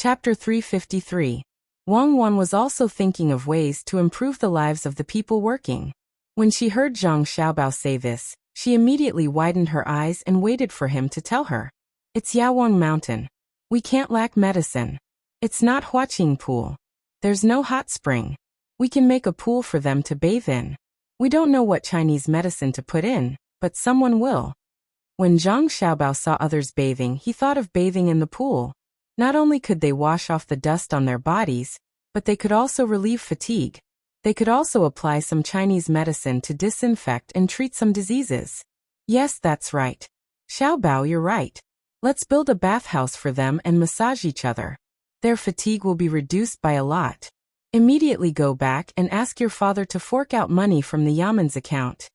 Chapter 353. Wang Wan was also thinking of ways to improve the lives of the people working. When she heard Zhang Xiaobao say this, she immediately widened her eyes and waited for him to tell her. It's Yawang Mountain. We can't lack medicine. It's not Huaqing Pool. There's no hot spring. We can make a pool for them to bathe in. We don't know what Chinese medicine to put in, but someone will. When Zhang Xiaobao saw others bathing, he thought of bathing in the pool. Not only could they wash off the dust on their bodies, but they could also relieve fatigue. They could also apply some Chinese medicine to disinfect and treat some diseases. Yes, that's right. Xiaobao, you're right. Let's build a bathhouse for them and massage each other. Their fatigue will be reduced by a lot. Immediately go back and ask your father to fork out money from the Yaman's account.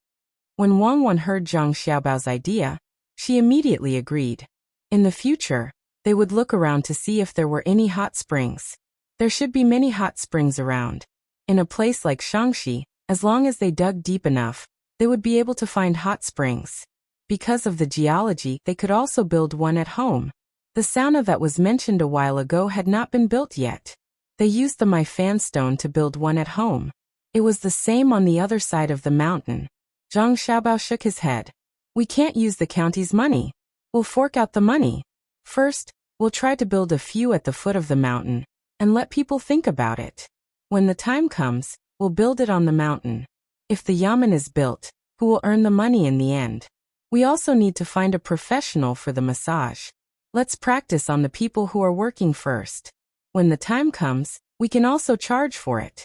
When Wang Wan heard Zhang Xiaobao's idea, she immediately agreed. In the future, they would look around to see if there were any hot springs. There should be many hot springs around. In a place like Shangxi, as long as they dug deep enough, they would be able to find hot springs. Because of the geology, they could also build one at home. The sauna that was mentioned a while ago had not been built yet. They used the Maifan stone to build one at home. It was the same on the other side of the mountain. Zhang Xiaobao shook his head. We can't use the county's money. We'll fork out the money. First, we'll try to build a few at the foot of the mountain, and let people think about it. When the time comes, we'll build it on the mountain. If the yamen is built, who will earn the money in the end? We also need to find a professional for the massage. Let's practice on the people who are working first. When the time comes, we can also charge for it.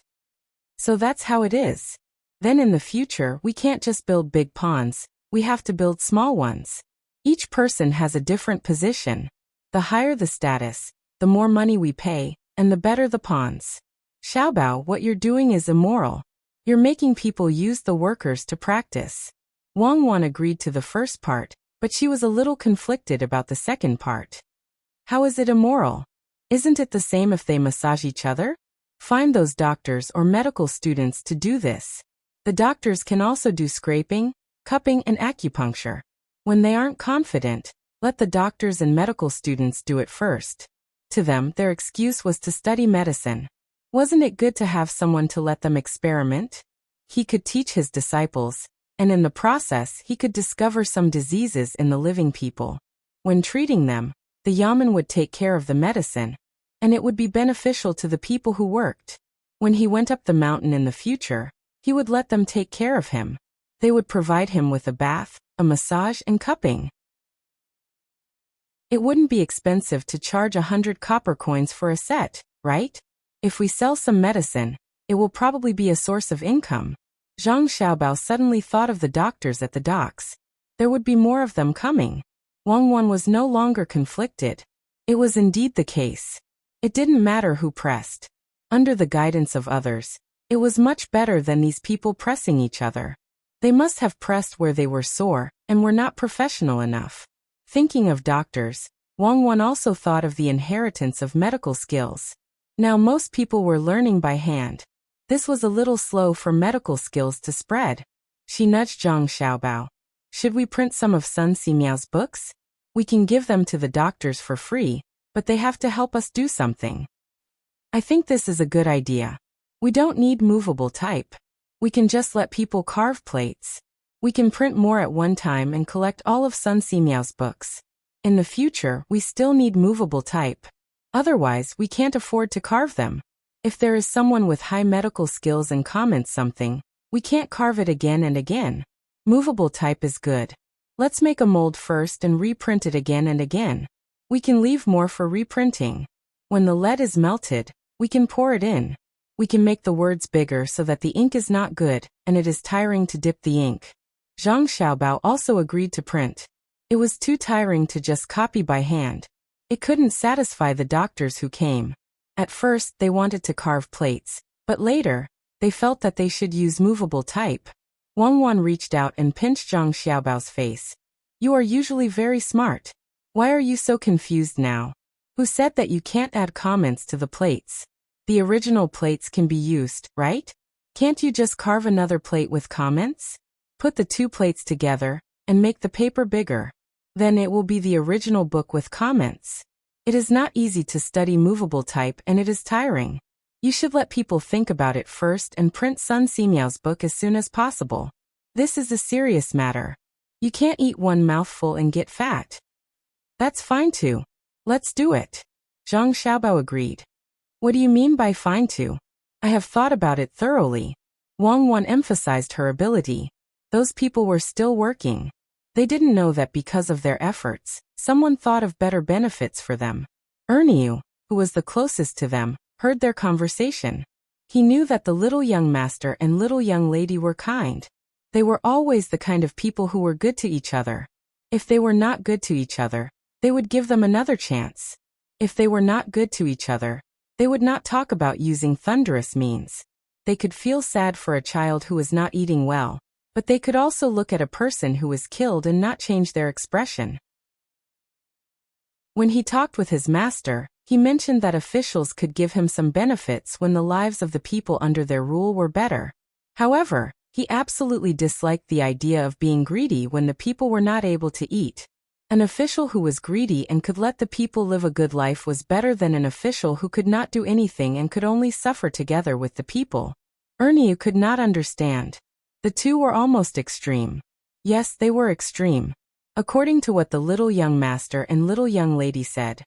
So that's how it is. Then in the future, we can't just build big ponds, we have to build small ones. Each person has a different position. The higher the status, the more money we pay, and the better the ponds. Xiaobao, what you're doing is immoral. You're making people use the workers to practice. Wang Wan agreed to the first part, but she was a little conflicted about the second part. How is it immoral? Isn't it the same if they massage each other? Find those doctors or medical students to do this. The doctors can also do scraping, cupping, and acupuncture. When they aren't confident, let the doctors and medical students do it first. To them, their excuse was to study medicine. Wasn't it good to have someone to let them experiment? He could teach his disciples, and in the process he could discover some diseases in the living people. When treating them, the yamen would take care of the medicine, and it would be beneficial to the people who worked. When he went up the mountain in the future, he would let them take care of him. They would provide him with a bath, a massage, and cupping. It wouldn't be expensive to charge 100 copper coins for a set, right? If we sell some medicine, it will probably be a source of income. Zhang Xiaobao suddenly thought of the doctors at the docks. There would be more of them coming. Wang Wan was no longer conflicted. It was indeed the case. It didn't matter who pressed. Under the guidance of others, it was much better than these people pressing each other. They must have pressed where they were sore, and were not professional enough. Thinking of doctors, Wang Wan also thought of the inheritance of medical skills. Now most people were learning by hand. This was a little slow for medical skills to spread. She nudged Zhang Xiaobao. Should we print some of Sun Simiao's books? We can give them to the doctors for free, but they have to help us do something. I think this is a good idea. We don't need movable type. We can just let people carve plates. We can print more at one time and collect all of Sun Simiao's books. In the future, we still need movable type. Otherwise, we can't afford to carve them. If there is someone with high medical skills and comments something, we can't carve it again and again. Movable type is good. Let's make a mold first and reprint it again and again. We can leave more for reprinting. When the lead is melted, we can pour it in. We can make the words bigger so that the ink is not good, and it is tiring to dip the ink. Zhang Xiaobao also agreed to print. It was too tiring to just copy by hand. It couldn't satisfy the doctors who came. At first, they wanted to carve plates, but later, they felt that they should use movable type. Wang Wan reached out and pinched Zhang Xiaobao's face. You are usually very smart. Why are you so confused now? Who said that you can't add comments to the plates? The original plates can be used, right? Can't you just carve another plate with comments? Put the two plates together, and make the paper bigger. Then it will be the original book with comments. It is not easy to study movable type and it is tiring. You should let people think about it first and print Sun Simiao's book as soon as possible. This is a serious matter. You can't eat one mouthful and get fat. That's fine too. Let's do it. Zhang Xiaobao agreed. What do you mean by fine too? I have thought about it thoroughly. Wang Wan emphasized her ability. Those people were still working. They didn't know that because of their efforts, someone thought of better benefits for them. Erniu, who was the closest to them, heard their conversation. He knew that the little young master and little young lady were kind. They were always the kind of people who were good to each other. If they were not good to each other, they would give them another chance. If they were not good to each other, they would not talk about using thunderous means. They could feel sad for a child who was not eating well, but they could also look at a person who was killed and not change their expression. When he talked with his master, he mentioned that officials could give him some benefits when the lives of the people under their rule were better. However, he absolutely disliked the idea of being greedy when the people were not able to eat. An official who was greedy and could let the people live a good life was better than an official who could not do anything and could only suffer together with the people. Erniu could not understand. The two were almost extreme. Yes, they were extreme. According to what the little young master and little young lady said.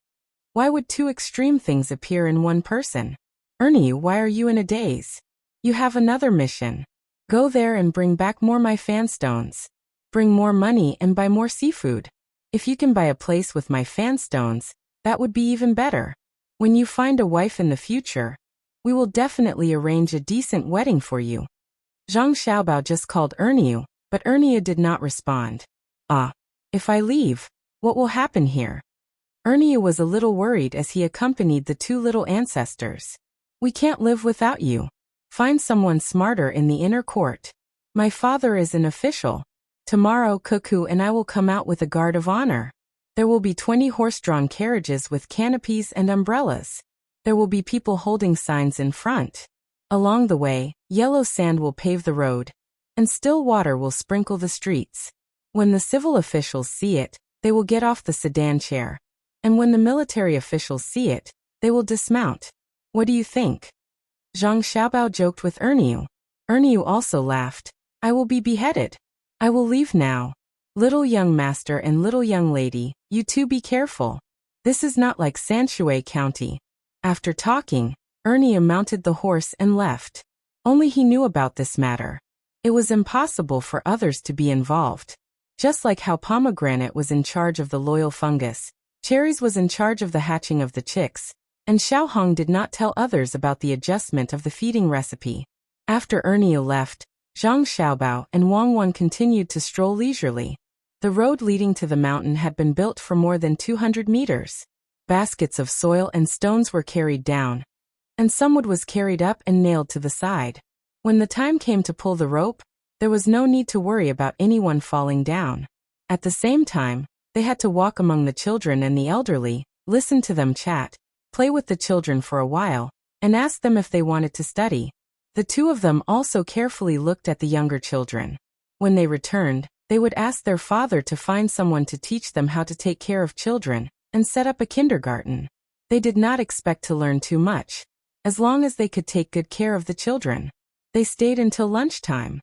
Why would two extreme things appear in one person? Erniu, why are you in a daze? You have another mission. Go there and bring back more my fan stones. Bring more money and buy more seafood. If you can buy a place with my fan stones, that would be even better. When you find a wife in the future, we will definitely arrange a decent wedding for you. Zhang Xiaobao just called Erniu, but Erniu did not respond. If I leave, what will happen here? Erniu was a little worried as he accompanied the two little ancestors. We can't live without you. Find someone smarter in the inner court. My father is an official. Tomorrow Cuckoo and I will come out with a guard of honor. There will be 20 horse-drawn carriages with canopies and umbrellas. There will be people holding signs in front. Along the way, yellow sand will pave the road, and still water will sprinkle the streets. When the civil officials see it, they will get off the sedan chair. And when the military officials see it, they will dismount. What do you think? Zhang Xiaobao joked with Erniu. Erniu also laughed. I will be beheaded. I will leave now. Little young master and little young lady, you two be careful. This is not like Sanshui County. After talking, Erniu mounted the horse and left. Only he knew about this matter. It was impossible for others to be involved. Just like how pomegranate was in charge of the loyal fungus, cherries was in charge of the hatching of the chicks, and Xiaohong did not tell others about the adjustment of the feeding recipe. After Erniu left, Zhang Xiaobao and Wang Wan continued to stroll leisurely. The road leading to the mountain had been built for more than 200 meters. Baskets of soil and stones were carried down, and some wood was carried up and nailed to the side. When the time came to pull the rope, there was no need to worry about anyone falling down. At the same time, they had to walk among the children and the elderly, listen to them chat, play with the children for a while, and ask them if they wanted to study. The two of them also carefully looked at the younger children. When they returned, they would ask their father to find someone to teach them how to take care of children, and set up a kindergarten. They did not expect to learn too much, as long as they could take good care of the children. They stayed until lunchtime.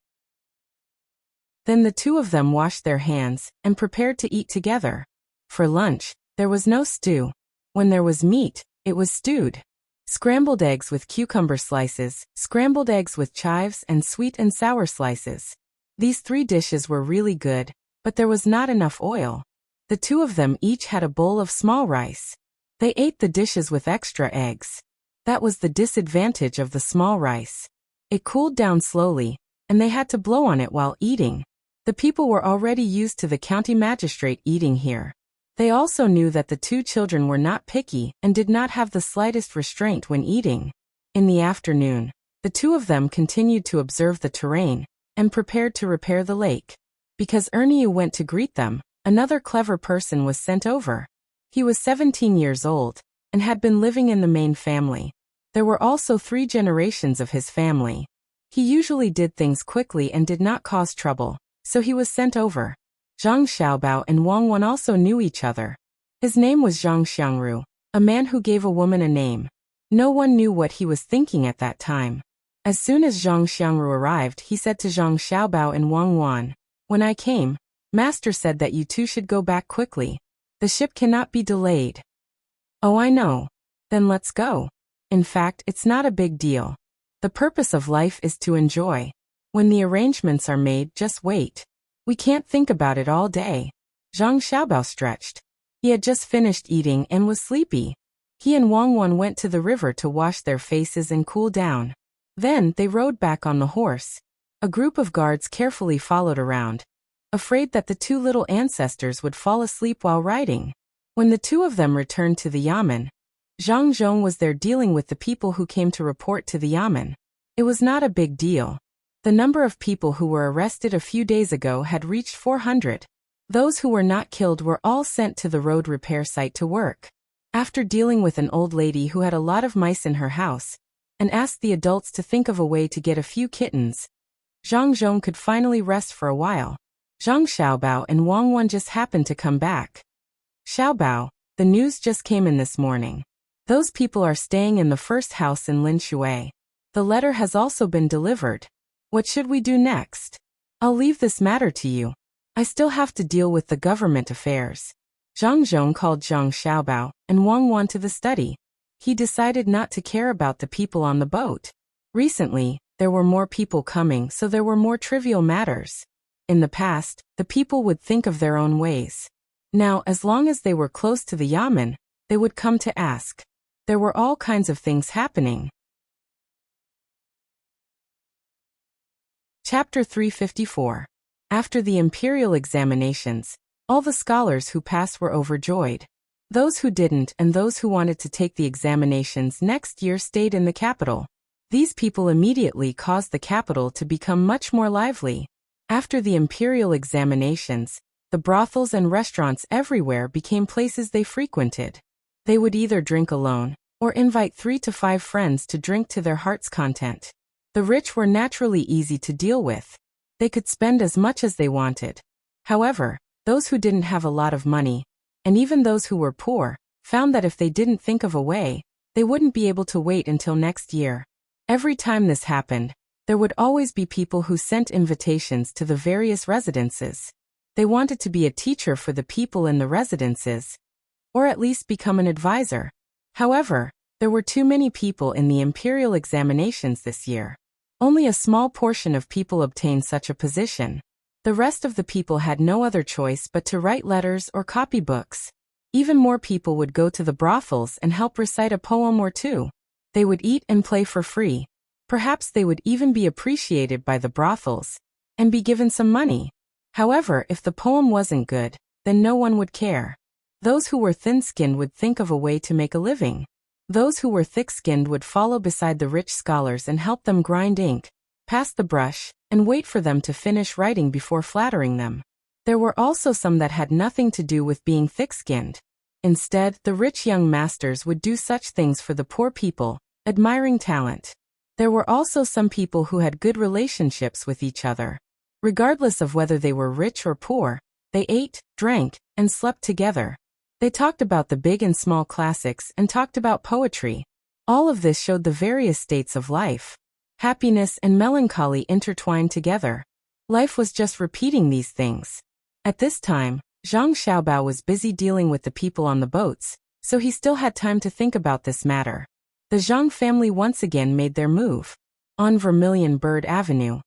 Then the two of them washed their hands, and prepared to eat together. For lunch, there was no stew. When there was meat, it was stewed. Scrambled eggs with cucumber slices, scrambled eggs with chives and sweet and sour slices. These three dishes were really good, but there was not enough oil. The two of them each had a bowl of small rice. They ate the dishes with extra eggs. That was the disadvantage of the small rice. It cooled down slowly, and they had to blow on it while eating. The people were already used to the county magistrate eating here. They also knew that the two children were not picky and did not have the slightest restraint when eating. In the afternoon, the two of them continued to observe the terrain and prepared to repair the lake. Because Erniu went to greet them, another clever person was sent over. He was 17 years old and had been living in the main family. There were also 3 generations of his family. He usually did things quickly and did not cause trouble, so he was sent over. Zhang Xiaobao and Wang Wan also knew each other. His name was Zhang Xiangru, A man who gave a woman a name. No one knew what he was thinking at that time. As soon as Zhang Xiangru arrived, he said to Zhang Xiaobao and Wang Wan, "When I came, Master said that you two should go back quickly. The ship cannot be delayed." "Oh, I know. Then let's go. In fact, it's not a big deal. The purpose of life is to enjoy. When the arrangements are made, just wait. We can't think about it all day." Zhang Xiaobao stretched. He had just finished eating and was sleepy. He and Wang Wan went to the river to wash their faces and cool down. Then they rode back on the horse. A group of guards carefully followed around, afraid that the two little ancestors would fall asleep while riding. When the two of them returned to the yamen, Zhang Zhong was there dealing with the people who came to report to the yamen. It was not a big deal. The number of people who were arrested a few days ago had reached 400. Those who were not killed were all sent to the road repair site to work. After dealing with an old lady who had a lot of mice in her house, and asked the adults to think of a way to get a few kittens, Zhang Zhong could finally rest for a while. Zhang Xiaobao and Wang Wan just happened to come back. "Xiaobao, the news just came in this morning. Those people are staying in the first house in Linshui. The letter has also been delivered. What should we do next? I'll leave this matter to you. I still have to deal with the government affairs." Zhang Zhong called Zhang Xiaobao and Wang Wan to the study. He decided not to care about the people on the boat. Recently, there were more people coming, so there were more trivial matters. In the past, the people would think of their own ways. Now, as long as they were close to the yamen, they would come to ask. There were all kinds of things happening. Chapter 354. After the imperial examinations, all the scholars who passed were overjoyed. Those who didn't and those who wanted to take the examinations next year stayed in the capital. These people immediately caused the capital to become much more lively. After the imperial examinations, the brothels and restaurants everywhere became places they frequented. They would either drink alone, or invite 3 to 5 friends to drink to their heart's content. The rich were naturally easy to deal with. They could spend as much as they wanted. However, those who didn't have a lot of money, and even those who were poor, found that if they didn't think of a way, they wouldn't be able to wait until next year. Every time this happened, there would always be people who sent invitations to the various residences. They wanted to be a teacher for the people in the residences, or at least become an advisor. However, there were too many people in the imperial examinations this year. Only a small portion of people obtained such a position. The rest of the people had no other choice but to write letters or copy books. Even more people would go to the brothels and help recite a poem or two. They would eat and play for free. Perhaps they would even be appreciated by the brothels and be given some money. However, if the poem wasn't good, then no one would care. Those who were thin-skinned would think of a way to make a living. Those who were thick-skinned would follow beside the rich scholars and help them grind ink, pass the brush, and wait for them to finish writing before flattering them. There were also some that had nothing to do with being thick-skinned. Instead, the rich young masters would do such things for the poor people, admiring talent. There were also some people who had good relationships with each other. Regardless of whether they were rich or poor, they ate, drank, and slept together. They talked about the big and small classics and talked about poetry. All of this showed the various states of life. Happiness and melancholy intertwined together. Life was just repeating these things. At this time, Zhang Xiaobao was busy dealing with the people on the boats, so he still had time to think about this matter. The Zhang family once again made their move. On Vermilion Bird Avenue,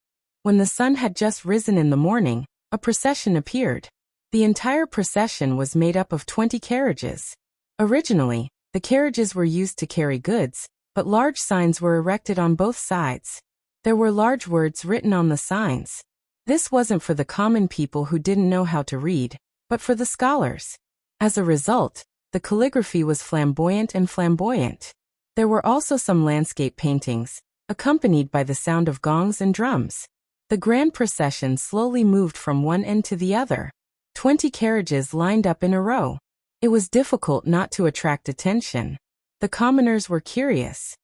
when the sun had just risen in the morning, a procession appeared. The entire procession was made up of 20 carriages. Originally, the carriages were used to carry goods, but large signs were erected on both sides. There were large words written on the signs. This wasn't for the common people who didn't know how to read, but for the scholars. As a result, the calligraphy was flamboyant and flamboyant. There were also some landscape paintings, accompanied by the sound of gongs and drums. The grand procession slowly moved from one end to the other. 20 carriages lined up in a row. It was difficult not to attract attention. The commoners were curious.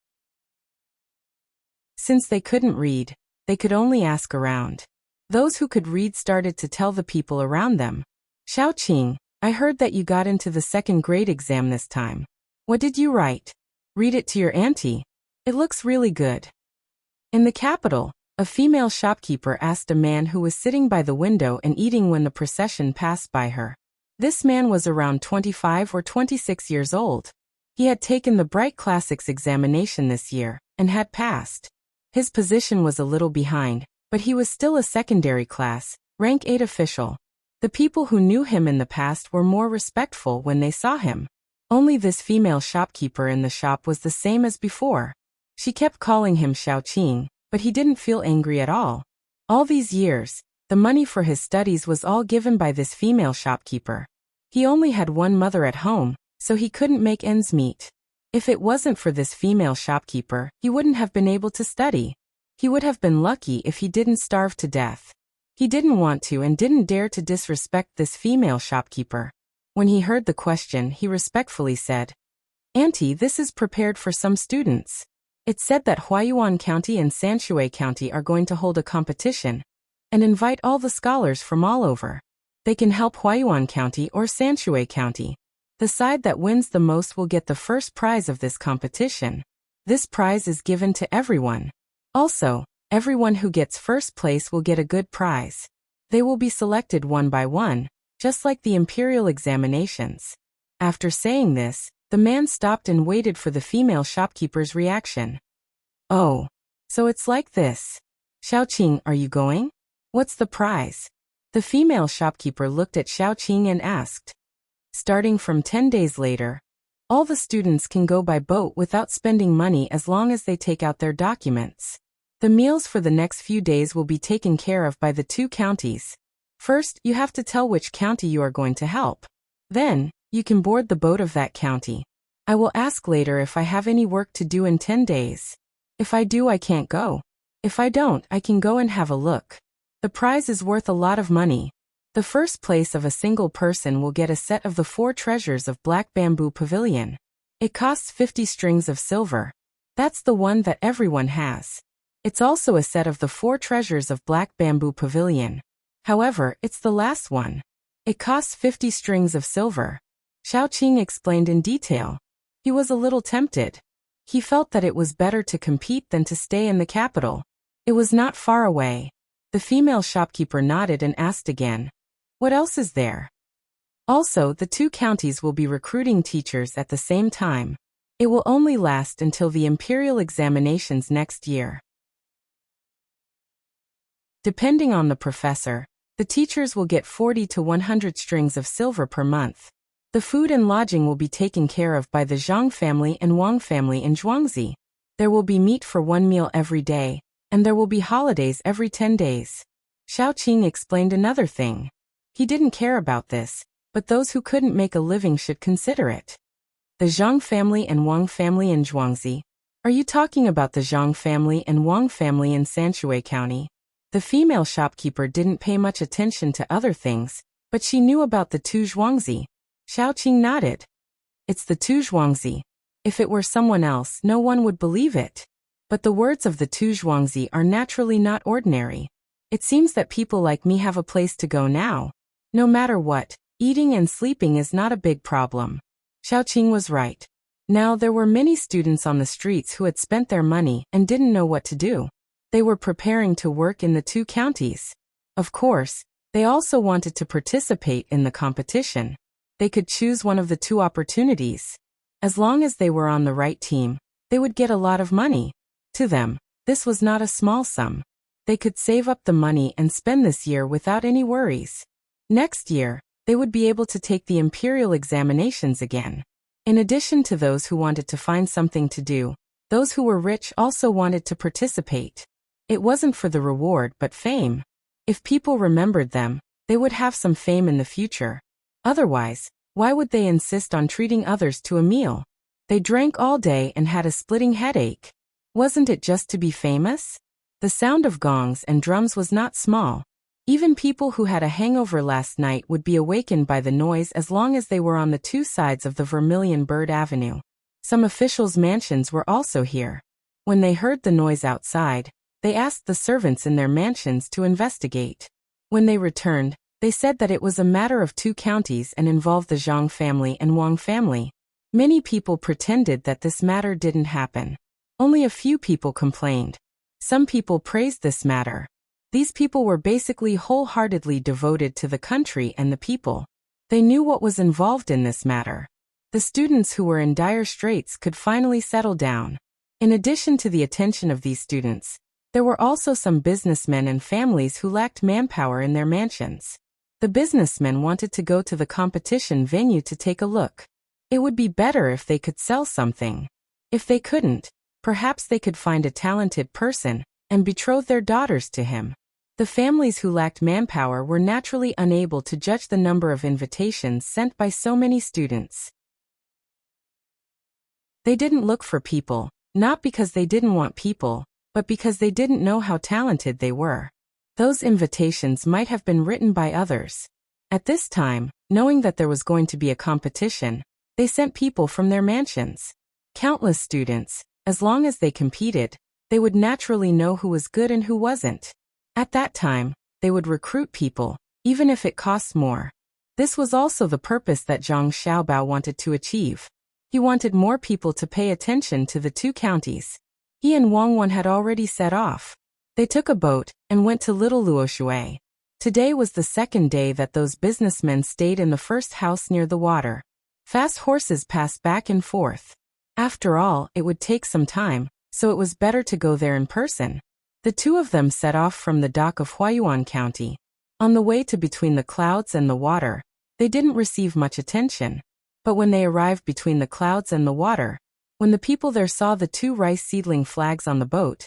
Since they couldn't read, they could only ask around. Those who could read started to tell the people around them. "Xiaoqing, I heard that you got into the second grade exam this time. What did you write? Read it to your auntie. It looks really good. In the capital, a female shopkeeper asked a man who was sitting by the window and eating when the procession passed by her. This man was around 25 or 26 years old. He had taken the Bright Classics examination this year, and had passed. His position was a little behind, but he was still a secondary class, rank 8 official. The people who knew him in the past were more respectful when they saw him. Only this female shopkeeper in the shop was the same as before. She kept calling him Xiaoqing, but he didn't feel angry at all. All these years, the money for his studies was all given by this female shopkeeper. He only had one mother at home, so he couldn't make ends meet. If it wasn't for this female shopkeeper, he wouldn't have been able to study. He would have been lucky if he didn't starve to death. He didn't want to and didn't dare to disrespect this female shopkeeper. When he heard the question, he respectfully said, "Auntie, this is prepared for some students. It said that Huayuan County and Sanshui County are going to hold a competition and invite all the scholars from all over. They can help Huayuan County or Sanshui County. The side that wins the most will get the first prize of this competition. This prize is given to everyone. Also, everyone who gets first place will get a good prize. They will be selected one by one, just like the imperial examinations." After saying this, the man stopped and waited for the female shopkeeper's reaction. "Oh, so it's like this. Xiaoqing, are you going? What's the prize?" The female shopkeeper looked at Xiaoqing and asked. Starting from 10 days later, all the students can go by boat without spending money as long as they take out their documents. The meals for the next few days will be taken care of by the 2 counties. First, you have to tell which county you are going to help. Then, you can board the boat of that county. I will ask later if I have any work to do in 10 days. If I do, I can't go. If I don't, I can go and have a look. The prize is worth a lot of money. The first place of a single person will get a set of the 4 treasures of Black Bamboo Pavilion. It costs 50 strings of silver. That's the one that everyone has. It's also a set of the 4 treasures of Black Bamboo Pavilion. However, it's the last one. It costs 50 strings of silver. Xiaoqing explained in detail. He was a little tempted. He felt that it was better to compete than to stay in the capital. It was not far away. The female shopkeeper nodded and asked again, "What else is there?" Also, the 2 counties will be recruiting teachers at the same time. It will only last until the imperial examinations next year. Depending on the professor, the teachers will get 40 to 100 strings of silver per month. The food and lodging will be taken care of by the Zhang family and Wang family in Zhuangzi. There will be meat for 1 meal every day, and there will be holidays every 10 days. Xiaoqing explained another thing. He didn't care about this, but those who couldn't make a living should consider it. The Zhang family and Wang family in Zhuangzi. Are you talking about the Zhang family and Wang family in Sanshui County? The female shopkeeper didn't pay much attention to other things, but she knew about the 2 Zhuangzi. Xiaoqing nodded. It's the 2 Zhuangzi. If it were someone else, no one would believe it. But the words of the 2 Zhuangzi are naturally not ordinary. It seems that people like me have a place to go now. No matter what, eating and sleeping is not a big problem. Xiaoqing was right. Now there were many students on the streets who had spent their money and didn't know what to do. They were preparing to work in the 2 counties. Of course, they also wanted to participate in the competition. They could choose one of the 2 opportunities. As long as they were on the right team, they would get a lot of money. To them, this was not a small sum. They could save up the money and spend this year without any worries. Next year, they would be able to take the imperial examinations again. In addition to those who wanted to find something to do, those who were rich also wanted to participate. It wasn't for the reward but fame. If people remembered them, they would have some fame in the future. Otherwise, why would they insist on treating others to a meal? They drank all day and had a splitting headache. Wasn't it just to be famous? The sound of gongs and drums was not small. Even people who had a hangover last night would be awakened by the noise as long as they were on the 2 sides of the Vermilion Bird Avenue. Some officials' mansions were also here. When they heard the noise outside, they asked the servants in their mansions to investigate. When they returned, they said that it was a matter of 2 counties and involved the Zhang family and Wang family. Many people pretended that this matter didn't happen. Only a few people complained. Some people praised this matter. These people were basically wholeheartedly devoted to the country and the people. They knew what was involved in this matter. The students who were in dire straits could finally settle down. In addition to the attention of these students, there were also some businessmen and families who lacked manpower in their mansions. The businessmen wanted to go to the competition venue to take a look. It would be better if they could sell something. If they couldn't, perhaps they could find a talented person and betroth their daughters to him. The families who lacked manpower were naturally unable to judge the number of invitations sent by so many students. They didn't look for people, not because they didn't want people, but because they didn't know how talented they were. Those invitations might have been written by others. At this time, knowing that there was going to be a competition, they sent people from their mansions. Countless students, as long as they competed, they would naturally know who was good and who wasn't. At that time, they would recruit people, even if it costs more. This was also the purpose that Zhang Xiaobao wanted to achieve. He wanted more people to pay attention to the two counties. He and Wang Wan had already set off. They took a boat and went to Little Luoshui. Today was the second day that those businessmen stayed in the first house near the water. Fast horses passed back and forth. After all, it would take some time, so it was better to go there in person. The two of them set off from the dock of Huayuan County. On the way to between the clouds and the water, they didn't receive much attention. But when they arrived between the clouds and the water, when the people there saw the two rice seedling flags on the boat,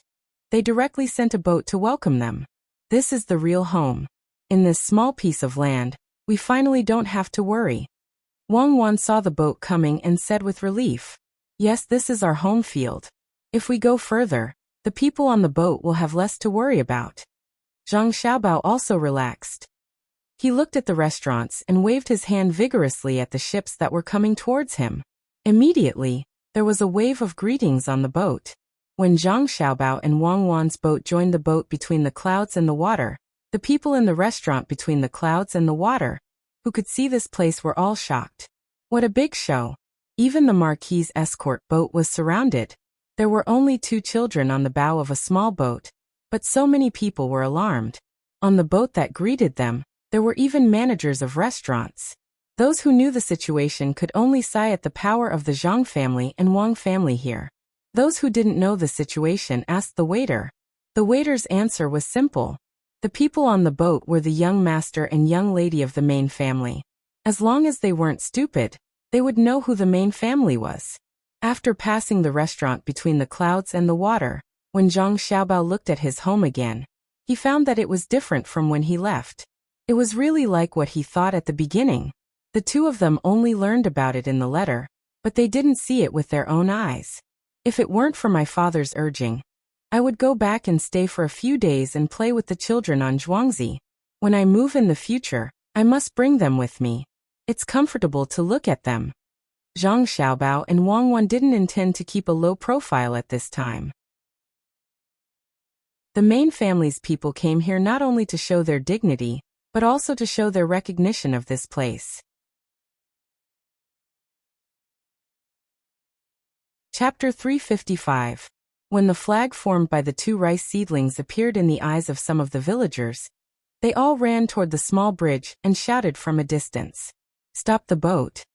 they directly sent a boat to welcome them. This is the real home. In this small piece of land, we finally don't have to worry. Wang Wan saw the boat coming and said with relief, "Yes, this is our home field. If we go further, the people on the boat will have less to worry about." Zhang Xiaobao also relaxed. He looked at the restaurants and waved his hand vigorously at the ships that were coming towards him. Immediately, there was a wave of greetings on the boat. When Zhang Xiaobao and Wang Wan's boat joined the boat between the clouds and the water, the people in the restaurant between the clouds and the water, who could see this place, were all shocked. What a big show! Even the Marquis's escort boat was surrounded. There were only 2 children on the bow of a small boat, but so many people were alarmed. On the boat that greeted them, there were even managers of restaurants. Those who knew the situation could only sigh at the power of the Zhang family and Wang family here. Those who didn't know the situation asked the waiter. The waiter's answer was simple. The people on the boat were the young master and young lady of the main family. As long as they weren't stupid, they would know who the main family was. After passing the restaurant between the clouds and the water, when Zhang Xiaobao looked at his home again, he found that it was different from when he left. It was really like what he thought at the beginning. The two of them only learned about it in the letter, but they didn't see it with their own eyes. If it weren't for my father's urging, I would go back and stay for a few days and play with the children on Zhuangzi. When I move in the future, I must bring them with me. It's comfortable to look at them. Zhang Xiaobao and Wang Wan didn't intend to keep a low profile at this time. The main family's people came here not only to show their dignity, but also to show their recognition of this place. Chapter 355. When the flag formed by the 2 rice seedlings appeared in the eyes of some of the villagers, they all ran toward the small bridge and shouted from a distance, "Stop the boat!"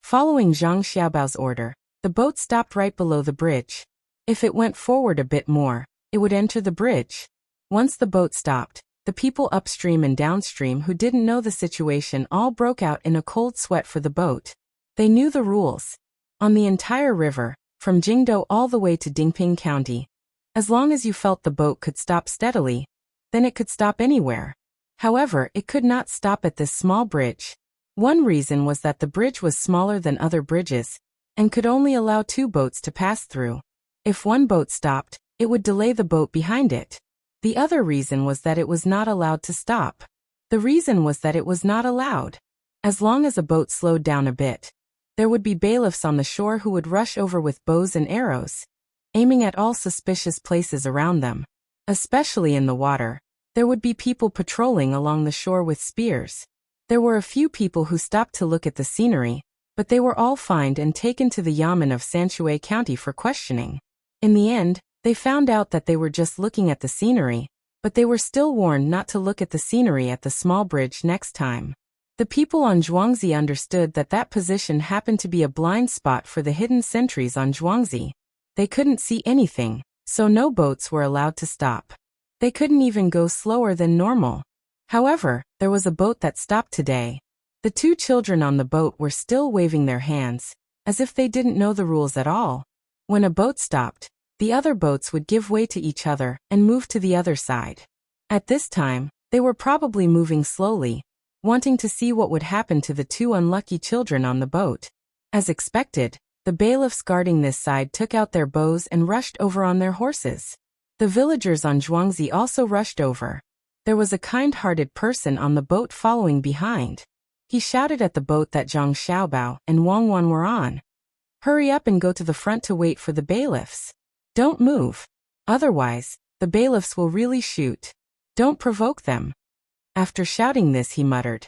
Following Zhang Xiaobao's order, the boat stopped right below the bridge. If it went forward a bit more, it would enter the bridge. Once the boat stopped, the people upstream and downstream who didn't know the situation all broke out in a cold sweat for the boat. They knew the rules. On the entire river, from Jingdou all the way to Dingping County, as long as you felt the boat could stop steadily, then it could stop anywhere. However, it could not stop at this small bridge. One reason was that the bridge was smaller than other bridges, and could only allow 2 boats to pass through. If one boat stopped, it would delay the boat behind it. The other reason was that it was not allowed to stop. The reason was that it was not allowed. As long as a boat slowed down a bit, there would be bailiffs on the shore who would rush over with bows and arrows, aiming at all suspicious places around them. Especially in the water, there would be people patrolling along the shore with spears. There were a few people who stopped to look at the scenery, but they were all fined and taken to the Yamen of Sanshui County for questioning. In the end, they found out that they were just looking at the scenery, but they were still warned not to look at the scenery at the small bridge next time. The people on Zhuangzi understood that that position happened to be a blind spot for the hidden sentries on Zhuangzi. They couldn't see anything, so no boats were allowed to stop. They couldn't even go slower than normal. However, there was a boat that stopped today. The two children on the boat were still waving their hands, as if they didn't know the rules at all. When a boat stopped, the other boats would give way to each other and move to the other side. At this time, they were probably moving slowly, wanting to see what would happen to the two unlucky children on the boat. As expected, the bailiffs guarding this side took out their bows and rushed over on their horses. The villagers on Zhuangzi also rushed over. There was a kind-hearted person on the boat following behind. He shouted at the boat that Zhang Xiaobao and Wang Wan were on. "Hurry up and go to the front to wait for the bailiffs. Don't move. Otherwise, the bailiffs will really shoot. Don't provoke them." After shouting this, he muttered,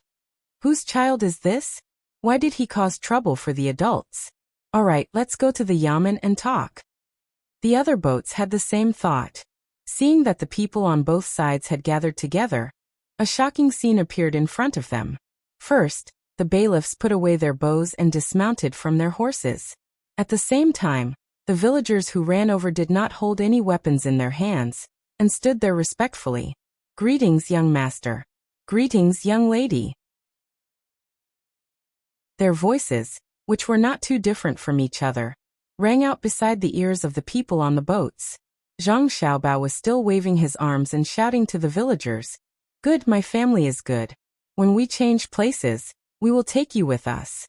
"Whose child is this? Why did he cause trouble for the adults? All right, let's go to the Yamen and talk." The other boats had the same thought. Seeing that the people on both sides had gathered together, a shocking scene appeared in front of them. First, the bailiffs put away their bows and dismounted from their horses. At the same time, the villagers who ran over did not hold any weapons in their hands, and stood there respectfully. "Greetings, young master. Greetings, young lady." Their voices, which were not too different from each other, rang out beside the ears of the people on the boats. Zhang Xiaobao was still waving his arms and shouting to the villagers, "Good, my family is good. When we change places, we will take you with us."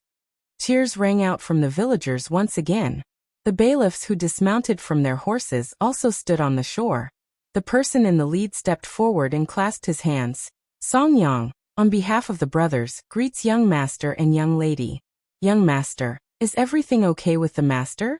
Cheers rang out from the villagers once again. The bailiffs who dismounted from their horses also stood on the shore. The person in the lead stepped forward and clasped his hands. "Song Yang, on behalf of the brothers, greets young master and young lady. Young master, is everything okay with the master?"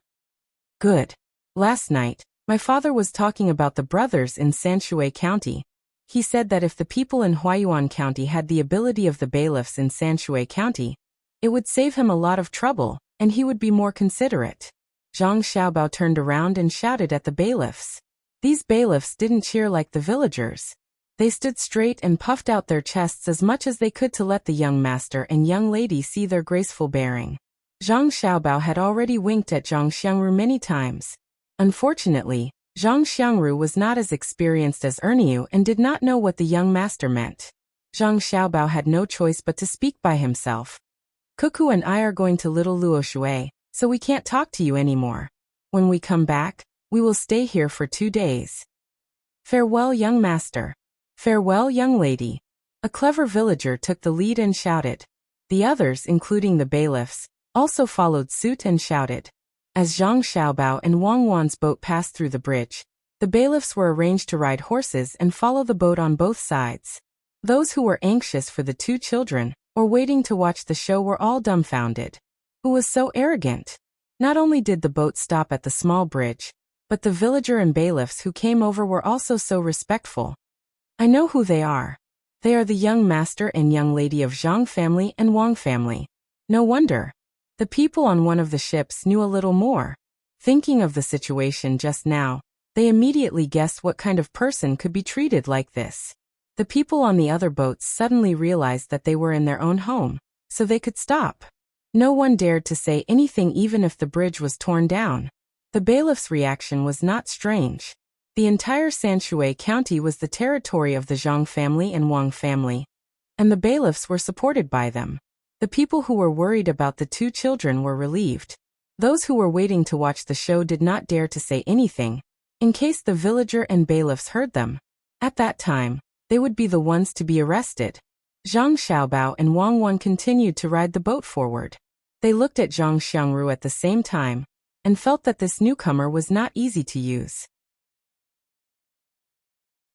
"Good. Last night, my father was talking about the brothers in Sanshui County. He said that if the people in Huayuan County had the ability of the bailiffs in Sanshui County, it would save him a lot of trouble, and he would be more considerate." Zhang Xiaobao turned around and shouted at the bailiffs. These bailiffs didn't cheer like the villagers. They stood straight and puffed out their chests as much as they could to let the young master and young lady see their graceful bearing. Zhang Xiaobao had already winked at Zhang Xiangru many times. Unfortunately, Zhang Xiangru was not as experienced as Erniu and did not know what the young master meant. Zhang Xiaobao had no choice but to speak by himself. "Cuckoo and I are going to Little Luoshui, so we can't talk to you anymore. When we come back, we will stay here for 2 days. Farewell, young master. Farewell, young lady." A clever villager took the lead and shouted. The others, including the bailiffs, also followed suit and shouted. As Zhang Xiaobao and Wang Wan's boat passed through the bridge, the bailiffs were arranged to ride horses and follow the boat on both sides. Those who were anxious for the two children, or waiting to watch the show, were all dumbfounded. Who was so arrogant? Not only did the boat stop at the small bridge, but the villager and bailiffs who came over were also so respectful. "I know who they are. They are the young master and young lady of Zhang family and Wang family." No wonder. The people on one of the ships knew a little more. Thinking of the situation just now, they immediately guessed what kind of person could be treated like this. The people on the other boats suddenly realized that they were in their own home, so they could stop. No one dared to say anything even if the bridge was torn down. The bailiff's reaction was not strange. The entire Sanshui County was the territory of the Zhang family and Wang family, and the bailiffs were supported by them. The people who were worried about the two children were relieved. Those who were waiting to watch the show did not dare to say anything, in case the villager and bailiffs heard them. At that time, they would be the ones to be arrested. Zhang Xiaobao and Wang Wan continued to ride the boat forward. They looked at Zhang Xiangru at the same time, and felt that this newcomer was not easy to use.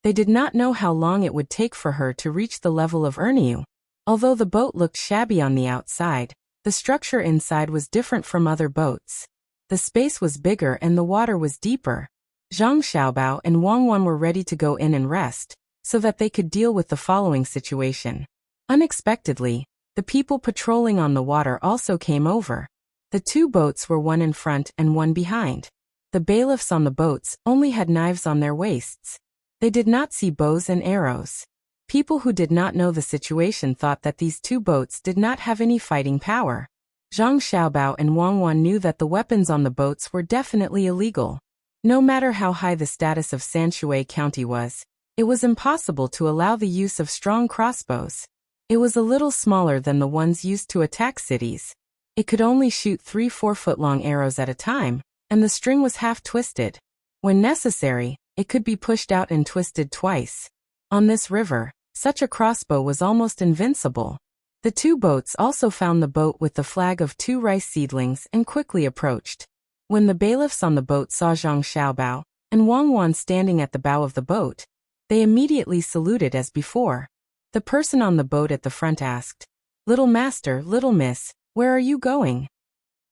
They did not know how long it would take for her to reach the level of Erniu. Although the boat looked shabby on the outside, the structure inside was different from other boats. The space was bigger and the water was deeper. Zhang Xiaobao and Wang Wan were ready to go in and rest, so that they could deal with the following situation. Unexpectedly, The people patrolling on the water also came over. The two boats were one in front and one behind. The bailiffs on the boats only had knives on their waists. They did not see bows and arrows. People who did not know the situation thought that these two boats did not have any fighting power. Zhang Xiaobao and Wang Wan knew that the weapons on the boats were definitely illegal. No matter how high the status of Sanshui County was, it was impossible to allow the use of strong crossbows. It was a little smaller than the ones used to attack cities. It could only shoot 3-4-foot-long arrows at a time, and the string was half-twisted. When necessary, it could be pushed out and twisted twice. On this river, such a crossbow was almost invincible. The two boats also found the boat with the flag of 2 rice seedlings and quickly approached. When the bailiffs on the boat saw Zhang Xiaobao and Wang Wan standing at the bow of the boat, they immediately saluted as before. The person on the boat at the front asked, "Little master, little miss, where are you going?"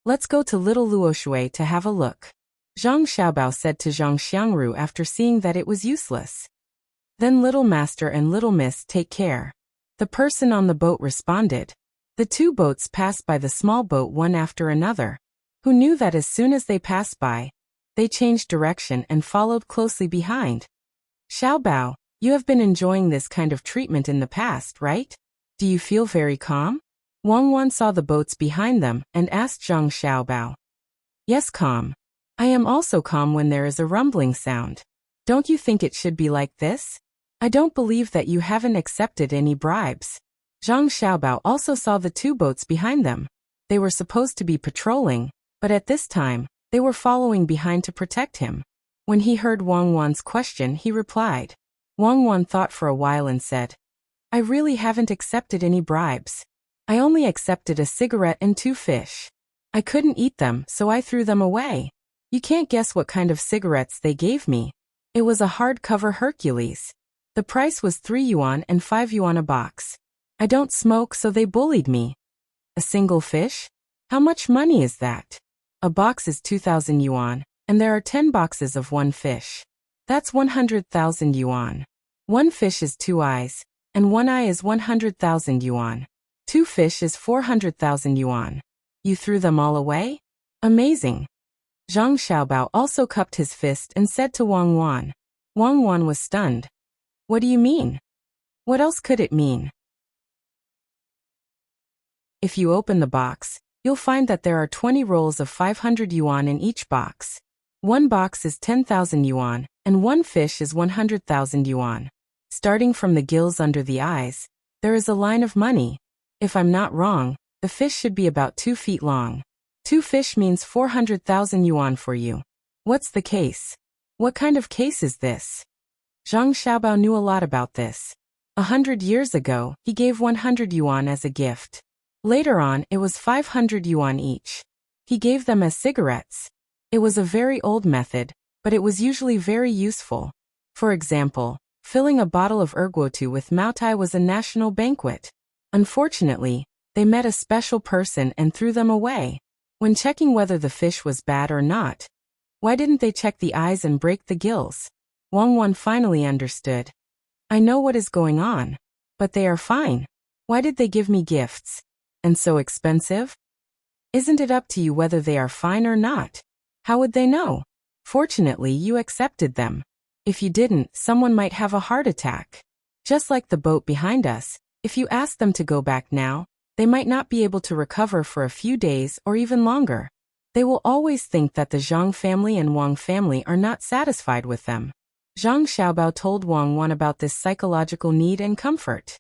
"Let's go to Little Luoshui to have a look," Zhang Xiaobao said to Zhang Xiangru after seeing that it was useless. "Then little master and little miss take care," the person on the boat responded. The two boats passed by the small boat one after another. Who knew that as soon as they passed by, they changed direction and followed closely behind. "Xiaobao, you have been enjoying this kind of treatment in the past, right? Do you feel very calm?" Wang Wan saw the boats behind them and asked Zhang Xiaobao. "Yes, calm. I am also calm when there is a rumbling sound. Don't you think it should be like this? I don't believe that you haven't accepted any bribes." Zhang Xiaobao also saw the two boats behind them. They were supposed to be patrolling, but at this time, they were following behind to protect him. When he heard Wang Wan's question, he replied. Wang Wan thought for a while and said, "I really haven't accepted any bribes. I only accepted a cigarette and 2 fish. I couldn't eat them, so I threw them away. You can't guess what kind of cigarettes they gave me. It was a hardcover Hercules. The price was 3 yuan and 5 yuan a box. I don't smoke, so they bullied me. A single fish? How much money is that? A box is 2,000 yuan, and there are 10 boxes of 1 fish. That's 100,000 yuan. 1 fish is 2 eyes, and 1 eye is 100,000 yuan. 2 fish is 400,000 yuan. You threw them all away? Amazing." Zhang Xiaobao also cupped his fist and said to Wang Wan. Wang Wan was stunned. "What do you mean? What else could it mean?" If you open the box, you'll find that there are 20 rolls of 500 yuan in each box. 1 box is 10,000 yuan, and 1 fish is 100,000 yuan. Starting from the gills under the eyes, there is a line of money. If I'm not wrong, the fish should be about 2 feet long. 2 fish means 400,000 yuan for you. What's the case? What kind of case is this? Zhang Xiaobao knew a lot about this. 100 years ago, he gave 100 yuan as a gift. Later on, it was 500 yuan each. He gave them as cigarettes. It was a very old method, but it was usually very useful. For example, filling a bottle of Earbook with Maotai was a national banquet. Unfortunately, they met a special person and threw them away. When checking whether the fish was bad or not, why didn't they check the eyes and break the gills? Wang Wan finally understood. I know what is going on. But they are fine. Why did they give me gifts? And so expensive? Isn't it up to you whether they are fine or not? How would they know? Fortunately, you accepted them. If you didn't, someone might have a heart attack. Just like the boat behind us, if you ask them to go back now, they might not be able to recover for a few days or even longer. They will always think that the Zhang family and Wang family are not satisfied with them. Zhang Xiaobao told Wang Wan about this psychological need and comfort.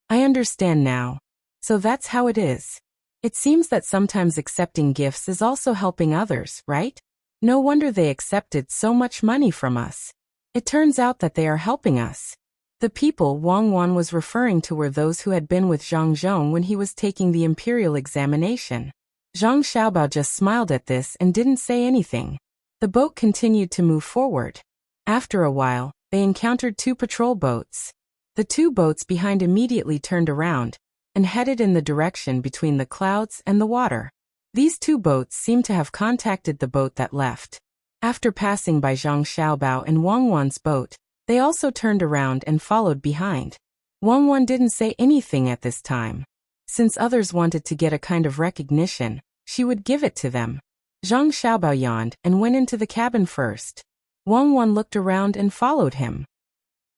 I understand now. So that's how it is. It seems that sometimes accepting gifts is also helping others, right? No wonder they accepted so much money from us. It turns out that they are helping us. The people Wang Wan was referring to were those who had been with Zhang Zhong when he was taking the imperial examination. Zhang Xiaobao just smiled at this and didn't say anything. The boat continued to move forward. After a while, they encountered 2 patrol boats. The 2 boats behind immediately turned around and headed in the direction between the clouds and the water. These 2 boats seemed to have contacted the boat that left. After passing by Zhang Xiaobao and Wang Wan's boat, they also turned around and followed behind. Wang Wan didn't say anything at this time. Since others wanted to get a kind of recognition, she would give it to them. Zhang Xiaobao yawned and went into the cabin first. Wang Wan looked around and followed him.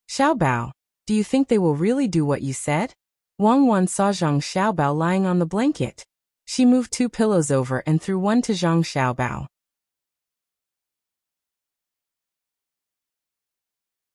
Xiaobao, do you think they will really do what you said? Wang Wan saw Zhang Xiaobao lying on the blanket. She moved 2 pillows over and threw one to Zhang Xiaobao.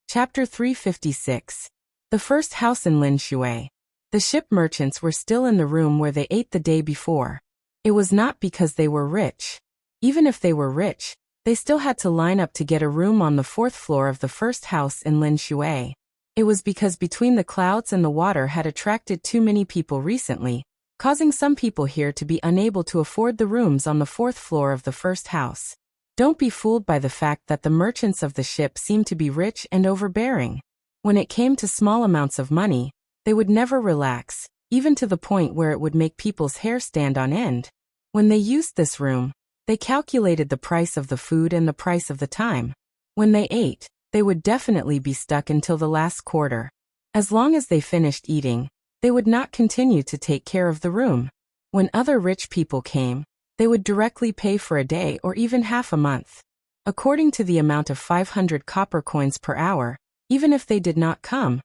Chapter 356. The first house in Linshui. The ship merchants were still in the room where they ate the day before. It was not because they were rich. Even if they were rich, they still had to line up to get a room on the 4th floor of the first house in Linshui. It was because between the clouds and the water had attracted too many people recently, causing some people here to be unable to afford the rooms on the 4th floor of the first house. Don't be fooled by the fact that the merchants of the ship seemed to be rich and overbearing. When it came to small amounts of money, they would never relax, even to the point where it would make people's hair stand on end. When they used this room, they calculated the price of the food and the price of the time. When they ate, they would definitely be stuck until the last quarter. As long as they finished eating, they would not continue to take care of the room. When other rich people came, they would directly pay for a day or even half a month. According to the amount of 500 copper coins per hour, even if they did not come,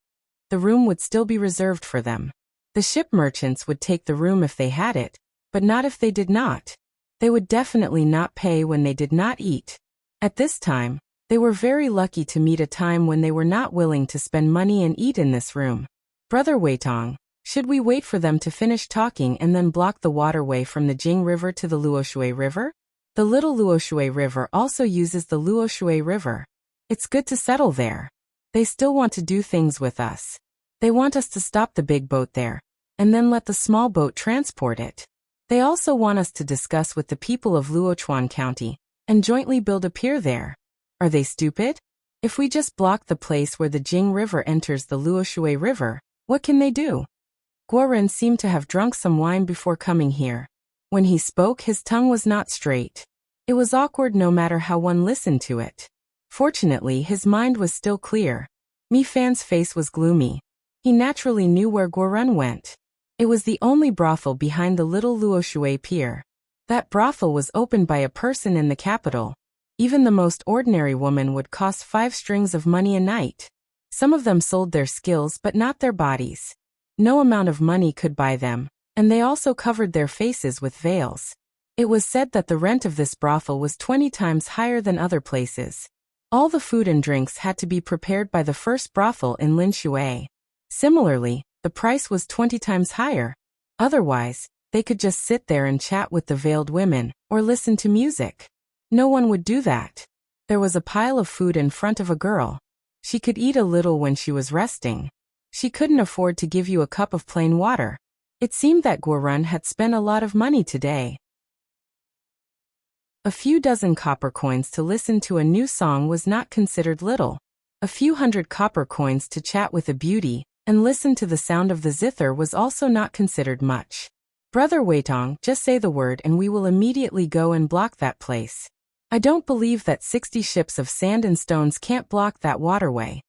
the room would still be reserved for them. The ship merchants would take the room if they had it, but not if they did not. They would definitely not pay when they did not eat. At this time, they were very lucky to meet a time when they were not willing to spend money and eat in this room. Brother Weitong, should we wait for them to finish talking and then block the waterway from the Jing River to the Luoshui River? The little Luoshui River also uses the Luoshui River. It's good to settle there. They still want to do things with us. They want us to stop the big boat there, and then let the small boat transport it. They also want us to discuss with the people of Luochuan County, and jointly build a pier there. Are they stupid? If we just block the place where the Jing River enters the Luoshui River, what can they do? Guoren seemed to have drunk some wine before coming here. When he spoke, his tongue was not straight. It was awkward no matter how one listened to it. Fortunately, his mind was still clear. Mi Fan's face was gloomy. He naturally knew where Guoren went. It was the only brothel behind the little Luoshui pier. That brothel was opened by a person in the capital. Even the most ordinary woman would cost 5 strings of money a night. Some of them sold their skills but not their bodies. No amount of money could buy them, and they also covered their faces with veils. It was said that the rent of this brothel was 20 times higher than other places. All the food and drinks had to be prepared by the first brothel in Linshui. Similarly, the price was 20 times higher. Otherwise, they could just sit there and chat with the veiled women, or listen to music. No one would do that. There was a pile of food in front of a girl. She could eat a little when she was resting. She couldn't afford to give you a cup of plain water. It seemed that Guoren had spent a lot of money today. A few dozen copper coins to listen to a new song was not considered little. A few hundred copper coins to chat with a beauty and listen to the sound of the zither was also not considered much. Brother Weitong, just say the word and we will immediately go and block that place. I don't believe that 60 ships of sand and stones can't block that waterway.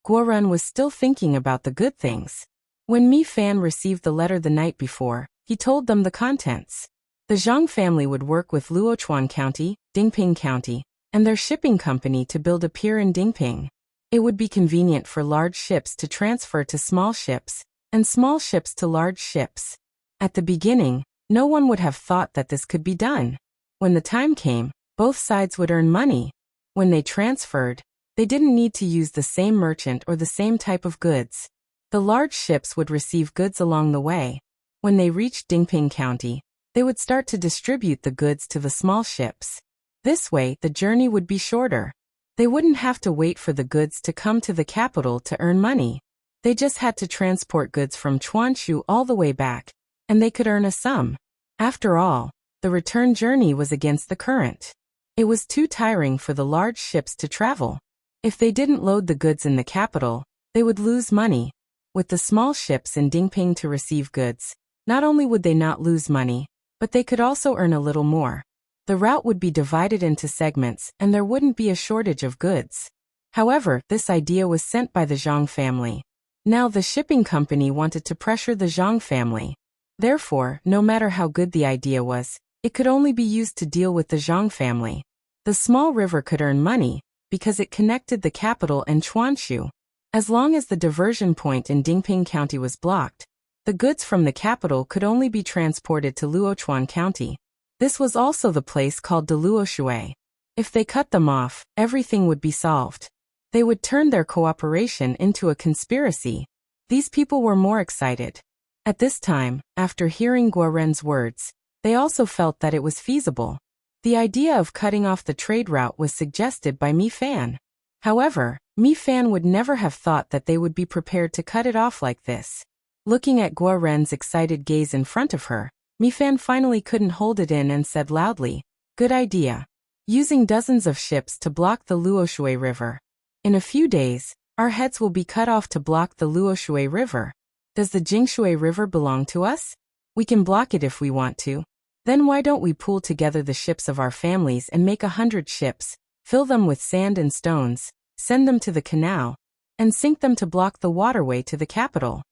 Guoren was still thinking about the good things. When Mi Fan received the letter the night before, he told them the contents. The Zhang family would work with Luochuan County, Dingping County, and their shipping company to build a pier in Dingping. It would be convenient for large ships to transfer to small ships, and small ships to large ships. At the beginning, no one would have thought that this could be done. When the time came, both sides would earn money. When they transferred, they didn't need to use the same merchant or the same type of goods. The large ships would receive goods along the way. When they reached Dingping County, they would start to distribute the goods to the small ships. This way, the journey would be shorter. They wouldn't have to wait for the goods to come to the capital to earn money. They just had to transport goods from Chuanshu all the way back, and they could earn a sum. After all, the return journey was against the current. It was too tiring for the large ships to travel. If they didn't load the goods in the capital, they would lose money. With the small ships in Dingping to receive goods, not only would they not lose money, but they could also earn a little more. The route would be divided into segments and there wouldn't be a shortage of goods. However, this idea was sent by the Zhang family. Now the shipping company wanted to pressure the Zhang family. Therefore, no matter how good the idea was, it could only be used to deal with the Zhang family. The small river could earn money, because it connected the capital and Chuanshu. As long as the diversion point in Dingping County was blocked, the goods from the capital could only be transported to Luochuan County. This was also the place called de Luoshui. If they cut them off, everything would be solved. They would turn their cooperation into a conspiracy. These people were more excited. At this time, after hearing Guoren's words, they also felt that it was feasible. The idea of cutting off the trade route was suggested by Mi Fan. However, Mi Fan would never have thought that they would be prepared to cut it off like this. Looking at Guoren's excited gaze in front of her, Mi Fan finally couldn't hold it in and said loudly, "Good idea. Using dozens of ships to block the Luoshui River. In a few days, our heads will be cut off to block the Luoshui River. Does the Jingshui River belong to us? We can block it if we want to. Then why don't we pool together the ships of our families and make 100 ships, fill them with sand and stones, send them to the canal, and sink them to block the waterway to the capital?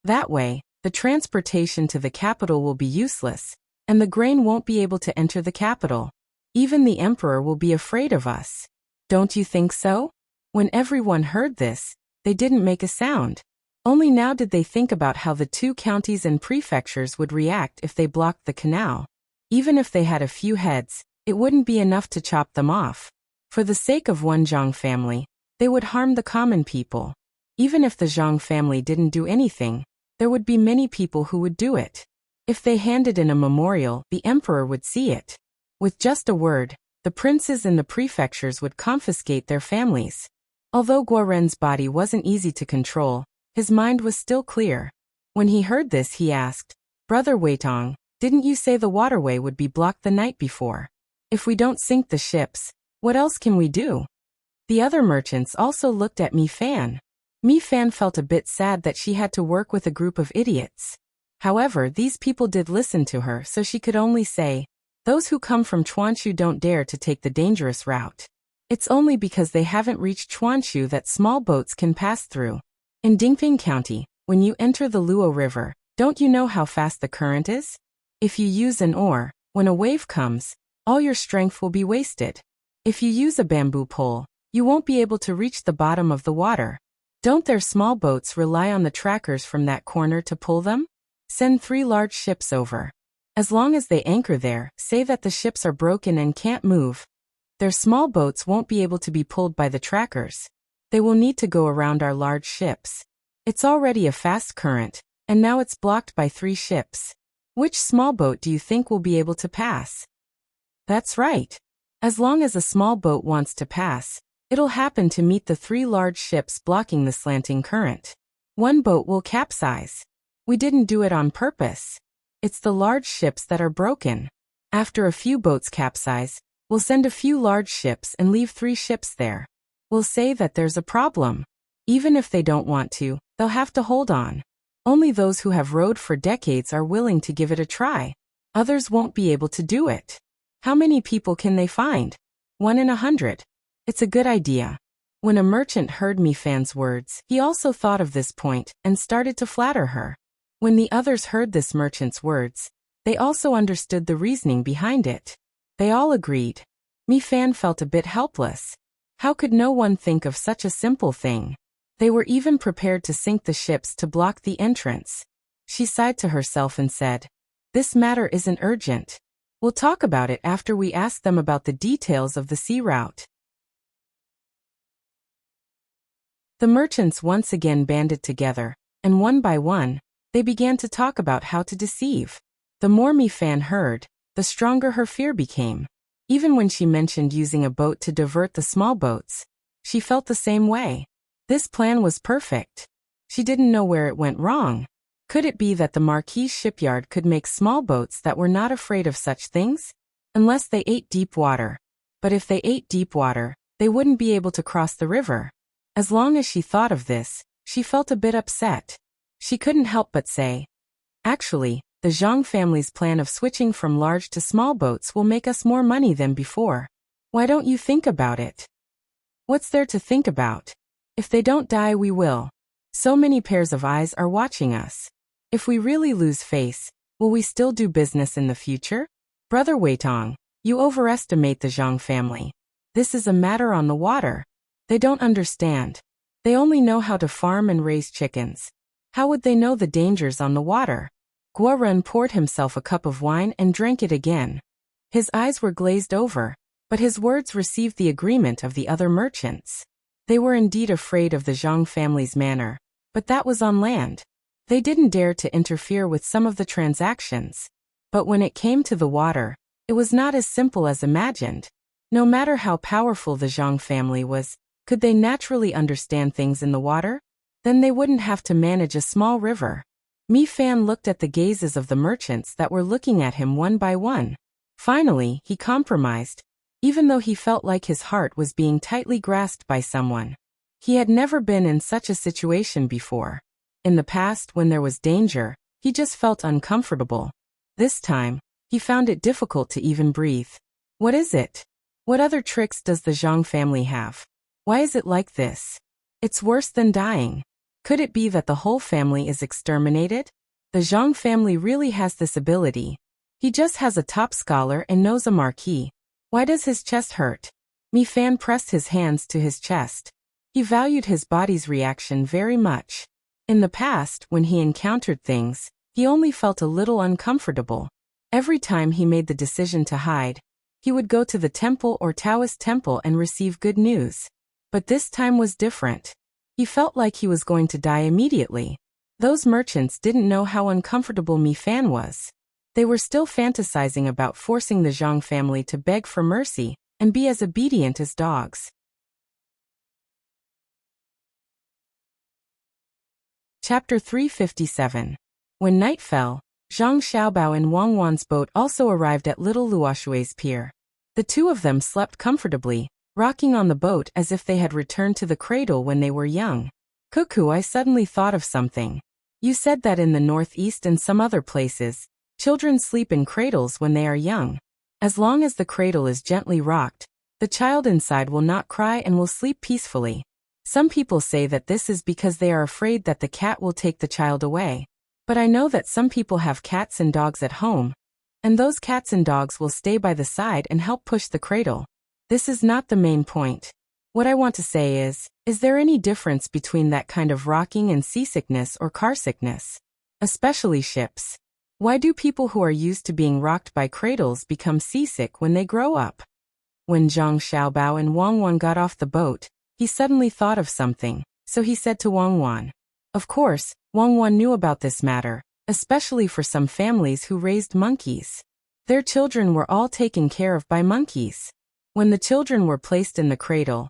That way, the transportation to the capital will be useless, and the grain won't be able to enter the capital. Even the emperor will be afraid of us. Don't you think so?" When everyone heard this, they didn't make a sound. Only now did they think about how the two counties and prefectures would react if they blocked the canal. Even if they had a few heads, it wouldn't be enough to chop them off. For the sake of one Zhang family, they would harm the common people. Even if the Zhang family didn't do anything, there would be many people who would do it. If they handed in a memorial, the emperor would see it. With just a word, the princes in the prefectures would confiscate their families. Although Guoren's body wasn't easy to control, his mind was still clear. When he heard this, he asked, "Brother Weitong, didn't you say the waterway would be blocked the night before? If we don't sink the ships, what else can we do?" The other merchants also looked at Mi Fan. Mi Fan felt a bit sad that she had to work with a group of idiots. However, these people did listen to her, so she could only say, "Those who come from Chuanshu don't dare to take the dangerous route. It's only because they haven't reached Chuanshu that small boats can pass through. In Dingping County, when you enter the Luo River, don't you know how fast the current is? If you use an oar, when a wave comes, all your strength will be wasted. If you use a bamboo pole, you won't be able to reach the bottom of the water. Don't their small boats rely on the trackers from that corner to pull them? Send 3 large ships over. As long as they anchor there, say that the ships are broken and can't move. Their small boats won't be able to be pulled by the trackers. They will need to go around our large ships. It's already a fast current, and now it's blocked by 3 ships. Which small boat do you think will be able to pass?" That's right. As long as a small boat wants to pass, it'll happen to meet the 3 large ships blocking the slanting current. One boat will capsize. We didn't do it on purpose. It's the large ships that are broken. After a few boats capsize, we'll send a few large ships and leave 3 ships there. We'll say that there's a problem. Even if they don't want to, they'll have to hold on. Only those who have rowed for decades are willing to give it a try. Others won't be able to do it. How many people can they find? 1 in 100. It's a good idea." When a merchant heard Mi Fan's words, he also thought of this point and started to flatter her. When the others heard this merchant's words, they also understood the reasoning behind it. They all agreed. Mi Fan felt a bit helpless. How could no one think of such a simple thing? They were even prepared to sink the ships to block the entrance. She sighed to herself and said, "This matter isn't urgent. We'll talk about it after we ask them about the details of the sea route." The merchants once again banded together, and one by one, they began to talk about how to deceive. The more Mi Fan heard, the stronger her fear became. Even when she mentioned using a boat to divert the small boats, she felt the same way. This plan was perfect. She didn't know where it went wrong. Could it be that the Marquis shipyard could make small boats that were not afraid of such things? Unless they ate deep water. But if they ate deep water, they wouldn't be able to cross the river. As long as she thought of this, she felt a bit upset. She couldn't help but say, "Actually, the Zhang family's plan of switching from large to small boats will make us more money than before. Why don't you think about it?" "What's there to think about? If they don't die, we will. So many pairs of eyes are watching us. If we really lose face, will we still do business in the future? Brother Weitong, you overestimate the Zhang family. This is a matter on the water. They don't understand. They only know how to farm and raise chickens. How would they know the dangers on the water? Guo Ren poured himself a cup of wine and drank it again. His eyes were glazed over, but his words received the agreement of the other merchants. They were indeed afraid of the Zhang family's manner, but that was on land. They didn't dare to interfere with some of the transactions. But when it came to the water, it was not as simple as imagined. No matter how powerful the Zhang family was, could they naturally understand things in the water? Then they wouldn't have to manage a small river. Mi Fan looked at the gazes of the merchants that were looking at him one by one. Finally, he compromised, even though he felt like his heart was being tightly grasped by someone. He had never been in such a situation before. In the past, when there was danger, he just felt uncomfortable. This time, he found it difficult to even breathe. What is it? What other tricks does the Zhang family have? Why is it like this? It's worse than dying. Could it be that the whole family is exterminated? The Zhang family really has this ability. He just has a top scholar and knows a marquis. Why does his chest hurt? Mi Fan pressed his hands to his chest. He valued his body's reaction very much. In the past, when he encountered things, he only felt a little uncomfortable. Every time he made the decision to hide, he would go to the temple or Taoist temple and receive good news. But this time was different. He felt like he was going to die immediately. Those merchants didn't know how uncomfortable Mi Fan was. They were still fantasizing about forcing the Zhang family to beg for mercy and be as obedient as dogs. Chapter 357. When night fell, Zhang Xiaobao and Wang Wan's boat also arrived at Little Luoshui's pier. The two of them slept comfortably, rocking on the boat as if they had returned to the cradle when they were young. Cuckoo, I suddenly thought of something. You said that in the northeast and some other places, children sleep in cradles when they are young. As long as the cradle is gently rocked, the child inside will not cry and will sleep peacefully. Some people say that this is because they are afraid that the cat will take the child away. But I know that some people have cats and dogs at home, and those cats and dogs will stay by the side and help push the cradle. This is not the main point. What I want to say is there any difference between that kind of rocking and seasickness or car sickness? Especially ships. Why do people who are used to being rocked by cradles become seasick when they grow up? When Zhang Xiaobao and Wang Wan got off the boat, he suddenly thought of something, so he said to Wang Wan. Of course, Wang Wan knew about this matter, especially for some families who raised monkeys. Their children were all taken care of by monkeys. When the children were placed in the cradle,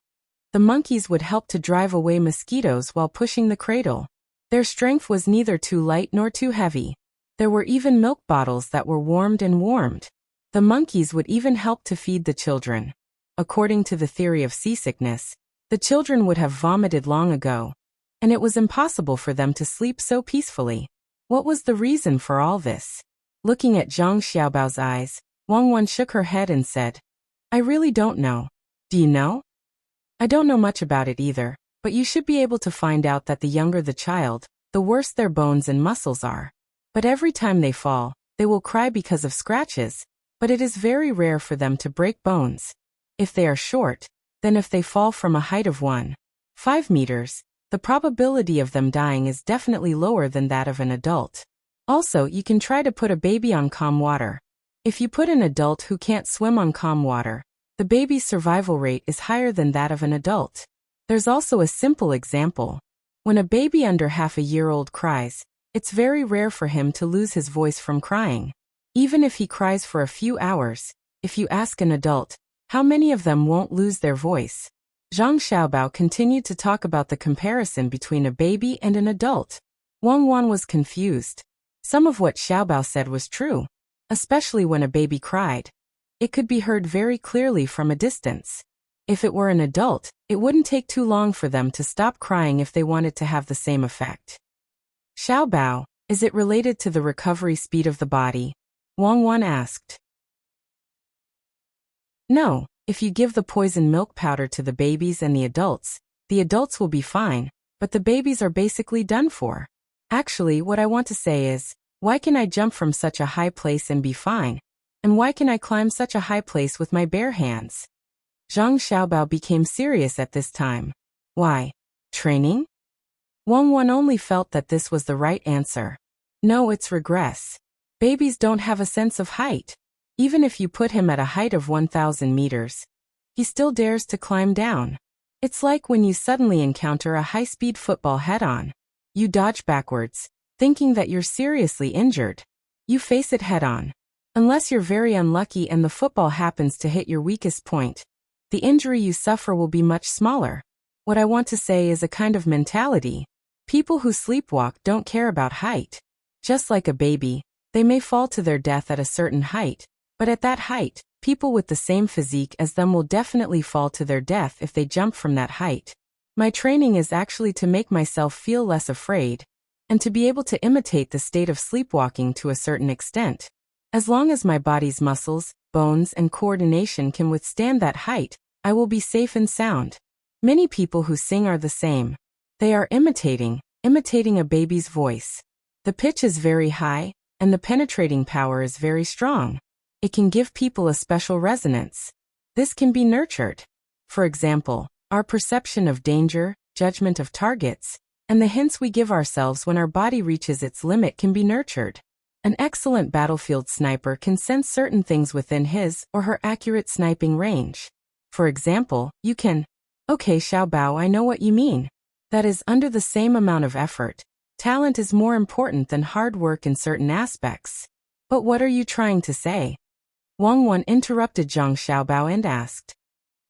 the monkeys would help to drive away mosquitoes while pushing the cradle. Their strength was neither too light nor too heavy. There were even milk bottles that were warmed and warmed. The monkeys would even help to feed the children. According to the theory of seasickness, the children would have vomited long ago, and it was impossible for them to sleep so peacefully. What was the reason for all this? Looking at Zhang Xiaobao's eyes, Wang Wan shook her head and said, I really don't know. Do you know? I don't know much about it either, but you should be able to find out that the younger the child, the worse their bones and muscles are. But every time they fall, they will cry because of scratches, but it is very rare for them to break bones. If they are short, then if they fall from a height of 1.5 meters, the probability of them dying is definitely lower than that of an adult. Also, you can try to put a baby on calm water. If you put an adult who can't swim on calm water, the baby's survival rate is higher than that of an adult. There's also a simple example. When a baby under half a year old cries, it's very rare for him to lose his voice from crying. Even if he cries for a few hours, if you ask an adult, how many of them won't lose their voice? Zhang Xiaobao continued to talk about the comparison between a baby and an adult. Wang Wan was confused. Some of what Xiaobao said was true, especially when a baby cried. It could be heard very clearly from a distance. If it were an adult, it wouldn't take too long for them to stop crying if they wanted to have the same effect. Xiaobao, is it related to the recovery speed of the body? Wang Wan asked. No, if you give the poison milk powder to the babies and the adults will be fine, but the babies are basically done for. Actually, what I want to say is, why can I jump from such a high place and be fine? And why can I climb such a high place with my bare hands? Zhang Xiaobao became serious at this time. Why? Training? Wang Wan only felt that this was the right answer. No, it's regress. Babies don't have a sense of height. Even if you put him at a height of 1,000 meters, he still dares to climb down. It's like when you suddenly encounter a high-speed football head-on. You dodge backwards, thinking that you're seriously injured. You face it head-on. Unless you're very unlucky and the football happens to hit your weakest point, the injury you suffer will be much smaller. What I want to say is a kind of mentality. People who sleepwalk don't care about height. Just like a baby, they may fall to their death at a certain height, but at that height, people with the same physique as them will definitely fall to their death if they jump from that height. My training is actually to make myself feel less afraid, and to be able to imitate the state of sleepwalking to a certain extent. As long as my body's muscles, bones, and coordination can withstand that height, I will be safe and sound. Many people who sing are the same. They are imitating a baby's voice. The pitch is very high, and the penetrating power is very strong. It can give people a special resonance. This can be nurtured. For example, our perception of danger, judgment of targets, and the hints we give ourselves when our body reaches its limit can be nurtured. An excellent battlefield sniper can sense certain things within his or her accurate sniping range. For example, you can, "Okay, Xiaobao, I know what you mean. That is under the same amount of effort. Talent is more important than hard work in certain aspects." But what are you trying to say? Wang Wan interrupted Zhang Xiaobao and asked.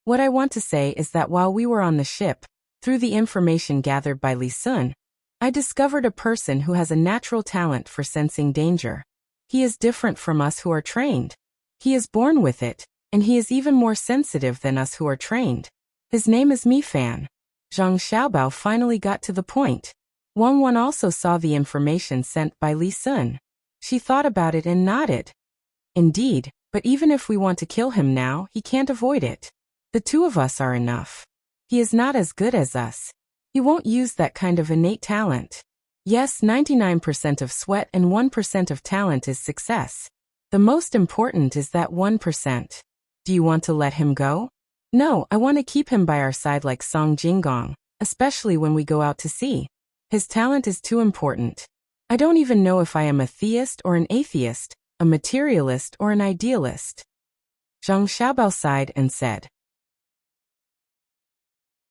What I want to say is that while we were on the ship, through the information gathered by Li Sun, I discovered a person who has a natural talent for sensing danger. He is different from us who are trained. He is born with it, and he is even more sensitive than us who are trained. His name is Mi Fan. Zhang Xiaobao finally got to the point. Wang Wan also saw the information sent by Li Sun. She thought about it and nodded. Indeed, but even if we want to kill him now, he can't avoid it. The two of us are enough. He is not as good as us. He won't use that kind of innate talent. Yes, 99% of sweat and 1% of talent is success. The most important is that 1%. Do you want to let him go? No, I want to keep him by our side like Song Jinggong, especially when we go out to sea. His talent is too important. I don't even know if I am a theist or an atheist, a materialist or an idealist. Zhang Xiaobao sighed and said.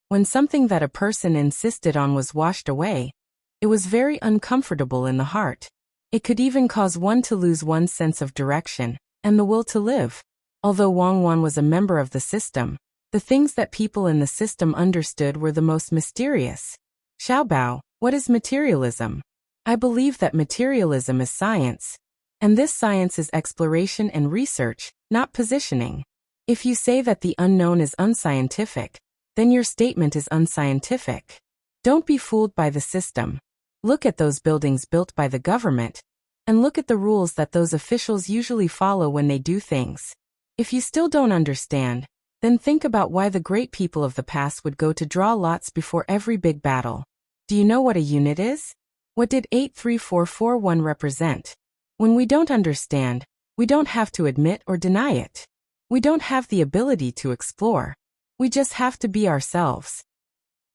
When something that a person insisted on was washed away, it was very uncomfortable in the heart. It could even cause one to lose one's sense of direction and the will to live. Although Wang Wan was a member of the system, the things that people in the system understood were the most mysterious. Xiaobao, what is materialism? I believe that materialism is science. And this science is exploration and research, not positioning. If you say that the unknown is unscientific, then your statement is unscientific. Don't be fooled by the system. Look at those buildings built by the government, and look at the rules that those officials usually follow when they do things. If you still don't understand, then think about why the great people of the past would go to draw lots before every big battle. Do you know what a unit is? What did 83441 represent? When we don't understand, we don't have to admit or deny it. We don't have the ability to explore. We just have to be ourselves.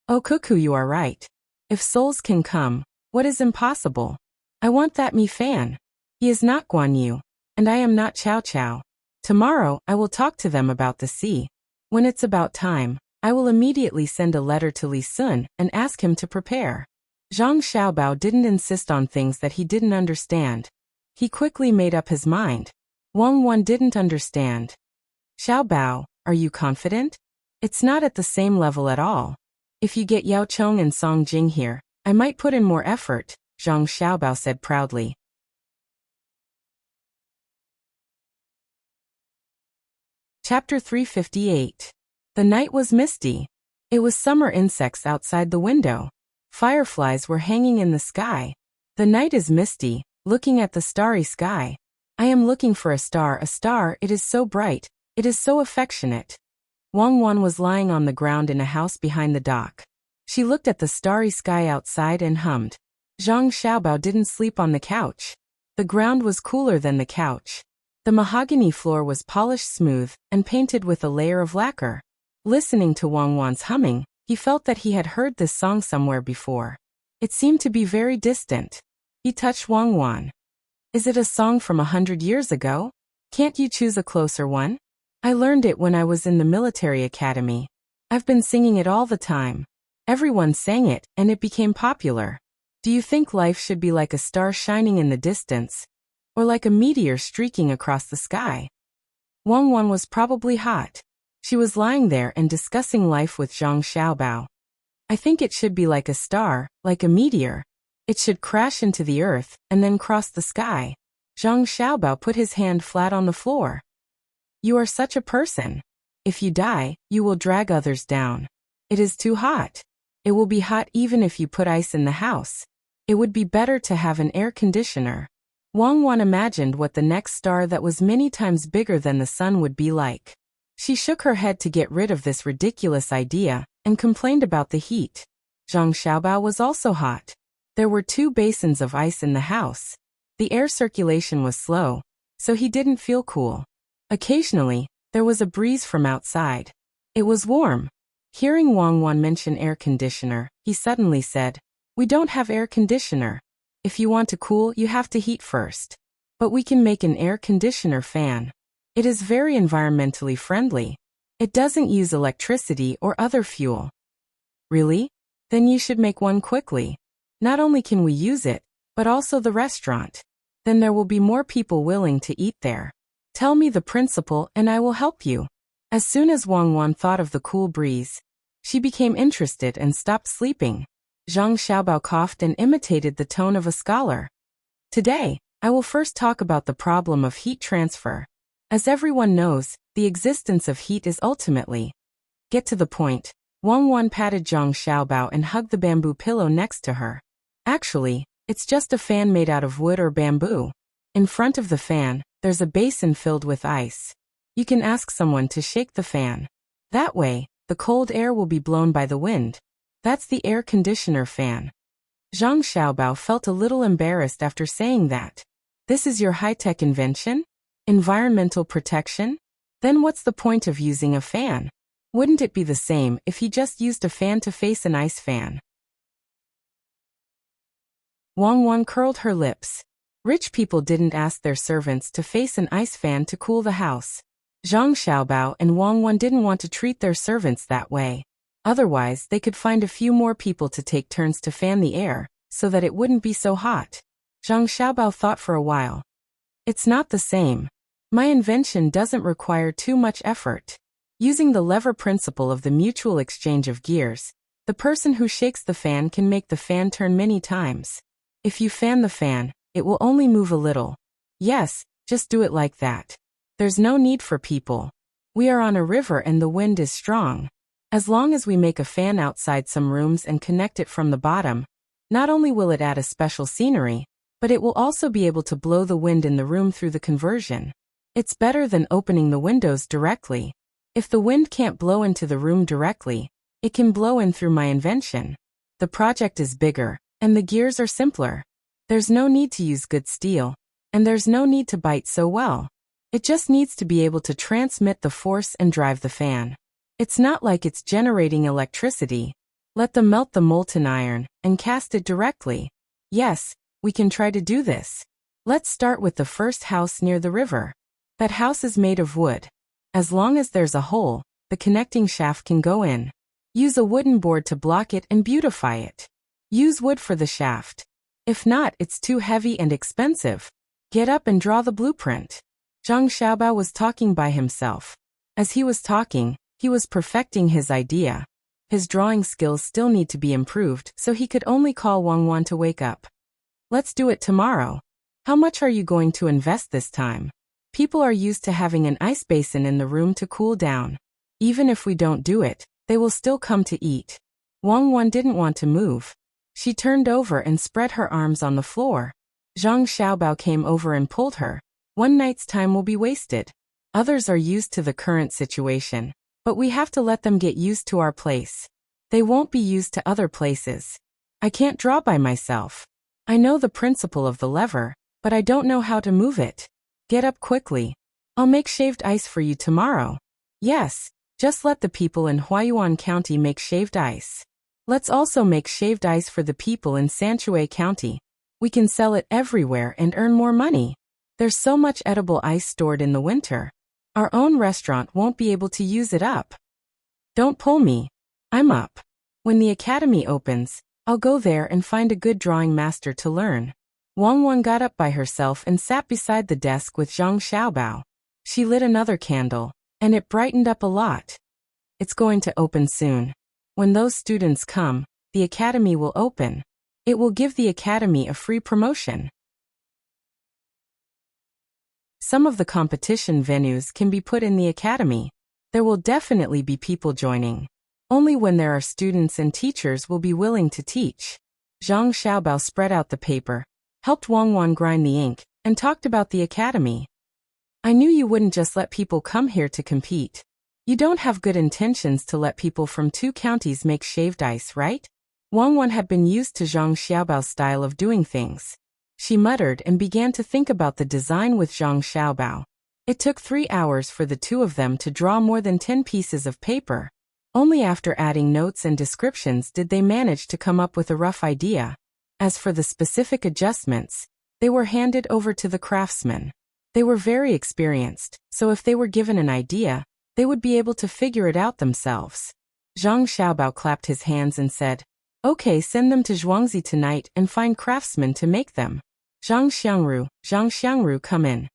Oh Cuckoo, you are right. If souls can come, what is impossible? I want that Mi Fan. He is not Guan Yu, and I am not Chow Chow. Tomorrow, I will talk to them about the sea. When it's about time, I will immediately send a letter to Li Sun and ask him to prepare. Zhang Xiaobao didn't insist on things that he didn't understand. He quickly made up his mind. Wang Wan didn't understand. Xiaobao, are you confident? It's not at the same level at all. If you get Yao Chong and Song Jing here, I might put in more effort, Zhang Xiaobao said proudly. Chapter 358. The night was misty. It was summer insects outside the window. Fireflies were hanging in the sky. The night is misty, looking at the starry sky. I am looking for a star, it is so bright, it is so affectionate. Wang Wan was lying on the ground in a house behind the dock. She looked at the starry sky outside and hummed. Zhang Xiaobao didn't sleep on the couch. The ground was cooler than the couch. The mahogany floor was polished smooth and painted with a layer of lacquer. Listening to Wang Wan's humming, he felt that he had heard this song somewhere before. It seemed to be very distant. He touched Wang Wan. Is it a song from 100 years ago? Can't you choose a closer one? I learned it when I was in the military academy. I've been singing it all the time. Everyone sang it, and it became popular. Do you think life should be like a star shining in the distance, or like a meteor streaking across the sky? Wang Wan was probably hot. She was lying there and discussing life with Zhang Xiaobao. I think it should be like a star, like a meteor. It should crash into the earth and then cross the sky. Zhang Xiaobao put his hand flat on the floor. You are such a person. If you die, you will drag others down. It is too hot. It will be hot even if you put ice in the house. It would be better to have an air conditioner. Wang Wan imagined what the next star that was many times bigger than the sun would be like. She shook her head to get rid of this ridiculous idea and complained about the heat. Zhang Xiaobao was also hot. There were 2 basins of ice in the house. The air circulation was slow, so he didn't feel cool. Occasionally, there was a breeze from outside. It was warm. Hearing Wang Wan mention air conditioner, he suddenly said, "We don't have air conditioner. If you want to cool, you have to heat first. But we can make an air conditioner fan. It is very environmentally friendly. It doesn't use electricity or other fuel." Really? Then you should make one quickly. Not only can we use it, but also the restaurant. Then there will be more people willing to eat there. Tell me the principle and I will help you. As soon as Wang Wan thought of the cool breeze, she became interested and stopped sleeping. Zhang Xiaobao coughed and imitated the tone of a scholar. Today, I will first talk about the problem of heat transfer. As everyone knows, the existence of heat is ultimately. Get to the point. Wang Wan patted Zhang Xiaobao and hugged the bamboo pillow next to her. Actually, it's just a fan made out of wood or bamboo. In front of the fan, there's a basin filled with ice. You can ask someone to shake the fan. That way, the cold air will be blown by the wind. That's the air conditioner fan. Zhang Xiaobao felt a little embarrassed after saying that. This is your high-tech invention? Environmental protection? Then what's the point of using a fan? Wouldn't it be the same if he just used a fan to face an ice fan? Wang Wan curled her lips. Rich people didn't ask their servants to face an ice fan to cool the house. Zhang Xiaobao and Wang Wan didn't want to treat their servants that way. Otherwise, they could find a few more people to take turns to fan the air, so that it wouldn't be so hot. Zhang Xiaobao thought for a while. It's not the same. My invention doesn't require too much effort. Using the lever principle of the mutual exchange of gears, the person who shakes the fan can make the fan turn many times. If you fan the fan, it will only move a little. Yes, just do it like that. There's no need for people. We are on a river and the wind is strong. As long as we make a fan outside some rooms and connect it from the bottom, not only will it add a special scenery, but it will also be able to blow the wind in the room through the conversion. It's better than opening the windows directly. If the wind can't blow into the room directly, it can blow in through my invention. The project is bigger, and the gears are simpler. There's no need to use good steel, and there's no need to bite so well. It just needs to be able to transmit the force and drive the fan. It's not like it's generating electricity. Let them melt the molten iron and cast it directly. Yes, we can try to do this. Let's start with the first house near the river. That house is made of wood. As long as there's a hole, the connecting shaft can go in. Use a wooden board to block it and beautify it. Use wood for the shaft. If not, it's too heavy and expensive. Get up and draw the blueprint. Zhang Xiaobao was talking by himself. As he was talking, he was perfecting his idea. His drawing skills still need to be improved, so he could only call Wang Wan to wake up. Let's do it tomorrow. How much are you going to invest this time? People are used to having an ice basin in the room to cool down. Even if we don't do it, they will still come to eat. Wang Wan didn't want to move. She turned over and spread her arms on the floor. Zhang Xiaobao came over and pulled her. One night's time will be wasted. Others are used to the current situation, but we have to let them get used to our place. They won't be used to other places. I can't draw by myself. I know the principle of the lever, but I don't know how to move it. Get up quickly. I'll make shaved ice for you tomorrow. Yes, just let the people in Huayuan County make shaved ice. Let's also make shaved ice for the people in Sanchuay County. We can sell it everywhere and earn more money. There's so much edible ice stored in the winter. Our own restaurant won't be able to use it up. Don't pull me. I'm up. When the academy opens, I'll go there and find a good drawing master to learn. Wang Wan got up by herself and sat beside the desk with Zhang Xiaobao. She lit another candle, and it brightened up a lot. It's going to open soon. When those students come, the academy will open. It will give the academy a free promotion. Some of the competition venues can be put in the academy. There will definitely be people joining. Only when there are students and teachers will be willing to teach. Zhang Xiaobao spread out the paper, helped Wang Wan grind the ink, and talked about the academy. I knew you wouldn't just let people come here to compete. You don't have good intentions to let people from 2 counties make shaved ice, right? Wang Wan had been used to Zhang Xiaobao's style of doing things. She muttered and began to think about the design with Zhang Xiaobao. It took 3 hours for the two of them to draw more than 10 pieces of paper. Only after adding notes and descriptions did they manage to come up with a rough idea. As for the specific adjustments, they were handed over to the craftsmen. They were very experienced, so if they were given an idea, they would be able to figure it out themselves. Zhang Xiaobao clapped his hands and said, "Okay, send them to Zhuangzi tonight and find craftsmen to make them. Zhang Xiangru, come in."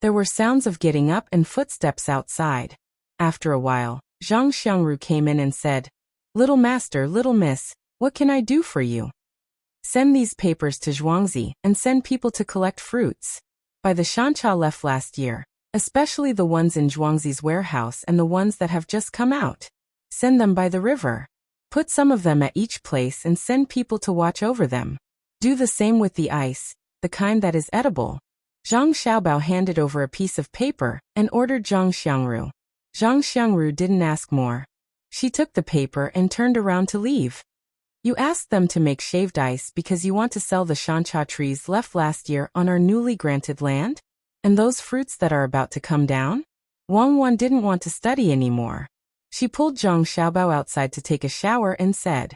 There were sounds of getting up and footsteps outside. After a while, Zhang Xiangru came in and said, "Little master, little miss, what can I do for you?" "Send these papers to Zhuangzi and send people to collect fruits. By the shancha left last year, especially the ones in Zhuangzi's warehouse and the ones that have just come out. Send them by the river. Put some of them at each place and send people to watch over them. Do the same with the ice, the kind that is edible." Zhang Xiaobao handed over a piece of paper and ordered Zhang Xiangru. Zhang Xiangru didn't ask more. She took the paper and turned around to leave. "You asked them to make shaved ice because you want to sell the shancha trees left last year on our newly granted land? And those fruits that are about to come down?" Wang Wan didn't want to study anymore. She pulled Zhang Xiaobao outside to take a shower and said,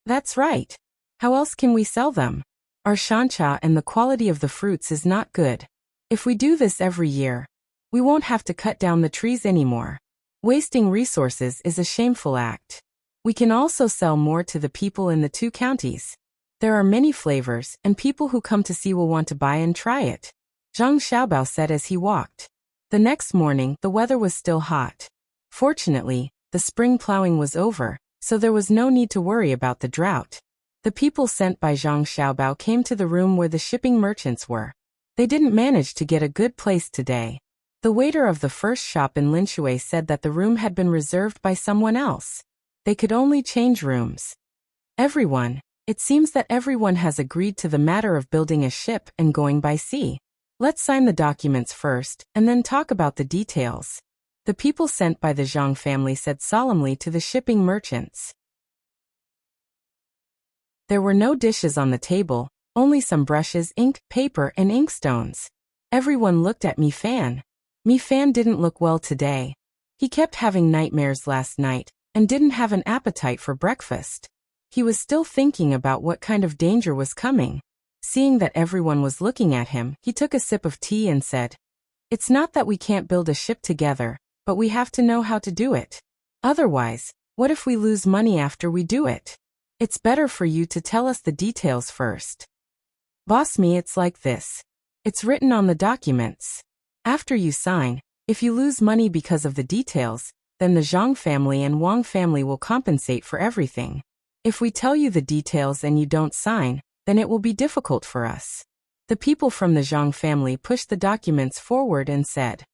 "That's right. How else can we sell them? Our shancha and the quality of the fruits is not good. If we do this every year, we won't have to cut down the trees anymore. Wasting resources is a shameful act. We can also sell more to the people in the 2 counties. There are many flavors, and people who come to see will want to buy and try it," Zhang Xiaobao said as he walked. The next morning, the weather was still hot. Fortunately, the spring plowing was over, so there was no need to worry about the drought. The people sent by Zhang Xiaobao came to the room where the shipping merchants were. They didn't manage to get a good place today. The waiter of the first shop in Linshui said that the room had been reserved by someone else. They could only change rooms. It seems that everyone has agreed to the matter of building a ship and going by sea. Let's sign the documents first, and then talk about the details," the people sent by the Zhang family said solemnly to the shipping merchants. There were no dishes on the table, only some brushes, ink, paper, and inkstones. Everyone looked at Mi Fan. Mi Fan didn't look well today. He kept having nightmares last night, and didn't have an appetite for breakfast. He was still thinking about what kind of danger was coming. Seeing that everyone was looking at him, he took a sip of tea and said, "It's not that we can't build a ship together, but we have to know how to do it. Otherwise, what if we lose money after we do it? It's better for you to tell us the details first." "Boss me, it's like this. It's written on the documents. After you sign, if you lose money because of the details, then the Zhang family and Wang family will compensate for everything. If we tell you the details and you don't sign, then it will be difficult for us." The people from the Zhang family pushed the documents forward and said,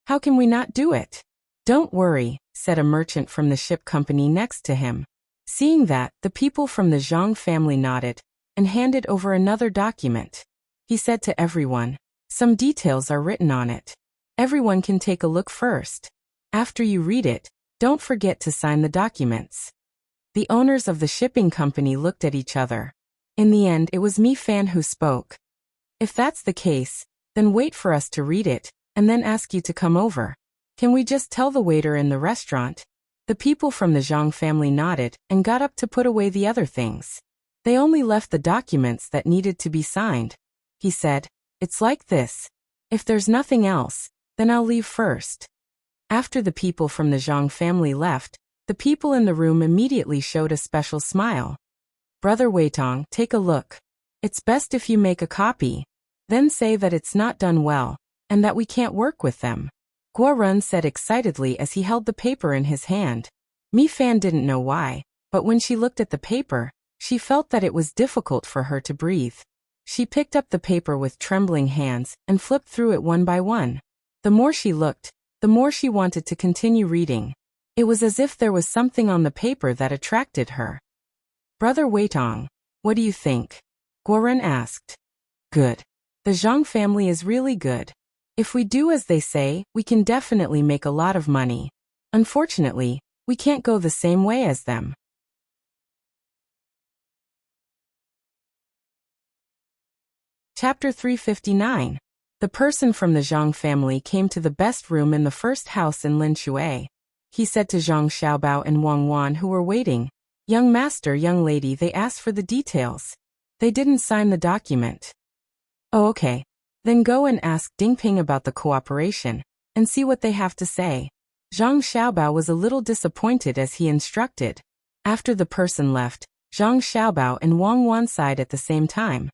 "How can we not do it?" "Don't worry," said a merchant from the ship company next to him. Seeing that, the people from the Zhang family nodded and handed over another document. He said to everyone, "Some details are written on it. Everyone can take a look first. After you read it, don't forget to sign the documents." The owners of the shipping company looked at each other. In the end, it was Mi Fan who spoke. If that's the case, then wait for us to read it, and then ask you to come over. Can we just tell the waiter in the restaurant? The people from the Zhang family nodded and got up to put away the other things. They only left the documents that needed to be signed. He said, "It's like this. If there's nothing else, then I'll leave first." After the people from the Zhang family left, the people in the room immediately showed a special smile. "Brother Weitong, take a look. It's best if you make a copy. Then say that it's not done well, and that we can't work with them." Guo Run said excitedly as he held the paper in his hand. Mi Fan didn't know why, but when she looked at the paper, she felt that it was difficult for her to breathe. She picked up the paper with trembling hands and flipped through it one by one. The more she looked, the more she wanted to continue reading. It was as if there was something on the paper that attracted her. "Brother Weitong, what do you think?" Guo Run asked. "Good. The Zhang family is really good. If we do as they say, we can definitely make a lot of money. Unfortunately, we can't go the same way as them." Chapter 359. The person from the Zhang family came to the best room in the first house in Linshui. He said to Zhang Xiaobao and Wang Wan who were waiting, "Young master, young lady, they asked for the details. They didn't sign the document." "Oh, okay. Then go and ask Dingping about the cooperation, and see what they have to say." Zhang Xiaobao was a little disappointed as he instructed. After the person left, Zhang Xiaobao and Wang Wan sighed at the same time.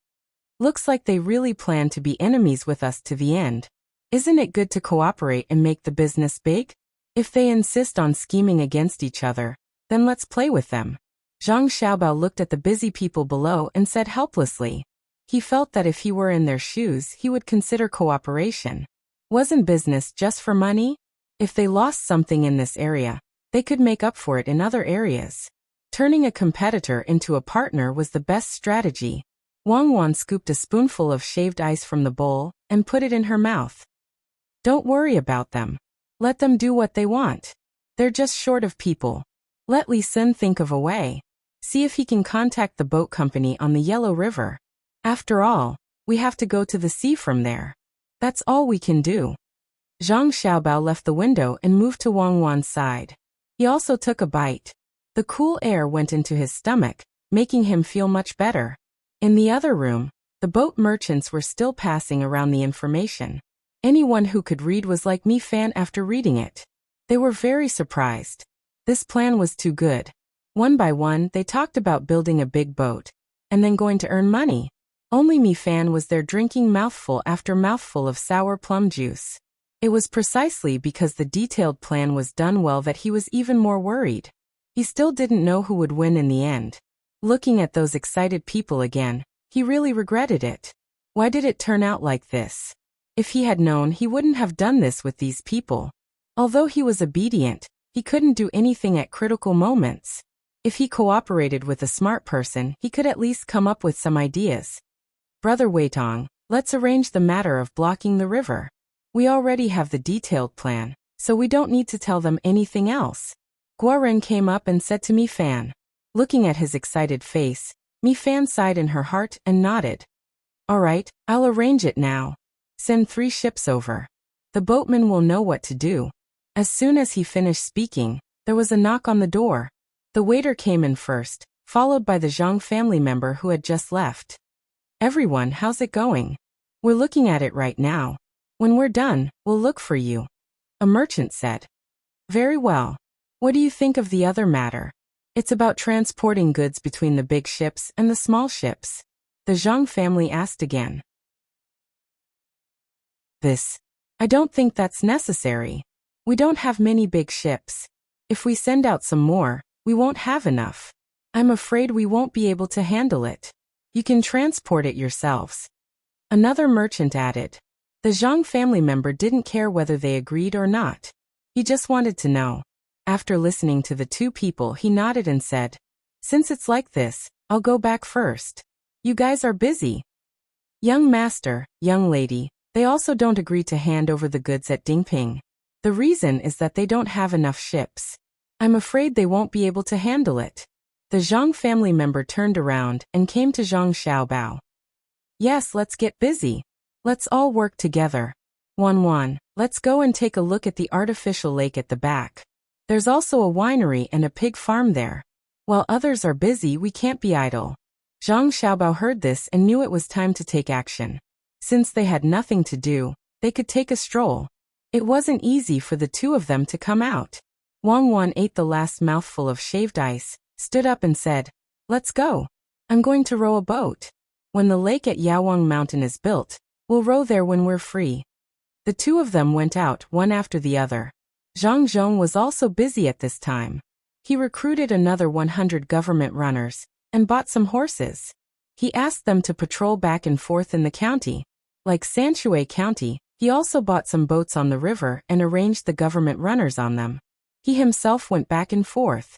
"Looks like they really plan to be enemies with us to the end. Isn't it good to cooperate and make the business big? If they insist on scheming against each other, then let's play with them." Zhang Xiaobao looked at the busy people below and said helplessly. He felt that if he were in their shoes, he would consider cooperation. Wasn't business just for money? If they lost something in this area, they could make up for it in other areas. Turning a competitor into a partner was the best strategy. Wang Wan scooped a spoonful of shaved ice from the bowl and put it in her mouth. "Don't worry about them. Let them do what they want. They're just short of people. Let Li Sun think of a way. See if he can contact the boat company on the Yellow River. After all, we have to go to the sea from there. That's all we can do." Zhang Xiaobao left the window and moved to Wang Wan's side. He also took a bite. The cool air went into his stomach, making him feel much better. In the other room, the boat merchants were still passing around the information. Anyone who could read was like Mi Fan after reading it. They were very surprised. This plan was too good. One by one, they talked about building a big boat, and then going to earn money. Only Mi Fan was there drinking mouthful after mouthful of sour plum juice. It was precisely because the detailed plan was done well that he was even more worried. He still didn't know who would win in the end. Looking at those excited people again, he really regretted it. Why did it turn out like this? If he had known, he wouldn't have done this with these people. Although he was obedient, he couldn't do anything at critical moments. If he cooperated with a smart person, he could at least come up with some ideas. "Brother Weitong, let's arrange the matter of blocking the river. We already have the detailed plan, so we don't need to tell them anything else." Guo Ren came up and said to Mi Fan. Looking at his excited face, Mi Fan sighed in her heart and nodded. "All right, I'll arrange it now. Send 3 ships over. The boatman will know what to do." As soon as he finished speaking, there was a knock on the door. The waiter came in first, followed by the Zhang family member who had just left. "Everyone, how's it going? We're looking at it right now. When we're done, we'll look for you," a merchant said. "Very well. What do you think of the other matter? It's about transporting goods between the big ships and the small ships." The Zhang family asked again. I don't think that's necessary. We don't have many big ships. If we send out some more, we won't have enough. I'm afraid we won't be able to handle it. You can transport it yourselves." Another merchant added. The Zhang family member didn't care whether they agreed or not. He just wanted to know. After listening to the 2 people, he nodded and said, "Since it's like this, I'll go back first. You guys are busy." "Young master, young lady, they also don't agree to hand over the goods at Dingping. The reason is that they don't have enough ships. I'm afraid they won't be able to handle it. The Zhang family member turned around and came to Zhang Xiaobao. Yes, let's get busy. Let's all work together. Wan, let's go and take a look at the artificial lake at the back. There's also a winery and a pig farm there. While others are busy, we can't be idle. Zhang Xiaobao heard this and knew it was time to take action. Since they had nothing to do, they could take a stroll. It wasn't easy for the two of them to come out. Wan ate the last mouthful of shaved ice, stood up and said, "Let's go. I'm going to row a boat. When the lake at Yaowang Mountain is built, we'll row there when we're free." The two of them went out one after the other. Zhang Zhong was also busy at this time. He recruited another 100 government runners and bought some horses. He asked them to patrol back and forth in the county. Like Sanshui County, he also bought some boats on the river and arranged the government runners on them. He himself went back and forth.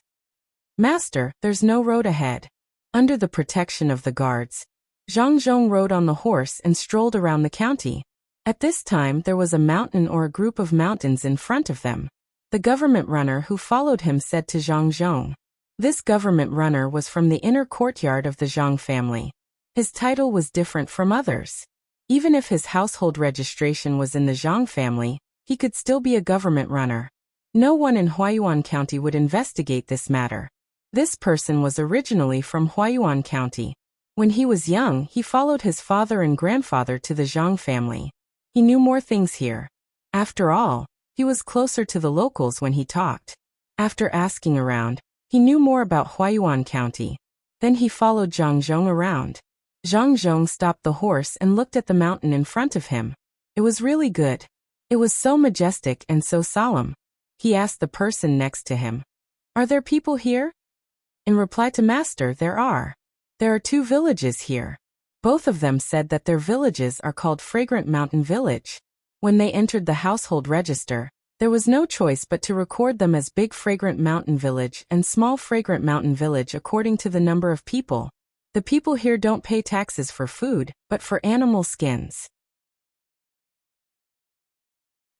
"Master, there's no road ahead." Under the protection of the guards, Zhang Zhong rode on the horse and strolled around the county. At this time there was a mountain or a group of mountains in front of them. The government runner who followed him said to Zhang Zhong. This government runner was from the inner courtyard of the Zhang family. His title was different from others. Even if his household registration was in the Zhang family, he could still be a government runner. No one in Huayuan County would investigate this matter. This person was originally from Huayuan County. When he was young, he followed his father and grandfather to the Zhang family. He knew more things here. After all, he was closer to the locals when he talked. After asking around, he knew more about Huayuan County. Then he followed Zhang Zhong around. Zhang Zhong stopped the horse and looked at the mountain in front of him. It was really good. It was so majestic and so solemn. He asked the person next to him, "Are there people here?" In reply to Master, "There are. There are 2 villages here." Both of them said that their villages are called Fragrant Mountain Village. When they entered the household register, there was no choice but to record them as Big Fragrant Mountain Village and Small Fragrant Mountain Village according to the number of people. The people here don't pay taxes for food, but for animal skins.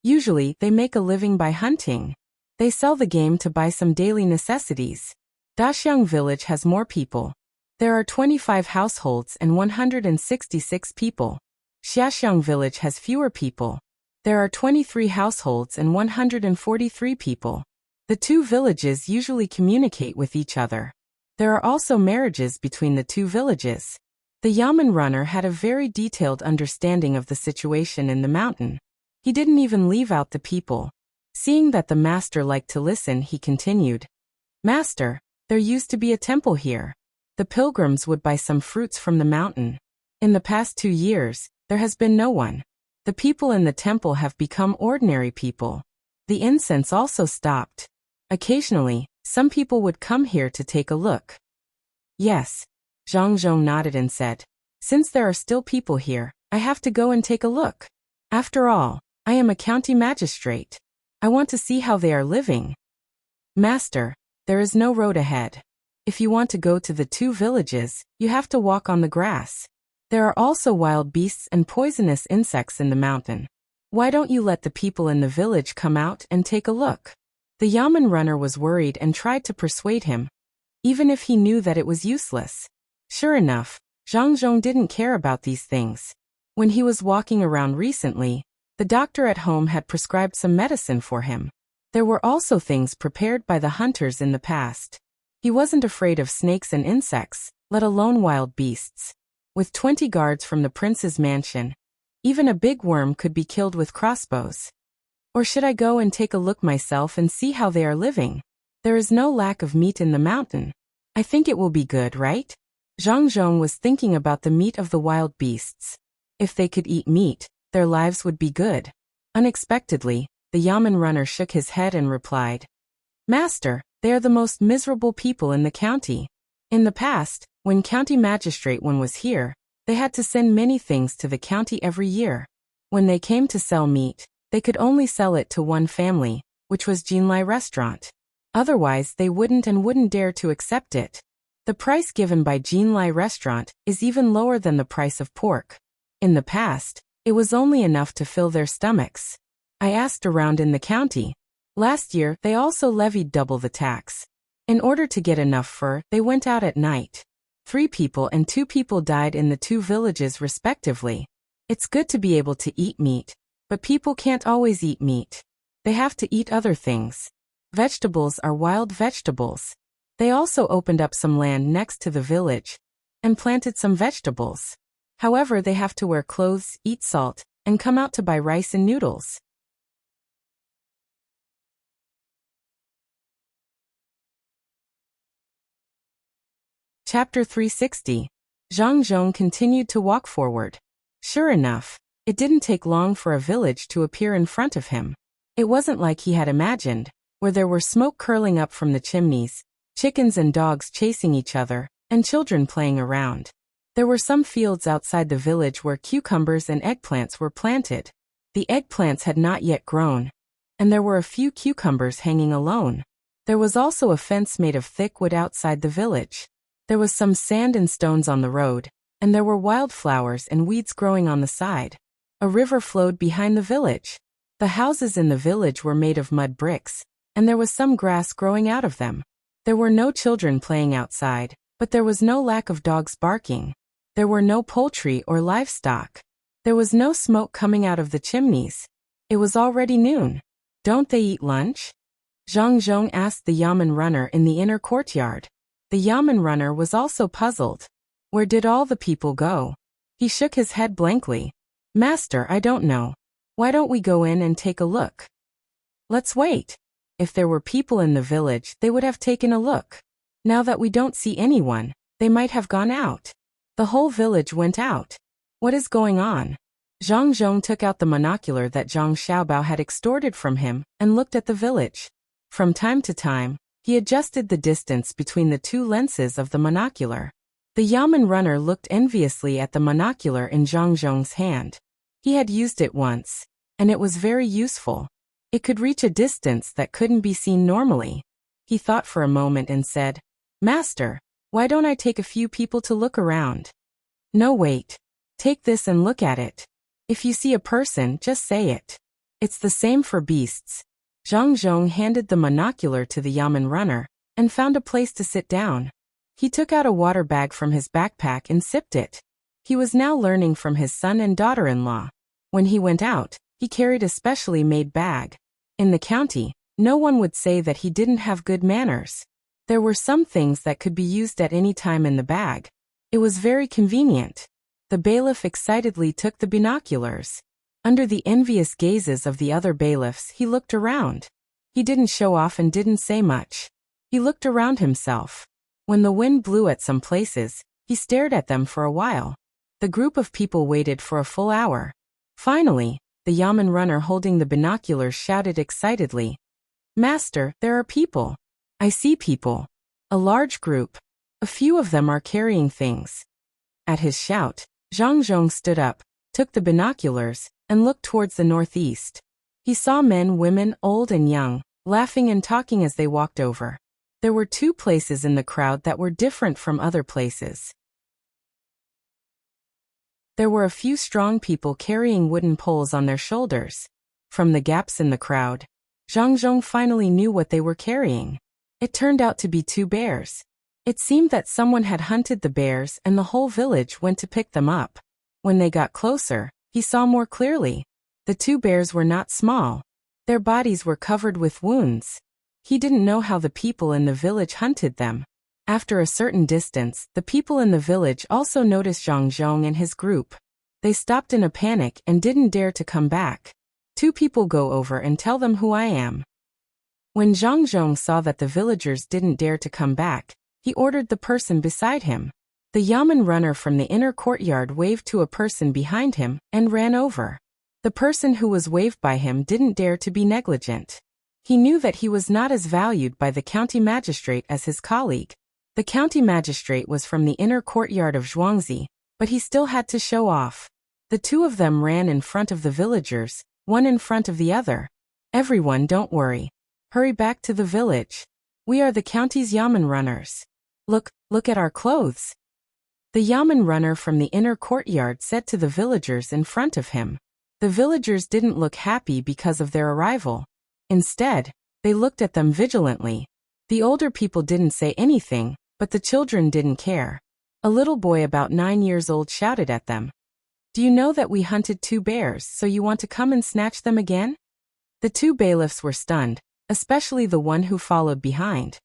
Usually, they make a living by hunting. They sell the game to buy some daily necessities. Daxiang Village has more people. There are 25 households and 166 people. Xiaxiang Village has fewer people. There are 23 households and 143 people. The 2 villages usually communicate with each other. There are also marriages between the 2 villages. The Yamen runner had a very detailed understanding of the situation in the mountain. He didn't even leave out the people. Seeing that the master liked to listen, he continued, "Master, there used to be a temple here. The pilgrims would buy some fruits from the mountain. In the past 2 years, there has been no one. The people in the temple have become ordinary people. The incense also stopped. Occasionally, some people would come here to take a look." "Yes." Zhang Zhong nodded and said, "Since there are still people here, I have to go and take a look. After all, I am a county magistrate. I want to see how they are living." "Master, there is no road ahead. If you want to go to the 2 villages, you have to walk on the grass. There are also wild beasts and poisonous insects in the mountain. Why don't you let the people in the village come out and take a look?" The Yamen runner was worried and tried to persuade him, even if he knew that it was useless. Sure enough, Zhang Zhong didn't care about these things. When he was walking around recently, the doctor at home had prescribed some medicine for him. There were also things prepared by the hunters in the past. He wasn't afraid of snakes and insects, let alone wild beasts. With 20 guards from the prince's mansion, even a big worm could be killed with crossbows. Or should I go and take a look myself and see how they are living? There is no lack of meat in the mountain. I think it will be good, right? Zhang Zhong was thinking about the meat of the wild beasts. If they could eat meat, their lives would be good. Unexpectedly, the Yamen runner shook his head and replied, "Master, they are the most miserable people in the county. In the past, when county magistrate one was here, they had to send many things to the county every year. When they came to sell meat, they could only sell it to one family, which was Jinlai Restaurant. Otherwise, they wouldn't dare to accept it. The price given by Jinlai Restaurant is even lower than the price of pork. In the past, it was only enough to fill their stomachs. I asked around in the county. Last year, they also levied double the tax. In order to get enough fur, they went out at night. 3 people and 2 people died in the 2 villages respectively. It's good to be able to eat meat, but people can't always eat meat. They have to eat other things. Vegetables are wild vegetables. They also opened up some land next to the village and planted some vegetables. However, they have to wear clothes, eat salt, and come out to buy rice and noodles. Chapter 360. Zhang Zhong continued to walk forward. Sure enough, it didn't take long for a village to appear in front of him. It wasn't like he had imagined, where there were smoke curling up from the chimneys, chickens and dogs chasing each other, and children playing around. There were some fields outside the village where cucumbers and eggplants were planted. The eggplants had not yet grown, and there were a few cucumbers hanging alone. There was also a fence made of thick wood outside the village. There was some sand and stones on the road, and there were wildflowers and weeds growing on the side. A river flowed behind the village. The houses in the village were made of mud bricks, and there was some grass growing out of them. There were no children playing outside, but there was no lack of dogs barking. There were no poultry or livestock. There was no smoke coming out of the chimneys. It was already noon. Don't they eat lunch? Zhang Zhong asked the yamen runner in the inner courtyard. The yamen runner was also puzzled. Where did all the people go? He shook his head blankly. Master, I don't know. Why don't we go in and take a look? Let's wait. If there were people in the village, they would have taken a look. Now that we don't see anyone, they might have gone out. The whole village went out. What is going on? Zhang Zhong took out the monocular that Zhang Xiaobao had extorted from him and looked at the village. From time to time, he adjusted the distance between the 2 lenses of the monocular. The yamen runner looked enviously at the monocular in Zhang Zhong's hand. He had used it once, and it was very useful. It could reach a distance that couldn't be seen normally. He thought for a moment and said, Master, why don't I take a few people to look around? No, wait. Take this and look at it. If you see a person, just say it. It's the same for beasts. Zhang Zhong handed the monocular to the yamen runner and found a place to sit down. He took out a water bag from his backpack and sipped it. He was now learning from his son and daughter-in-law. When he went out, he carried a specially made bag. In the county, no one would say that he didn't have good manners. There were some things that could be used at any time in the bag. It was very convenient. The bailiff excitedly took the binoculars. Under the envious gazes of the other bailiffs, he looked around. He didn't show off and didn't say much. He looked around himself. When the wind blew at some places, he stared at them for a while. The group of people waited for a full hour. Finally, the yamen runner holding the binoculars shouted excitedly, Master, there are people. I see people. A large group. A few of them are carrying things. At his shout, Zhang Zhong stood up, took the binoculars, and looked towards the northeast. He saw men, women, old and young, laughing and talking as they walked over. There were 2 places in the crowd that were different from other places. There were a few strong people carrying wooden poles on their shoulders. From the gaps in the crowd, Zhang Zhong finally knew what they were carrying. It turned out to be 2 bears. It seemed that someone had hunted the bears and the whole village went to pick them up. When they got closer, he saw more clearly. The 2 bears were not small. Their bodies were covered with wounds. He didn't know how the people in the village hunted them. After a certain distance, the people in the village also noticed Zhang Zhong and his group. They stopped in a panic and didn't dare to come back. 2 people go over and tell them who I am. When Zhang Zhong saw that the villagers didn't dare to come back, he ordered the person beside him. The yamen runner from the inner courtyard waved to a person behind him and ran over. The person who was waved by him didn't dare to be negligent. He knew that he was not as valued by the county magistrate as his colleague. The county magistrate was from the inner courtyard of Zhuangzi, but he still had to show off. The 2 of them ran in front of the villagers, one in front of the other. Everyone, don't worry. Hurry back to the village. We are the county's yamen runners. Look at our clothes. The yamen runner from the inner courtyard said to the villagers in front of him. The villagers didn't look happy because of their arrival. Instead, they looked at them vigilantly. The older people didn't say anything, but the children didn't care. A little boy about 9 years old shouted at them. Do you know that we hunted 2 bears, so you want to come and snatch them again? The 2 bailiffs were stunned, especially the one who followed behind.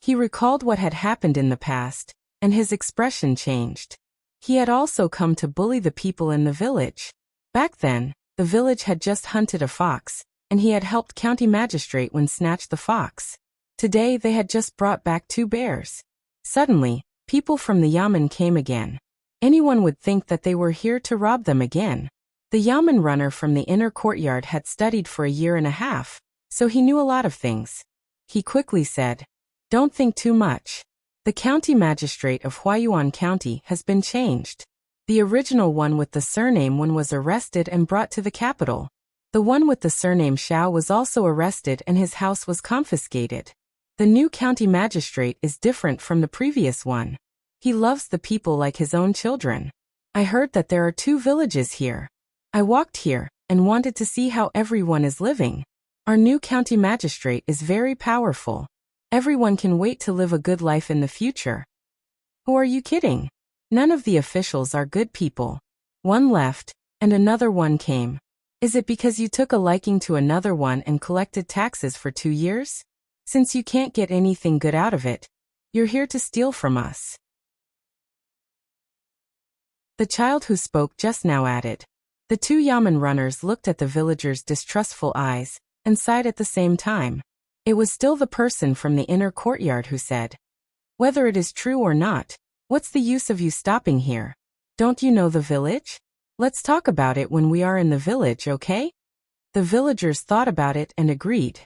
He recalled what had happened in the past, and his expression changed. He had also come to bully the people in the village. Back then, the village had just hunted a fox, and he had helped county magistrate when snatched the fox. Today they had just brought back 2 bears. Suddenly, people from the yamen came again. Anyone would think that they were here to rob them again. The yamen runner from the inner courtyard had studied for a year and a half, so he knew a lot of things. He quickly said, "Don't think too much. The county magistrate of Huayuan County has been changed. The original one with the surname Wen was arrested and brought to the capital. The one with the surname Xiao was also arrested and his house was confiscated. The new county magistrate is different from the previous one. He loves the people like his own children. I heard that there are 2 villages here. I walked here and wanted to see how everyone is living. Our new county magistrate is very powerful. Everyone can wait to live a good life in the future." Who are you kidding? None of the officials are good people. One left, and another one came. Is it because you took a liking to another one and collected taxes for 2 years? Since you can't get anything good out of it, you're here to steal from us. The child who spoke just now added. The 2 yamen runners looked at the villagers' distrustful eyes, and sighed at the same time. It was still the person from the inner courtyard who said, "Whether it is true or not, what's the use of you stopping here? Don't you know the village? Let's talk about it when we are in the village, okay?" The villagers thought about it and agreed.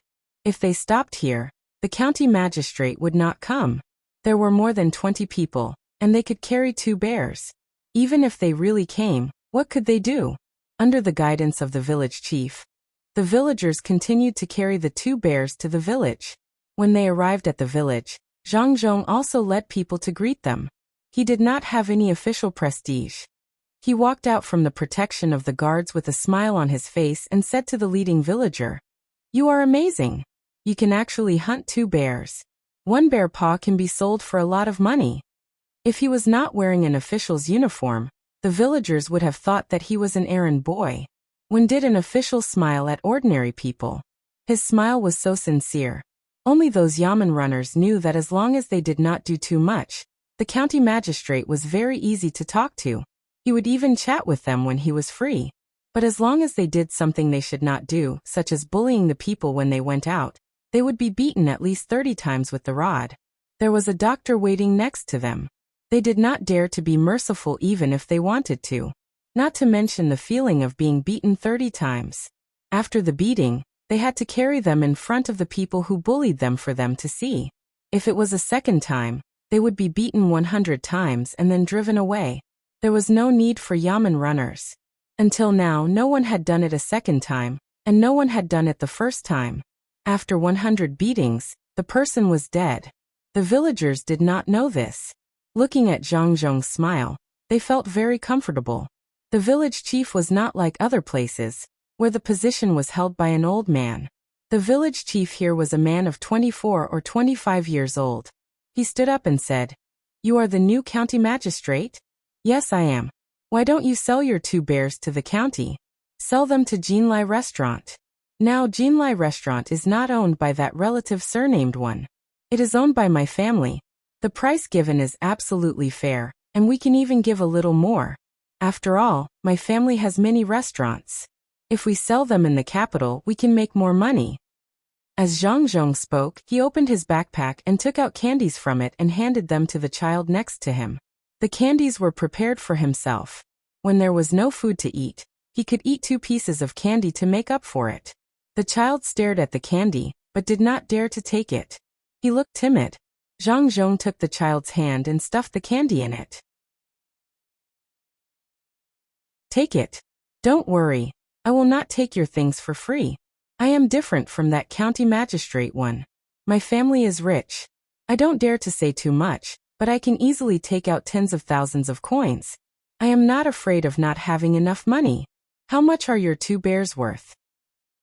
If they stopped here, the county magistrate would not come. There were more than 20 people, and they could carry 2 bears. Even if they really came, what could they do? Under the guidance of the village chief, the villagers continued to carry the 2 bears to the village. When they arrived at the village, Zhang Zhong also led people to greet them. He did not have any official prestige. He walked out from the protection of the guards with a smile on his face and said to the leading villager, "You are amazing. You can actually hunt 2 bears. 1 bear paw can be sold for a lot of money." If he was not wearing an official's uniform, the villagers would have thought that he was an errand boy. When did an official smile at ordinary people? His smile was so sincere. Only those yamen runners knew that as long as they did not do too much, the county magistrate was very easy to talk to. He would even chat with them when he was free. But as long as they did something they should not do, such as bullying the people when they went out, they would be beaten at least 30 times with the rod. There was a doctor waiting next to them. They did not dare to be merciful even if they wanted to. Not to mention the feeling of being beaten 30 times. After the beating, they had to carry them in front of the people who bullied them for them to see. If it was a second time, they would be beaten 100 times and then driven away. There was no need for yamen runners. Until now, no one had done it a second time, and no one had done it the first time. After 100 beatings, the person was dead. The villagers did not know this. Looking at Zhang Zhong's smile, they felt very comfortable. The village chief was not like other places, where the position was held by an old man. The village chief here was a man of 24 or 25 years old. He stood up and said, "You are the new county magistrate?" "Yes, I am." "Why don't you sell your 2 bears to the county? Sell them to Jinlai Restaurant." Now Jinlai Restaurant is not owned by that relative surnamed one. It is owned by my family. The price given is absolutely fair, and we can even give a little more. After all, my family has many restaurants. If we sell them in the capital, we can make more money. As Zhang Zhong spoke, he opened his backpack and took out candies from it and handed them to the child next to him. The candies were prepared for himself. When there was no food to eat, he could eat 2 pieces of candy to make up for it. The child stared at the candy, but did not dare to take it. He looked timid. Zhang Zhong took the child's hand and stuffed the candy in it. "Take it. Don't worry. I will not take your things for free. I am different from that county magistrate one. My family is rich. I don't dare to say too much, but I can easily take out tens of thousands of coins. I am not afraid of not having enough money. How much are your 2 bears worth?"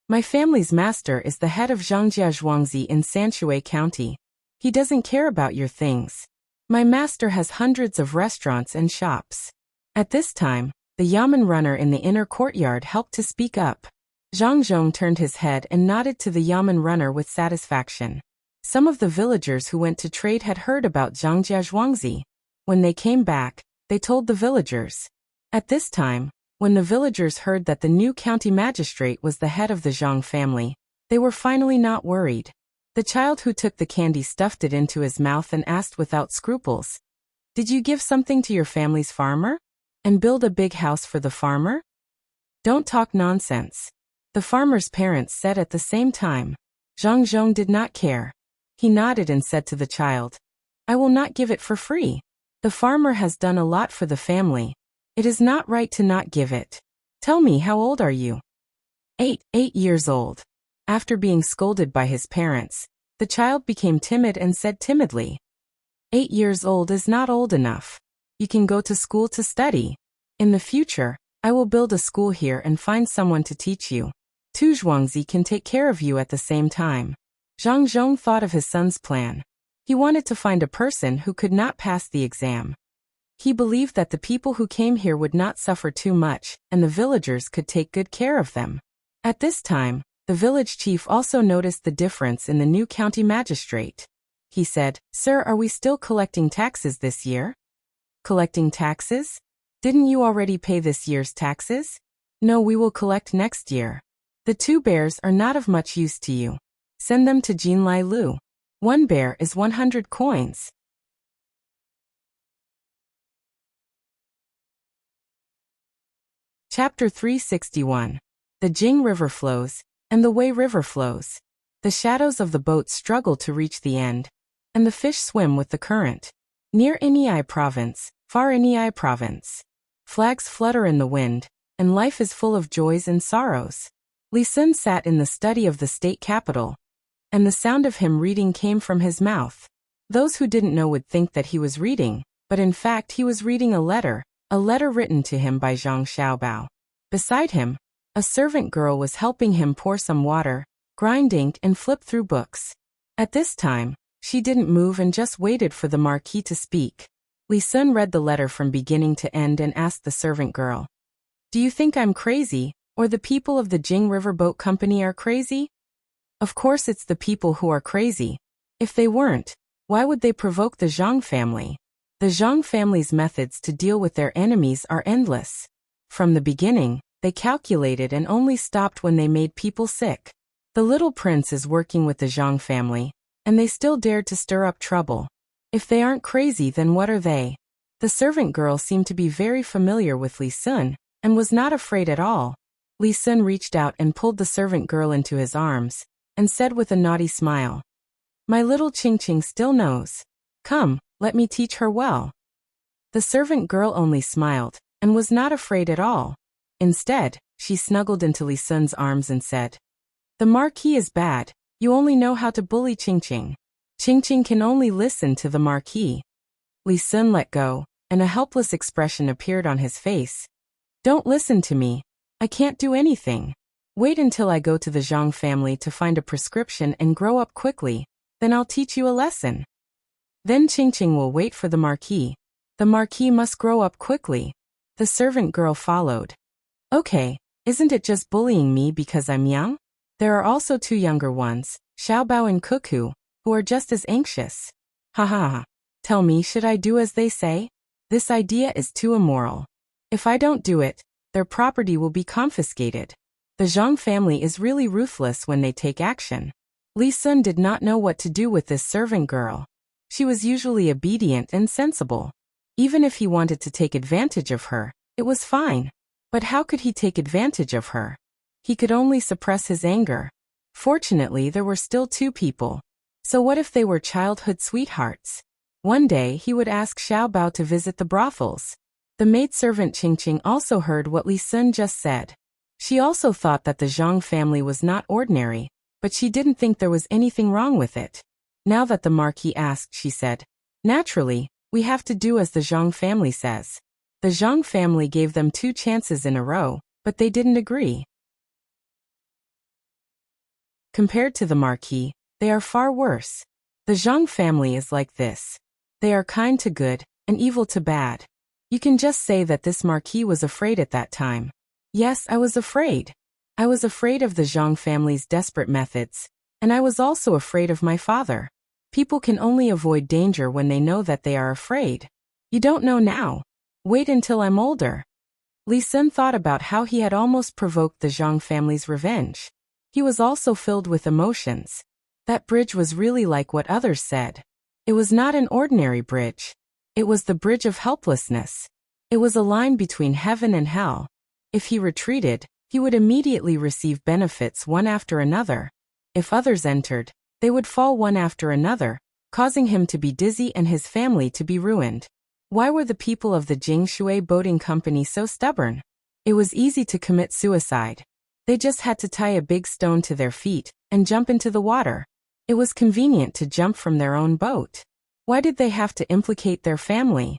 My family's master is the head of Zhangjia Zhuangzi in Sanshui County. He doesn't care about your things. My master has hundreds of restaurants and shops. At this time, the yamen runner in the inner courtyard helped to speak up. Zhang Zhong turned his head and nodded to the yamen runner with satisfaction. Some of the villagers who went to trade had heard about Zhang Jiazhuangzi. When they came back, they told the villagers. At this time, when the villagers heard that the new county magistrate was the head of the Zhang family, they were finally not worried. The child who took the candy stuffed it into his mouth and asked without scruples, "Did you give something to your family's farmer? And build a big house for the farmer?" "Don't talk nonsense," the farmer's parents said at the same time. Zhang Zhong did not care. He nodded and said to the child, "I will not give it for free. The farmer has done a lot for the family. It is not right to not give it. Tell me, how old are you?" 8 years old. After being scolded by his parents, the child became timid and said timidly, 8 years old is not old enough. You can go to school to study. In the future, I will build a school here and find someone to teach you. Tu Zhuangzi can take care of you at the same time. Zhang Zhong thought of his son's plan. He wanted to find a person who could not pass the exam. He believed that the people who came here would not suffer too much, and the villagers could take good care of them. At this time, the village chief also noticed the difference in the new county magistrate. He said, "Sir, are we still collecting taxes this year?" "Collecting taxes? Didn't you already pay this year's taxes?" "No, we will collect next year. The 2 bears are not of much use to you. Send them to Jinlai Lu. 1 bear is 100 coins. Chapter 361. The Jing River Flows, and the Wei River Flows. The shadows of the boat struggle to reach the end, and the fish swim with the current. Near Inyi Province, far Inyi Province. Flags flutter in the wind, and life is full of joys and sorrows. Li Sun sat in the study of the state capital, and the sound of him reading came from his mouth. Those who didn't know would think that he was reading, but in fact he was reading a letter written to him by Zhang Xiaobao. Beside him, a servant girl was helping him pour some water, grind ink and flip through books. At this time, she didn't move and just waited for the Marquis to speak. Li Sun read the letter from beginning to end and asked the servant girl, "Do you think I'm crazy, or the people of the Jing River Boat Company are crazy?" "Of course it's the people who are crazy. If they weren't, why would they provoke the Zhang family? The Zhang family's methods to deal with their enemies are endless. From the beginning, they calculated and only stopped when they made people sick. The little prince is working with the Zhang family, and they still dared to stir up trouble. If they aren't crazy, then what are they?" The servant girl seemed to be very familiar with Li Sun, and was not afraid at all. Li Sun reached out and pulled the servant girl into his arms, and said with a naughty smile, "My little Qing Qing still knows. Come, let me teach her well." The servant girl only smiled, and was not afraid at all. Instead, she snuggled into Li Sun's arms and said, "The Marquis is bad, you only know how to bully Qing Qing. Qing Qing can only listen to the Marquis." Li Sun let go, and a helpless expression appeared on his face. "Don't listen to me. I can't do anything. Wait until I go to the Zhang family to find a prescription and grow up quickly, then I'll teach you a lesson." Then Qing Qing will wait for the Marquis. The Marquis must grow up quickly. The servant girl followed. "Okay, isn't it just bullying me because I'm young? There are also 2 younger ones, Xiaobao and Cuckoo, who are just as anxious. Ha ha ha. Tell me, should I do as they say? This idea is too immoral. If I don't do it, their property will be confiscated. The Zhang family is really ruthless when they take action." Li Sun did not know what to do with this servant girl. She was usually obedient and sensible. Even if he wanted to take advantage of her, it was fine. But how could he take advantage of her? He could only suppress his anger. Fortunately, there were still 2 people. So what if they were childhood sweethearts? One day he would ask Xiaobao to visit the brothels. The maidservant Qing Qing also heard what Li Sun just said. She also thought that the Zhang family was not ordinary, but she didn't think there was anything wrong with it. Now that the Marquis asked, she said, "Naturally, we have to do as the Zhang family says." The Zhang family gave them 2 chances in a row, but they didn't agree. Compared to the Marquis, they are far worse. The Zhang family is like this. They are kind to good, and evil to bad. You can just say that this marquis was afraid at that time. Yes, I was afraid. I was afraid of the Zhang family's desperate methods, and I was also afraid of my father. People can only avoid danger when they know that they are afraid. You don't know now. Wait until I'm older. Li Sun thought about how he had almost provoked the Zhang family's revenge. He was also filled with emotions. That bridge was really like what others said. It was not an ordinary bridge. It was the bridge of helplessness. It was a line between heaven and hell. If he retreated, he would immediately receive benefits one after another. If others entered, they would fall one after another, causing him to be dizzy and his family to be ruined. Why were the people of the Jingshui boating company so stubborn? It was easy to commit suicide. They just had to tie a big stone to their feet and jump into the water. It was convenient to jump from their own boat. Why did they have to implicate their family?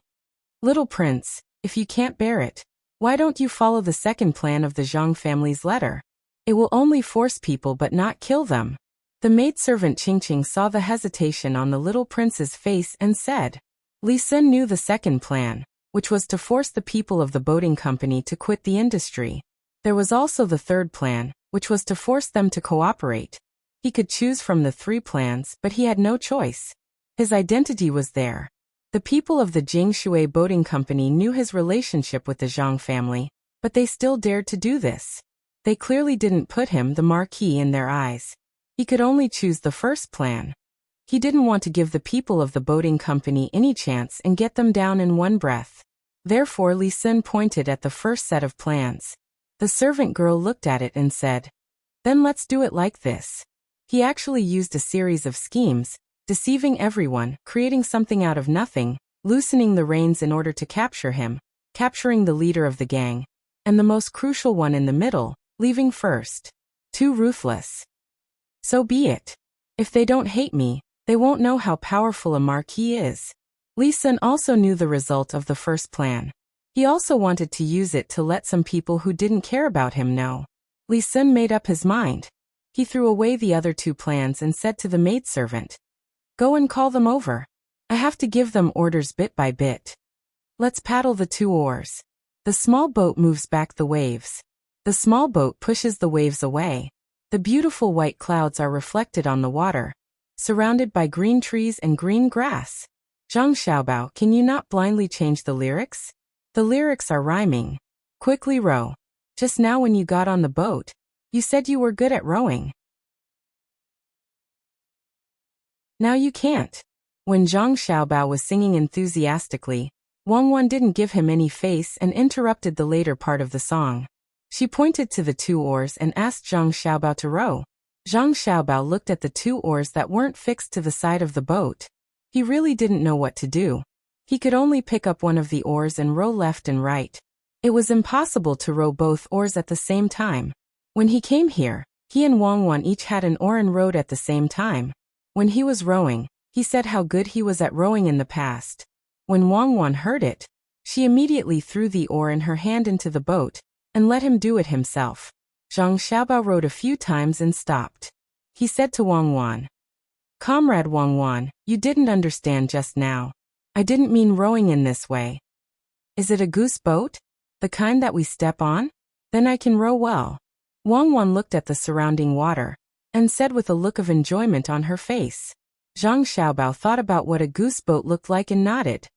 Little prince, if you can't bear it, why don't you follow the second plan of the Zhang family's letter? It will only force people but not kill them. The maidservant Qingqing saw the hesitation on the little prince's face and said. Li Sun knew the second plan, which was to force the people of the boating company to quit the industry. There was also the third plan, which was to force them to cooperate. He could choose from the three plans, but he had no choice. His identity was there. The people of the Jingshui boating company knew his relationship with the Zhang family, but they still dared to do this. They clearly didn't put him, the marquis, in their eyes. He could only choose the first plan. He didn't want to give the people of the boating company any chance and get them down in one breath. Therefore Li Sun pointed at the first set of plans. The servant girl looked at it and said, "Then let's do it like this." He actually used a series of schemes, deceiving everyone, creating something out of nothing, loosening the reins in order to capture him, capturing the leader of the gang, and the most crucial one in the middle, leaving first. Too ruthless. So be it. If they don't hate me, they won't know how powerful a marquis is. Li Sun also knew the result of the first plan. He also wanted to use it to let some people who didn't care about him know. Li Sun made up his mind. He threw away the other two plans and said to the maidservant, "Go and call them over. I have to give them orders bit by bit. Let's paddle the 2 oars. The small boat moves back the waves. The small boat pushes the waves away. The beautiful white clouds are reflected on the water, surrounded by green trees and green grass. Zhang Xiaobao, can you not blindly change the lyrics? The lyrics are rhyming. Quickly row. Just now when you got on the boat, you said you were good at rowing. Now you can't." When Zhang Xiaobao was singing enthusiastically, Wang Wan didn't give him any face and interrupted the later part of the song. She pointed to the 2 oars and asked Zhang Xiaobao to row. Zhang Xiaobao looked at the 2 oars that weren't fixed to the side of the boat. He really didn't know what to do. He could only pick up one of the oars and row left and right. It was impossible to row both oars at the same time. When he came here, he and Wang Wan each had an oar and rowed at the same time. When he was rowing, he said how good he was at rowing in the past. When Wang Wan heard it, she immediately threw the oar in her hand into the boat and let him do it himself. Zhang Xiaobao rowed a few times and stopped. He said to Wang Wan, "Comrade Wang Wan, you didn't understand just now. I didn't mean rowing in this way. Is it a goose boat? The kind that we step on? Then I can row well." Wang Wan looked at the surrounding water and said with a look of enjoyment on her face. Zhang Xiaobao thought about what a goose boat looked like and nodded.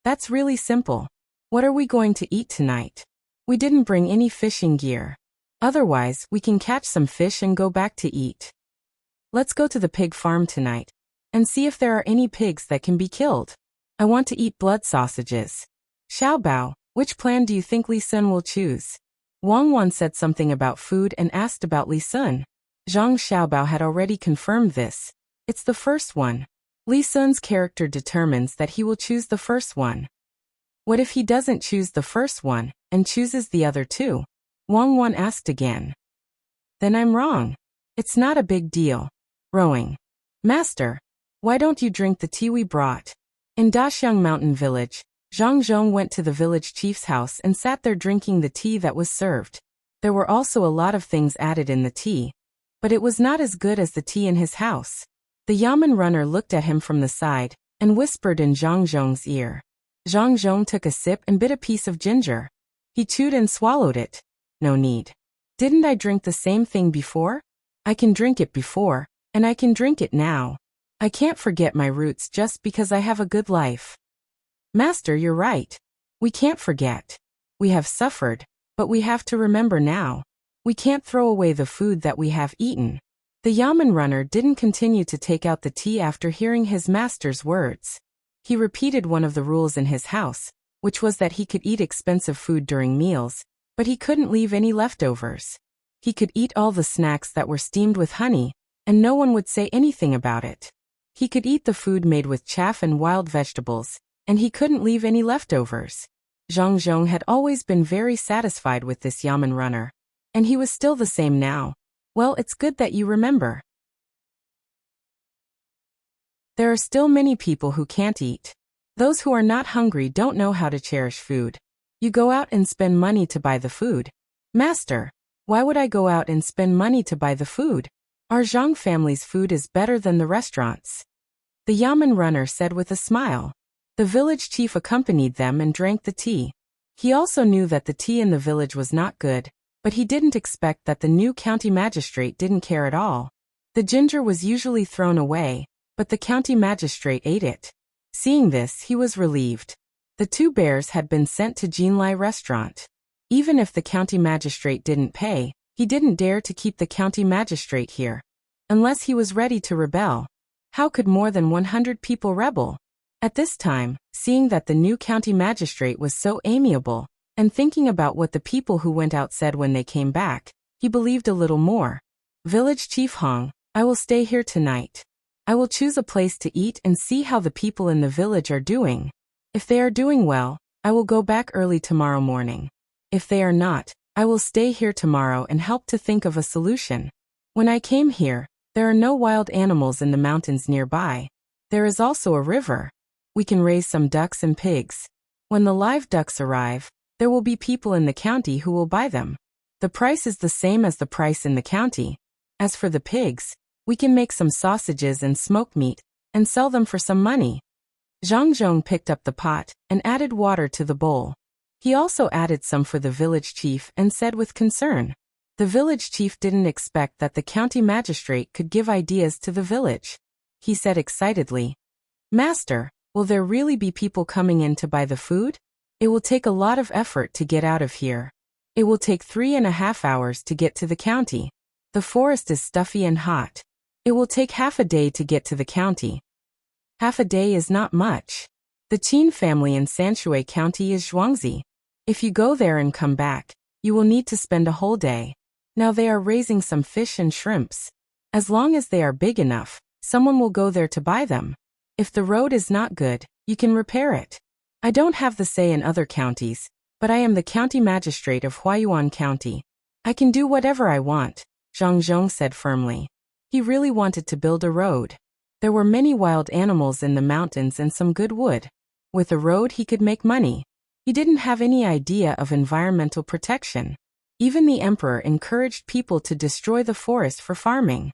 "That's really simple. What are we going to eat tonight? We didn't bring any fishing gear. Otherwise, we can catch some fish and go back to eat. Let's go to the pig farm tonight and see if there are any pigs that can be killed. I want to eat blood sausages." "Xiaobao, which plan do you think Li Sun will choose?" Wang Wan said something about food and asked about Li Sun. Zhang Xiaobao had already confirmed this. It's the first one. Li Sun's character determines that he will choose the first one. What if he doesn't choose the first one and chooses the other two? Wang Wan asked again. Then I'm wrong. It's not a big deal. Rowing. Master, why don't you drink the tea we brought? In Daxiang Mountain Village, Zhang Zhong went to the village chief's house and sat there drinking the tea that was served. There were also a lot of things added in the tea, but it was not as good as the tea in his house. The Yamen runner looked at him from the side and whispered in Zhang Zhong's ear. Zhang Zhong took a sip and bit a piece of ginger. He chewed and swallowed it. No need. Didn't I drink the same thing before? I can drink it before, and I can drink it now. I can't forget my roots just because I have a good life. Master, you're right. We can't forget. We have suffered, but we have to remember now. We can't throw away the food that we have eaten. The Yamen runner didn't continue to take out the tea after hearing his master's words. He repeated one of the rules in his house, which was that he could eat expensive food during meals, but he couldn't leave any leftovers. He could eat all the snacks that were steamed with honey, and no one would say anything about it. He could eat the food made with chaff and wild vegetables, and he couldn't leave any leftovers. Zhang Zhong had always been very satisfied with this Yamen runner, and he was still the same now. Well, it's good that you remember. There are still many people who can't eat. Those who are not hungry don't know how to cherish food. You go out and spend money to buy the food. Master, why would I go out and spend money to buy the food? Our Zhang family's food is better than the restaurants. The Yamen runner said with a smile. The village chief accompanied them and drank the tea. He also knew that the tea in the village was not good, but he didn't expect that the new county magistrate didn't care at all. The ginger was usually thrown away, but the county magistrate ate it. Seeing this, he was relieved. The two bears had been sent to Jinlai restaurant. Even if the county magistrate didn't pay, he didn't dare to keep the county magistrate here. Unless he was ready to rebel. How could more than 100 people rebel? At this time, seeing that the new county magistrate was so amiable, and thinking about what the people who went out said when they came back, he believed a little more. Village Chief Hong, I will stay here tonight. I will choose a place to eat and see how the people in the village are doing. If they are doing well, I will go back early tomorrow morning. If they are not, I will stay here tomorrow and help to think of a solution. When I came here, there are no wild animals in the mountains nearby. There is also a river. We can raise some ducks and pigs. When the live ducks arrive, there will be people in the county who will buy them. The price is the same as the price in the county. As for the pigs, we can make some sausages and smoked meat, and sell them for some money. Zhang Zhong picked up the pot and added water to the bowl. He also added some for the village chief and said with concern. The village chief didn't expect that the county magistrate could give ideas to the village. He said excitedly, Master, will there really be people coming in to buy the food? It will take a lot of effort to get out of here. It will take 3.5 hours to get to the county. The forest is stuffy and hot. It will take half a day to get to the county. Half a day is not much. The Qin family in Sanshui County is Zhuangzi. If you go there and come back, you will need to spend a whole day. Now they are raising some fish and shrimps. As long as they are big enough, someone will go there to buy them. If the road is not good, you can repair it. I don't have the say in other counties, but I am the county magistrate of Huayuan County. I can do whatever I want, Zhang Zhong said firmly. He really wanted to build a road. There were many wild animals in the mountains and some good wood. With a road he could make money. He didn't have any idea of environmental protection. Even the emperor encouraged people to destroy the forest for farming.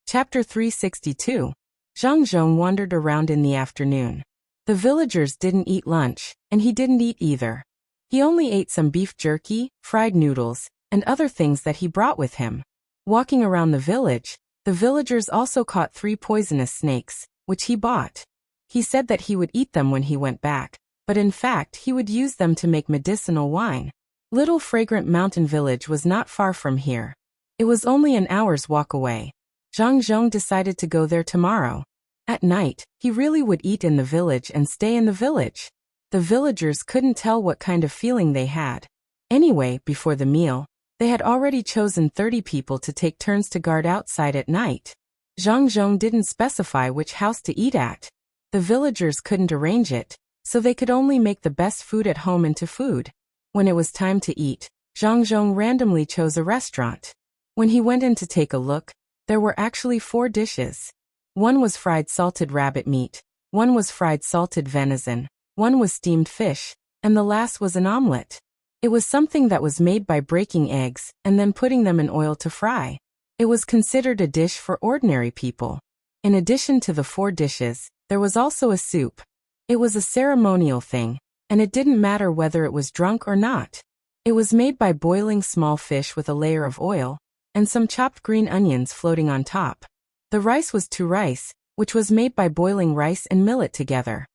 Chapter 362. Zhang Zhong wandered around in the afternoon. The villagers didn't eat lunch, and he didn't eat either. He only ate some beef jerky, fried noodles, and other things that he brought with him. Walking around the village, the villagers also caught 3 poisonous snakes, which he bought. He said that he would eat them when he went back, but in fact he would use them to make medicinal wine. Little fragrant mountain village was not far from here. It was only an hour's walk away. Zhang Zhong decided to go there tomorrow. At night, he really would eat in the village and stay in the village. The villagers couldn't tell what kind of feeling they had. Anyway, before the meal, they had already chosen 30 people to take turns to guard outside at night. Zhang Zhong didn't specify which house to eat at. The villagers couldn't arrange it, so they could only make the best food at home into food. When it was time to eat, Zhang Zhong randomly chose a restaurant. When he went in to take a look, there were actually 4 dishes. One was fried salted rabbit meat, one was fried salted venison, one was steamed fish, and the last was an omelette. It was something that was made by breaking eggs and then putting them in oil to fry. It was considered a dish for ordinary people. In addition to the 4 dishes, there was also a soup. It was a ceremonial thing, and it didn't matter whether it was drunk or not. It was made by boiling small fish with a layer of oil, and some chopped green onions floating on top. The rice was tu rice, which was made by boiling rice and millet together.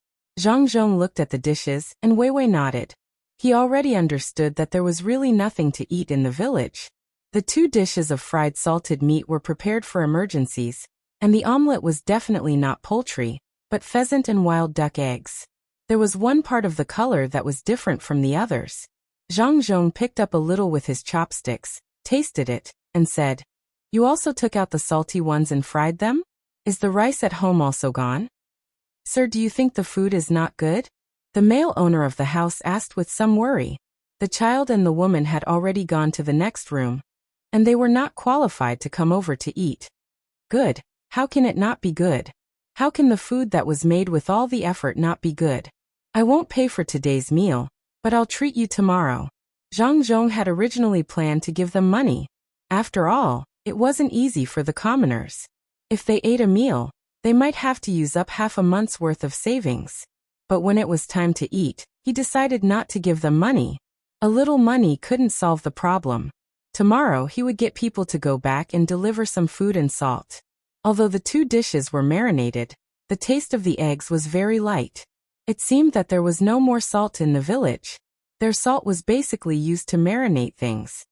Zhang Zhong looked at the dishes, and Wei Wei nodded. He already understood that there was really nothing to eat in the village. The 2 dishes of fried salted meat were prepared for emergencies, and the omelette was definitely not poultry, but pheasant and wild duck eggs. There was one part of the color that was different from the others. Zhang Zhong picked up a little with his chopsticks, tasted it, and said, "You also took out the salty ones and fried them? Is the rice at home also gone?" "Sir, do you think the food is not good?" the male owner of the house asked with some worry. The child and the woman had already gone to the next room, and they were not qualified to come over to eat. "Good. How can it not be good? How can the food that was made with all the effort not be good? I won't pay for today's meal, but I'll treat you tomorrow." Zhang Zhong had originally planned to give them money. After all, it wasn't easy for the commoners. If they ate a meal, they might have to use up half a month's worth of savings. But when it was time to eat, he decided not to give them money. A little money couldn't solve the problem. Tomorrow he would get people to go back and deliver some food and salt. Although the 2 dishes were marinated, the taste of the eggs was very light. It seemed that there was no more salt in the village. Their salt was basically used to marinate things.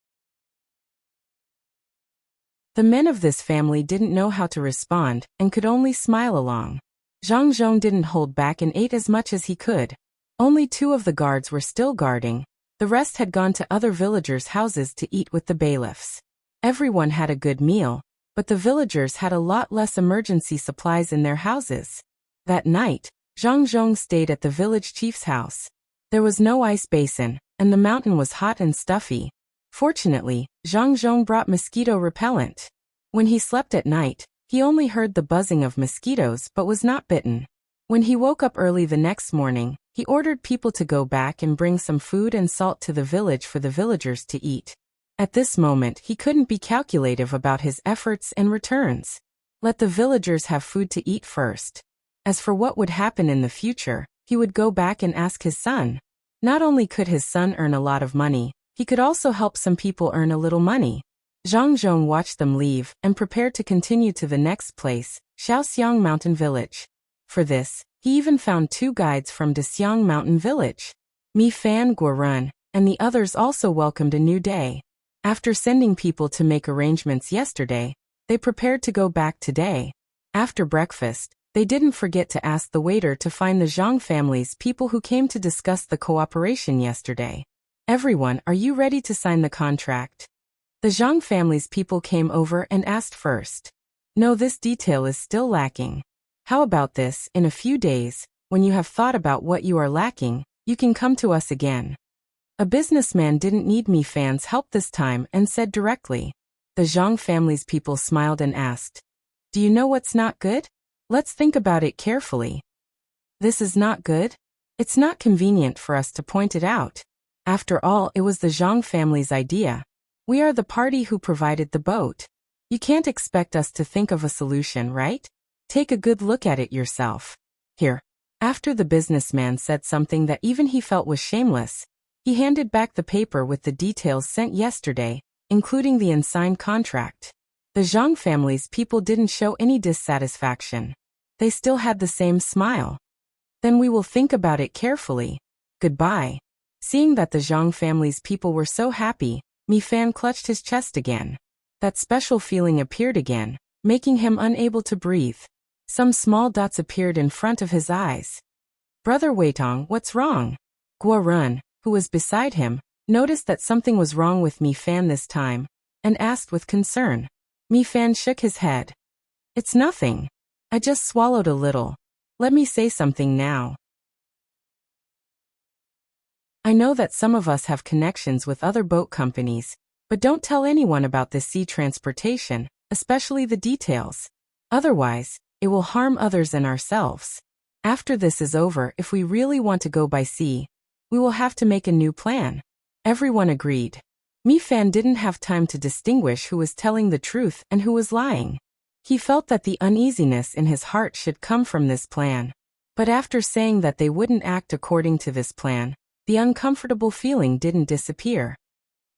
The men of this family didn't know how to respond and could only smile along. Zhang Zhong didn't hold back and ate as much as he could. Only 2 of the guards were still guarding. The rest had gone to other villagers' houses to eat with the bailiffs. Everyone had a good meal, but the villagers had a lot less emergency supplies in their houses. That night, Zhang Zhong stayed at the village chief's house. There was no ice basin, and the mountain was hot and stuffy. Fortunately, Zhang Zhong brought mosquito repellent. When he slept at night, he only heard the buzzing of mosquitoes but was not bitten. When he woke up early the next morning, he ordered people to go back and bring some food and salt to the village for the villagers to eat. At this moment, he couldn't be calculative about his efforts and returns. Let the villagers have food to eat first. As for what would happen in the future, he would go back and ask his son. Not only could his son earn a lot of money, he could also help some people earn a little money. Zhang Zhong watched them leave and prepared to continue to the next place, Shaoxiang Mountain Village. For this, he even found 2 guides from Dexiang Mountain Village. Mi Fan, Guorun, and the others also welcomed a new day. After sending people to make arrangements yesterday, they prepared to go back today. After breakfast, they didn't forget to ask the waiter to find the Zhang family's people who came to discuss the cooperation yesterday. "Everyone, are you ready to sign the contract?" The Zhang family's people came over and asked first. "No, this detail is still lacking. How about this, in a few days, when you have thought about what you are lacking, you can come to us again." A businessman didn't need Mi Fan's help this time and said directly. The Zhang family's people smiled and asked, "Do you know what's not good? Let's think about it carefully." "This is not good? It's not convenient for us to point it out. After all, it was the Zhang family's idea. We are the party who provided the boat. You can't expect us to think of a solution, right? Take a good look at it yourself. Here." After the businessman said something that even he felt was shameless, he handed back the paper with the details sent yesterday, including the unsigned contract. The Zhang family's people didn't show any dissatisfaction. They still had the same smile. "Then we will think about it carefully. Goodbye." Seeing that the Zhang family's people were so happy, Mi Fan clutched his chest again. That special feeling appeared again, making him unable to breathe. Some small dots appeared in front of his eyes. "Brother Weitong, what's wrong?" Guo Run, who was beside him, noticed that something was wrong with Mi Fan this time, and asked with concern. Mi Fan shook his head. "It's nothing. I just swallowed a little. Let me say something now. I know that some of us have connections with other boat companies, but don't tell anyone about this sea transportation, especially the details. Otherwise, it will harm others and ourselves. After this is over, if we really want to go by sea, we will have to make a new plan. Everyone agreed. Mi Fan didn't have time to distinguish who was telling the truth and who was lying. He felt that the uneasiness in his heart should come from this plan. But after saying that they wouldn't act according to this plan, the uncomfortable feeling didn't disappear.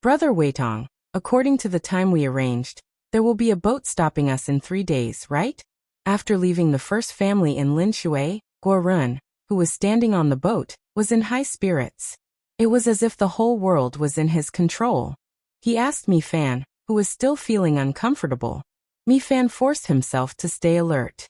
Brother Weitong, according to the time we arranged, there will be a boat stopping us in 3 days, right? After leaving the first family in Linshui, Guo Run, who was standing on the boat, was in high spirits. It was as if the whole world was in his control. He asked Mi Fan, who was still feeling uncomfortable. Mi Fan forced himself to stay alert.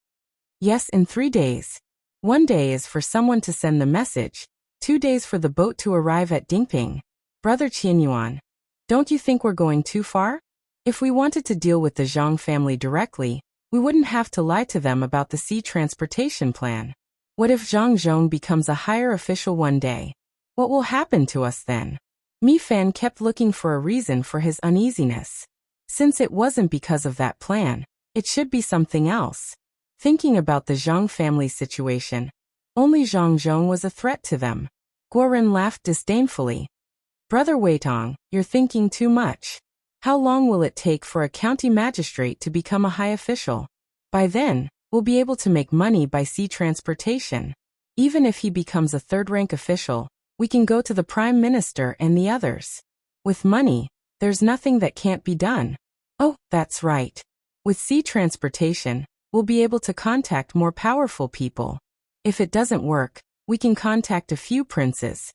Yes, in 3 days. 1 day is for someone to send the message, 2 days for the boat to arrive at Dingping. Brother Qianyuan, don't you think we're going too far? If we wanted to deal with the Zhang family directly, we wouldn't have to lie to them about the sea transportation plan. What if Zhang Zhong becomes a higher official one day? What will happen to us then? Mi Fan kept looking for a reason for his uneasiness. Since it wasn't because of that plan, it should be something else. Thinking about the Zhang family situation, only Zhang Zhong was a threat to them. Guo Ren laughed disdainfully. Brother Weitong, you're thinking too much. How long will it take for a county magistrate to become a high official? By then, we'll be able to make money by sea transportation. Even if he becomes a third-rank official, we can go to the Prime Minister and the others. With money, there's nothing that can't be done. Oh, that's right. With sea transportation, we'll be able to contact more powerful people. If it doesn't work, we can contact a few princes.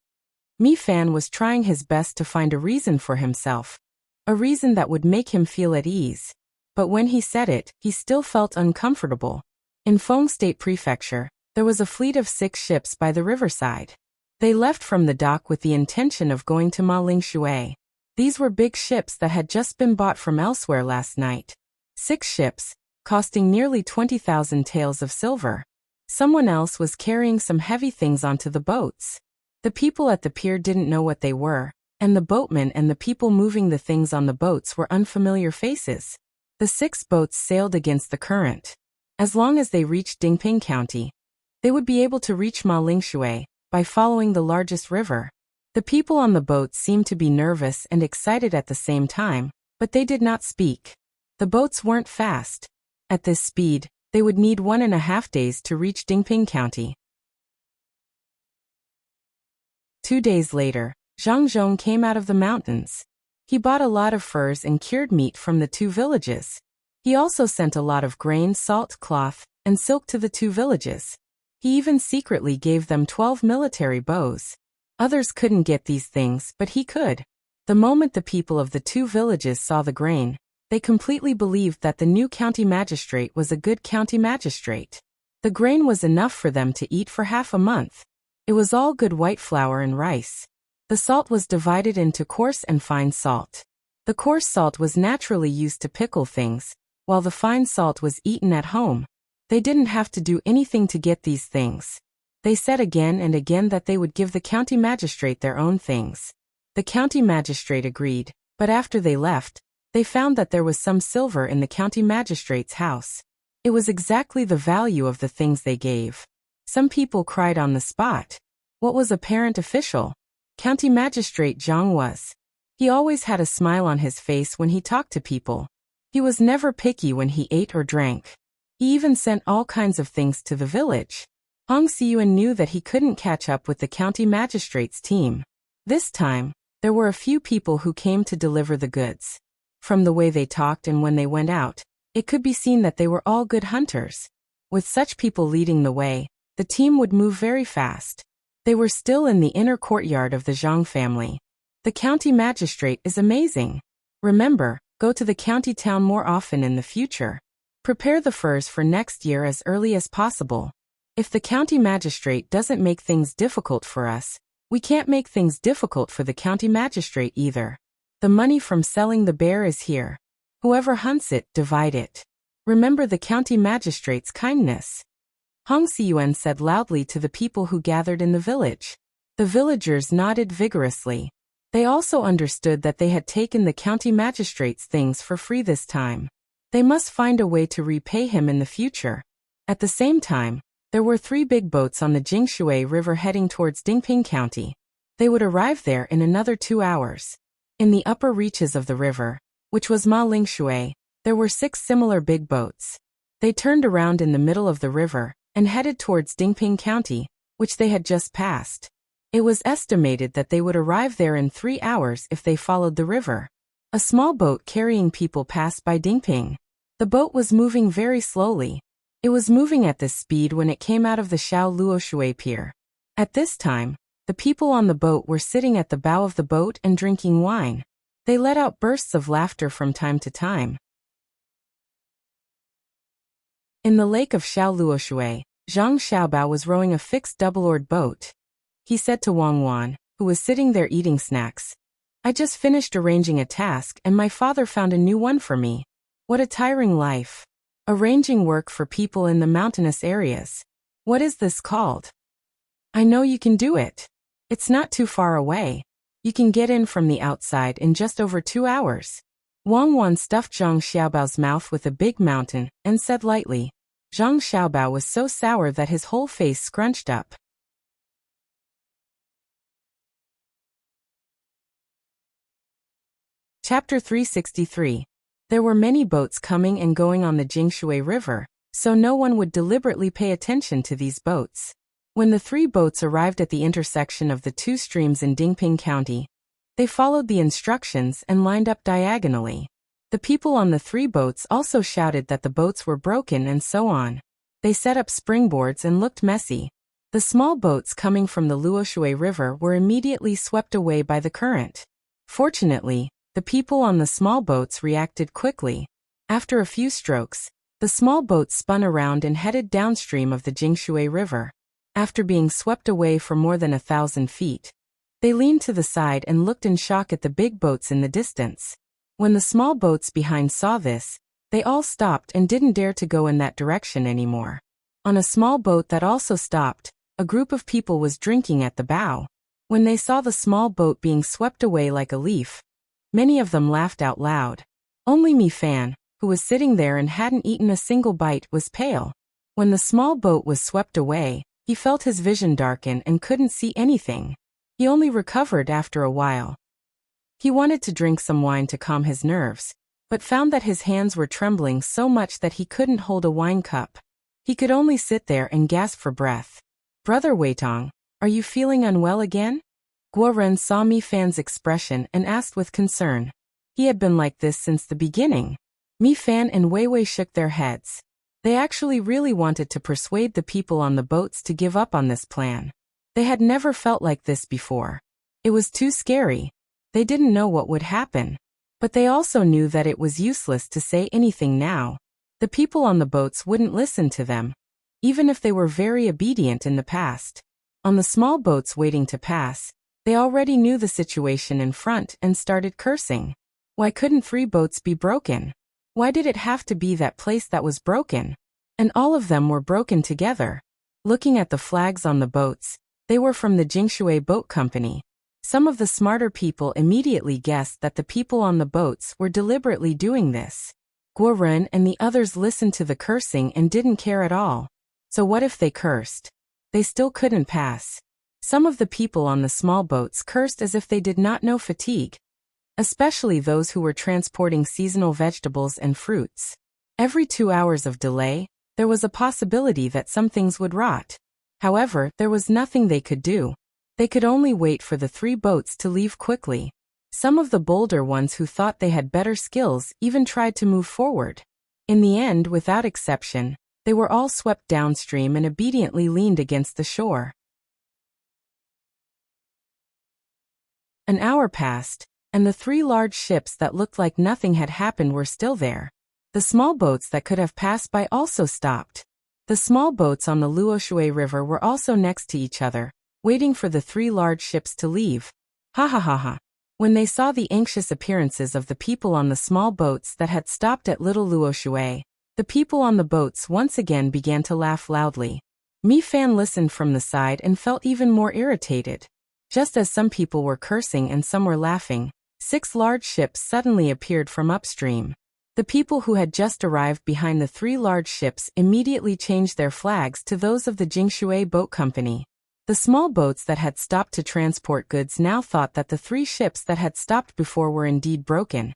Mi Fan was trying his best to find a reason for himself. A reason that would make him feel at ease. But when he said it, he still felt uncomfortable. In Feng State Prefecture, there was a fleet of 6 ships by the riverside. They left from the dock with the intention of going to Ma Lingshui. These were big ships that had just been bought from elsewhere last night. 6 ships, costing nearly 20,000 taels of silver. Someone else was carrying some heavy things onto the boats. The people at the pier didn't know what they were, and the boatmen and the people moving the things on the boats were unfamiliar faces. The 6 boats sailed against the current. As long as they reached Dingping County, they would be able to reach Ma Lingshui by following the largest river. The people on the boats seemed to be nervous and excited at the same time, but they did not speak. The boats weren't fast. At this speed, they would need 1.5 days to reach Dingping County. 2 days later, Zhang Zhong came out of the mountains. He bought a lot of furs and cured meat from the 2 villages. He also sent a lot of grain, salt, cloth, and silk to the 2 villages. He even secretly gave them 12 military bows. Others couldn't get these things, but he could. The moment the people of the 2 villages saw the grain, they completely believed that the new county magistrate was a good county magistrate. The grain was enough for them to eat for half a month. It was all good white flour and rice. The salt was divided into coarse and fine salt. The coarse salt was naturally used to pickle things, while the fine salt was eaten at home. They didn't have to do anything to get these things. They said again and again that they would give the county magistrate their own things. The county magistrate agreed, but after they left, they found that there was some silver in the county magistrate's house. It was exactly the value of the things they gave. Some people cried on the spot. What was apparent official? County Magistrate Zhang was. He always had a smile on his face when he talked to people. He was never picky when he ate or drank. He even sent all kinds of things to the village. Hong Siyuan knew that he couldn't catch up with the county magistrate's team. This time, there were a few people who came to deliver the goods. From the way they talked and when they went out, it could be seen that they were all good hunters. With such people leading the way, the team would move very fast. They were still in the inner courtyard of the Zhang family. The county magistrate is amazing. Remember, go to the county town more often in the future. Prepare the furs for next year as early as possible. If the county magistrate doesn't make things difficult for us, we can't make things difficult for the county magistrate either. The money from selling the bear is here. Whoever hunts it, divide it. Remember the county magistrate's kindness. Hong Siyuan said loudly to the people who gathered in the village. The villagers nodded vigorously. They also understood that they had taken the county magistrate's things for free this time. They must find a way to repay him in the future. At the same time, there were 3 big boats on the Jingshui River heading towards Dingping County. They would arrive there in another 2 hours. In the upper reaches of the river, which was Ma Lingshui, there were 6 similar big boats. They turned around in the middle of the river and headed towards Dingping County, which they had just passed. It was estimated that they would arrive there in 3 hours if they followed the river. A small boat carrying people passed by Dingping. The boat was moving very slowly. It was moving at this speed when it came out of the Xiao Luoshui pier. At this time, the people on the boat were sitting at the bow of the boat and drinking wine. They let out bursts of laughter from time to time. In the lake of Xiao Luoshui, Zhang Xiaobao was rowing a fixed double-oared boat. He said to Wang Wan, who was sitting there eating snacks, "I just finished arranging a task and my father found a new one for me. What a tiring life. Arranging work for people in the mountainous areas. What is this called? I know you can do it. It's not too far away. You can get in from the outside in just over 2 hours." Wang Wan stuffed Zhang Xiaobao's mouth with a big mountain and said lightly. Zhang Xiaobao was so sour that his whole face scrunched up. Chapter 363. There were many boats coming and going on the Jingshui River, so no one would deliberately pay attention to these boats. When the 3 boats arrived at the intersection of the 2 streams in Dingping County, they followed the instructions and lined up diagonally. The people on the 3 boats also shouted that the boats were broken and so on. They set up springboards and looked messy. The small boats coming from the Luoshui River were immediately swept away by the current. Fortunately, the people on the small boats reacted quickly. After a few strokes, the small boats spun around and headed downstream of the Jingshui River. After being swept away for more than 1,000 feet, they leaned to the side and looked in shock at the big boats in the distance. When the small boats behind saw this, they all stopped and didn't dare to go in that direction anymore. On a small boat that also stopped, a group of people was drinking at the bow. When they saw the small boat being swept away like a leaf, many of them laughed out loud. Only Mi Fan, who was sitting there and hadn't eaten a single bite, was pale. When the small boat was swept away, he felt his vision darken and couldn't see anything. He only recovered after a while. He wanted to drink some wine to calm his nerves, but found that his hands were trembling so much that he couldn't hold a wine cup. He could only sit there and gasp for breath. "Brother Weitong, are you feeling unwell again?" Guo Ren saw Mi Fan's expression and asked with concern. He had been like this since the beginning. Mi Fan and Wei Wei shook their heads. They actually really wanted to persuade the people on the boats to give up on this plan. They had never felt like this before. It was too scary. They didn't know what would happen. But they also knew that it was useless to say anything now. The people on the boats wouldn't listen to them, even if they were very obedient in the past. On the small boats waiting to pass, they already knew the situation in front and started cursing. Why couldn't 3 boats be broken? Why did it have to be that place that was broken? And all of them were broken together. Looking at the flags on the boats, they were from the Jingshui Boat Company. Some of the smarter people immediately guessed that the people on the boats were deliberately doing this. Guo Ren and the others listened to the cursing and didn't care at all. So what if they cursed? They still couldn't pass. Some of the people on the small boats cursed as if they did not know fatigue, especially those who were transporting seasonal vegetables and fruits. Every 2 hours of delay, there was a possibility that some things would rot. However, there was nothing they could do. They could only wait for the 3 boats to leave quickly. Some of the bolder ones who thought they had better skills even tried to move forward. In the end, without exception, they were all swept downstream and obediently leaned against the shore. An hour passed, and the 3 large ships that looked like nothing had happened were still there. The small boats that could have passed by also stopped. The small boats on the Luoshui River were also next to each other, waiting for the 3 large ships to leave. Ha ha ha ha. When they saw the anxious appearances of the people on the small boats that had stopped at Little Luoshui, the people on the boats once again began to laugh loudly. Mi Fan listened from the side and felt even more irritated. Just as some people were cursing and some were laughing, 6 large ships suddenly appeared from upstream. The people who had just arrived behind the 3 large ships immediately changed their flags to those of the Jingshui Boat Company. The small boats that had stopped to transport goods now thought that the 3 ships that had stopped before were indeed broken,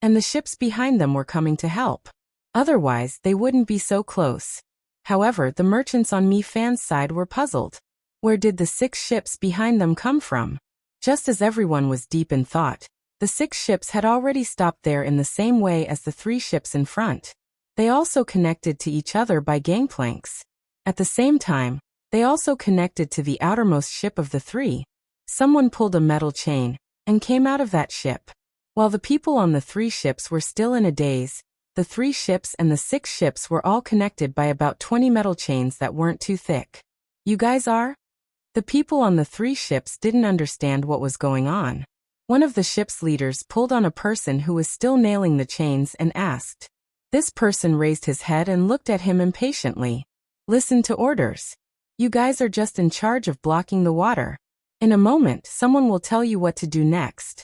and the ships behind them were coming to help. Otherwise, they wouldn't be so close. However, the merchants on Mi Fan's side were puzzled. Where did the 6 ships behind them come from? Just as everyone was deep in thought, the 6 ships had already stopped there in the same way as the 3 ships in front. They also connected to each other by gangplanks. At the same time, they also connected to the outermost ship of the 3. Someone pulled a metal chain and came out of that ship. While the people on the 3 ships were still in a daze, the 3 ships and the 6 ships were all connected by about 20 metal chains that weren't too thick. You guys are? The people on the 3 ships didn't understand what was going on. One of the ship's leaders pulled on a person who was still nailing the chains and asked. This person raised his head and looked at him impatiently. Listen to orders. You guys are just in charge of blocking the water. In a moment, someone will tell you what to do next.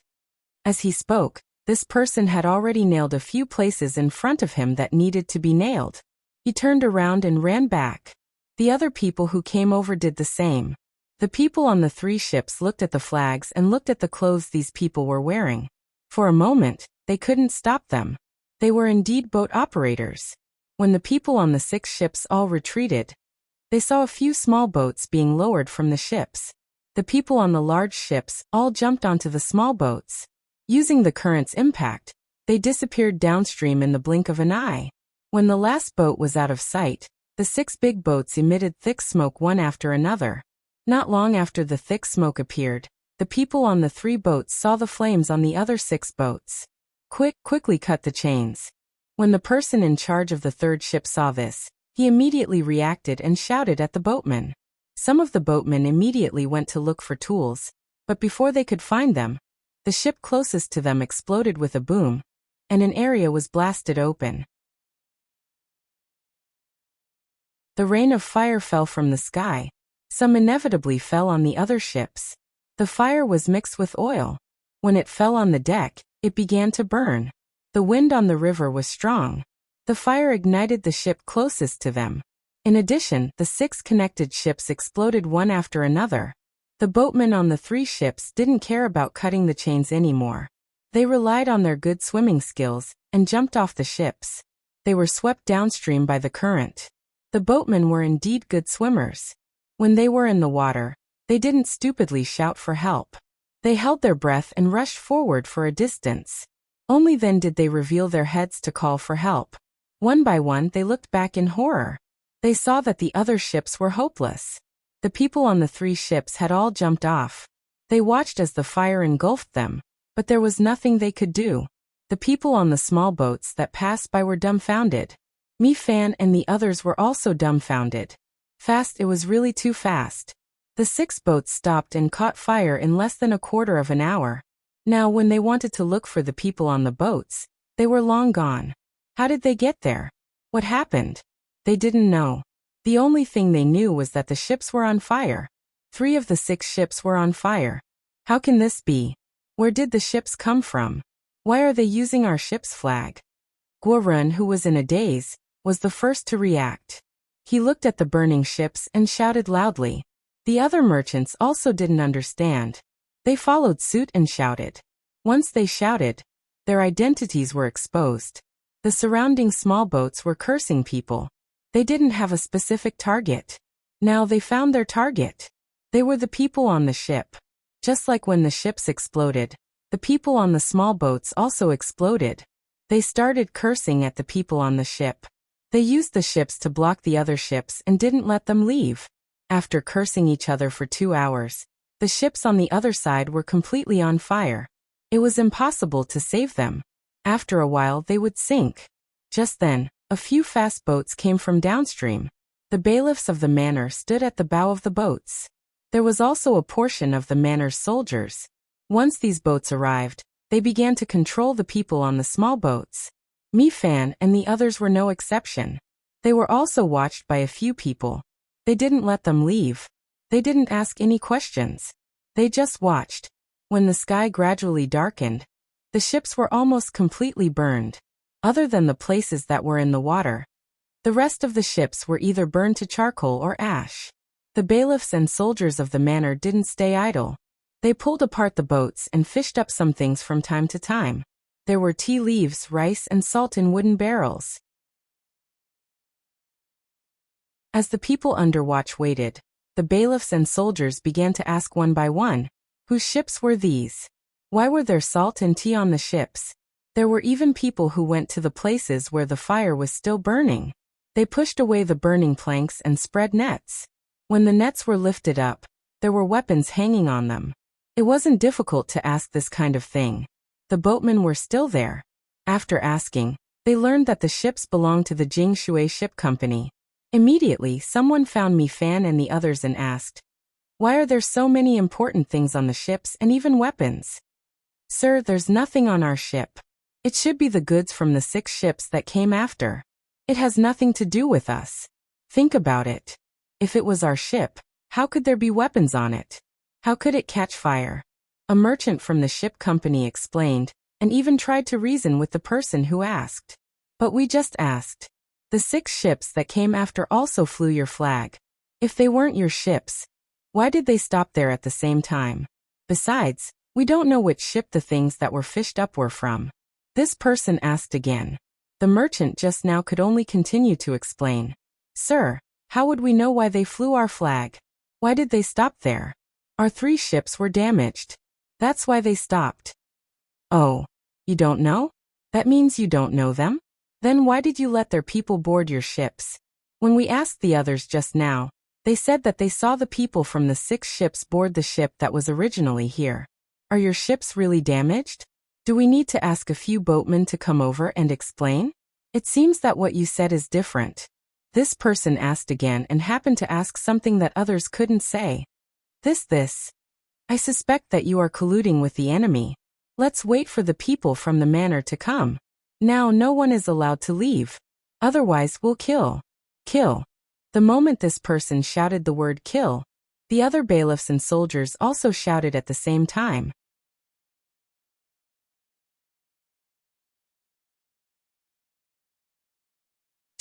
As he spoke, this person had already nailed a few places in front of him that needed to be nailed. He turned around and ran back. The other people who came over did the same. The people on the 3 ships looked at the flags and looked at the clothes these people were wearing. For a moment, they couldn't stop them. They were indeed boat operators. When the people on the 6 ships all retreated, they saw a few small boats being lowered from the ships. The people on the large ships all jumped onto the small boats. Using the current's impact, they disappeared downstream in the blink of an eye. When the last boat was out of sight, the 6 big boats emitted thick smoke one after another. Not long after the thick smoke appeared, the people on the 3 boats saw the flames on the other 6 boats. Quickly cut the chains. When the person in charge of the 3rd ship saw this, he immediately reacted and shouted at the boatmen. Some of the boatmen immediately went to look for tools, but before they could find them, the ship closest to them exploded with a boom, and an area was blasted open. The rain of fire fell from the sky. Some inevitably fell on the other ships. The fire was mixed with oil. When it fell on the deck, it began to burn. The wind on the river was strong. The fire ignited the ship closest to them. In addition, the 6 connected ships exploded one after another. The boatmen on the 3 ships didn't care about cutting the chains anymore. They relied on their good swimming skills and jumped off the ships. They were swept downstream by the current. The boatmen were indeed good swimmers. When they were in the water, they didn't stupidly shout for help. They held their breath and rushed forward for a distance. Only then did they reveal their heads to call for help. One by one, they looked back in horror. They saw that the other ships were hopeless. The people on the 3 ships had all jumped off. They watched as the fire engulfed them, but there was nothing they could do. The people on the small boats that passed by were dumbfounded. Mi Fan and the others were also dumbfounded. Fast, it was really too fast. The 6 boats stopped and caught fire in less than a quarter of an hour. Now, when they wanted to look for the people on the boats, they were long gone. How did they get there? What happened? They didn't know. The only thing they knew was that the ships were on fire. 3 of the 6 ships were on fire. How can this be? Where did the ships come from? Why are they using our ship's flag? Guo Run, who was in a daze, was the first to react. He looked at the burning ships and shouted loudly. The other merchants also didn't understand. They followed suit and shouted. Once they shouted, their identities were exposed. The surrounding small boats were cursing people. They didn't have a specific target. Now they found their target. They were the people on the ship. Just like when the ships exploded, the people on the small boats also exploded. They started cursing at the people on the ship. They used the ships to block the other ships and didn't let them leave. After cursing each other for 2 hours, the ships on the other side were completely on fire. It was impossible to save them. After a while they would sink. Just then, a few fast boats came from downstream. The bailiffs of the manor stood at the bow of the boats. There was also a portion of the manor's soldiers. Once these boats arrived, they began to control the people on the small boats. Mi Fan and the others were no exception. They were also watched by a few people. They didn't let them leave. They didn't ask any questions. They just watched. When the sky gradually darkened, the ships were almost completely burned. Other than the places that were in the water, the rest of the ships were either burned to charcoal or ash. The bailiffs and soldiers of the manor didn't stay idle. They pulled apart the boats and fished up some things from time to time. There were tea leaves, rice, and salt in wooden barrels. As the people under watch waited, the bailiffs and soldiers began to ask one by one, whose ships were these? Why were there salt and tea on the ships? There were even people who went to the places where the fire was still burning. They pushed away the burning planks and spread nets. When the nets were lifted up, there were weapons hanging on them. It wasn't difficult to ask this kind of thing. The boatmen were still there. After asking, they learned that the ships belonged to the Jingshui Ship Company. Immediately, someone found Mi Fan and the others and asked, "Why are there so many important things on the ships and even weapons?" "Sir, there's nothing on our ship. It should be the goods from the 6 ships that came after. It has nothing to do with us. Think about it. If it was our ship, how could there be weapons on it? How could it catch fire?" A merchant from the ship company explained, and even tried to reason with the person who asked. "But we just asked. The 6 ships that came after also flew your flag. If they weren't your ships, why did they stop there at the same time? Besides, we don't know which ship the things that were fished up were from." This person asked again. The merchant just now could only continue to explain. "Sir, how would we know why they flew our flag? Why did they stop there? Our 3 ships were damaged. That's why they stopped." "Oh, you don't know? That means you don't know them? Then why did you let their people board your ships?" When we asked the others just now, they said that they saw the people from the 6 ships board the ship that was originally here. Are your ships really damaged? Do we need to ask a few boatmen to come over and explain? It seems that what you said is different. This person asked again and happened to ask something that others couldn't say. This. I suspect that you are colluding with the enemy. Let's wait for the people from the manor to come. Now no one is allowed to leave. Otherwise we'll kill. Kill. The moment this person shouted the word kill, the other bailiffs and soldiers also shouted at the same time.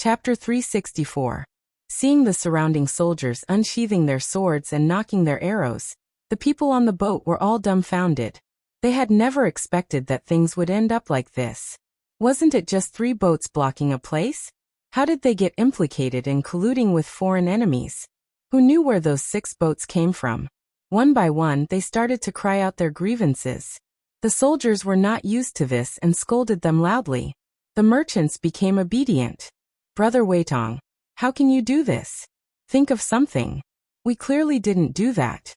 Chapter 364. Seeing the surrounding soldiers unsheathing their swords and knocking their arrows, the people on the boat were all dumbfounded. They had never expected that things would end up like this. Wasn't it just 3 boats blocking a place? How did they get implicated in colluding with foreign enemies? Who knew where those 6 boats came from? One by one, they started to cry out their grievances. The soldiers were not used to this and scolded them loudly. The merchants became obedient. "Brother Weitong, how can you do this? Think of something. We clearly didn't do that."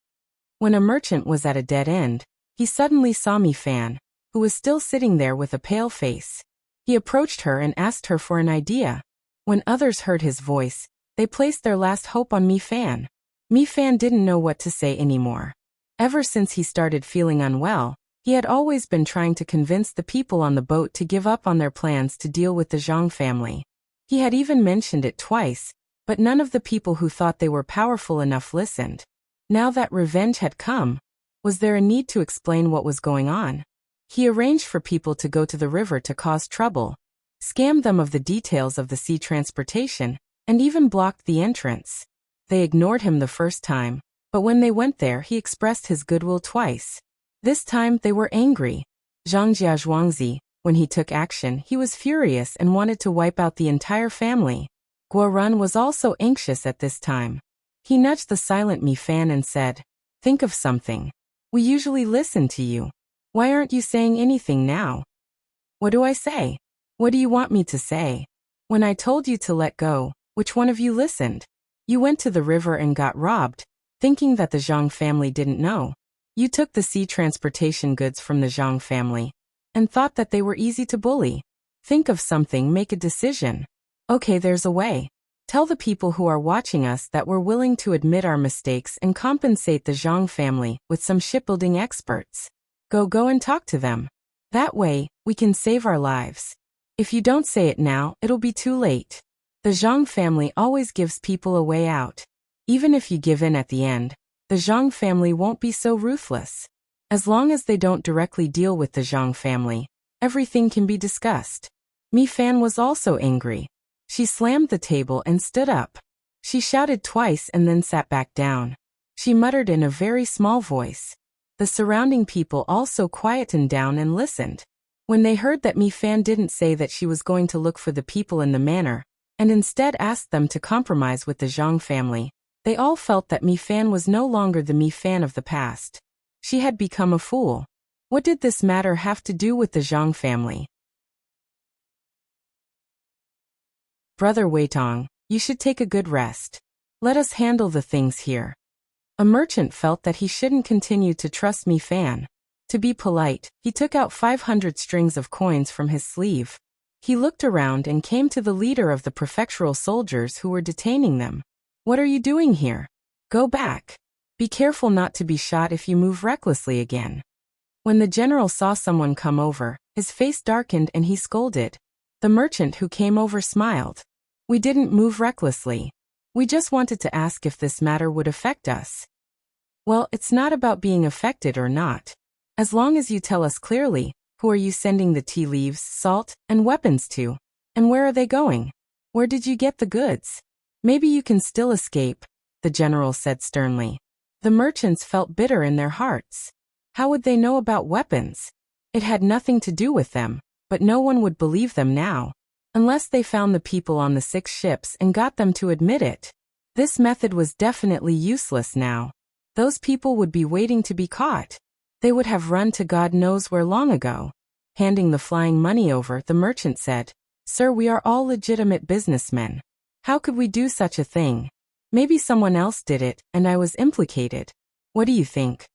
When a merchant was at a dead end, he suddenly saw Mi Fan, who was still sitting there with a pale face. He approached her and asked her for an idea. When others heard his voice, they placed their last hope on Mi Fan. Mi Fan didn't know what to say anymore. Ever since he started feeling unwell, he had always been trying to convince the people on the boat to give up on their plans to deal with the Zhang family. He had even mentioned it twice, but none of the people who thought they were powerful enough listened. Now that revenge had come, was there a need to explain what was going on? He arranged for people to go to the river to cause trouble, scammed them of the details of the sea transportation, and even blocked the entrance. They ignored him the first time, but when they went there he expressed his goodwill twice. This time they were angry. Zhang Jiazhuangzi, when he took action, he was furious and wanted to wipe out the entire family. Guo Run was also anxious at this time. He nudged the silent Mi Fan and said, "Think of something. We usually listen to you. Why aren't you saying anything now?" "What do I say? What do you want me to say? When I told you to let go, which one of you listened? You went to the river and got robbed, thinking that the Zhang family didn't know. You took the sea transportation goods from the Zhang family and thought that they were easy to bully. Think of something, make a decision. Okay, there's a way. Tell the people who are watching us that we're willing to admit our mistakes and compensate the Zhang family with some shipbuilding experts. Go and talk to them. That way, we can save our lives. If you don't say it now, it'll be too late. The Zhang family always gives people a way out. Even if you give in at the end, the Zhang family won't be so ruthless. As long as they don't directly deal with the Zhang family, everything can be discussed." Mi Fan was also angry. She slammed the table and stood up. She shouted twice and then sat back down. She muttered in a very small voice. The surrounding people also quietened down and listened. When they heard that Mi Fan didn't say that she was going to look for the people in the manor, and instead asked them to compromise with the Zhang family, they all felt that Mi Fan was no longer the Mi Fan of the past. She had become a fool. What did this matter have to do with the Zhang family? Brother Weitong, you should take a good rest. Let us handle the things here. A merchant felt that he shouldn't continue to trust Mi Fan. To be polite, he took out 500 strings of coins from his sleeve. He looked around and came to the leader of the prefectural soldiers who were detaining them. What are you doing here? Go back. Be careful not to be shot if you move recklessly again. When the general saw someone come over, his face darkened and he scolded. The merchant who came over smiled. We didn't move recklessly. We just wanted to ask if this matter would affect us. Well, it's not about being affected or not. As long as you tell us clearly, who are you sending the tea leaves, salt, and weapons to? And where are they going? Where did you get the goods? Maybe you can still escape, the general said sternly. The merchants felt bitter in their hearts. How would they know about weapons? It had nothing to do with them, but no one would believe them now. Unless they found the people on the 6 ships and got them to admit it. This method was definitely useless now. Those people would be waiting to be caught. They would have run to God knows where long ago. Handing the flying money over, the merchant said, Sir, we are all legitimate businessmen. How could we do such a thing? Maybe someone else did it, and I was implicated. What do you think?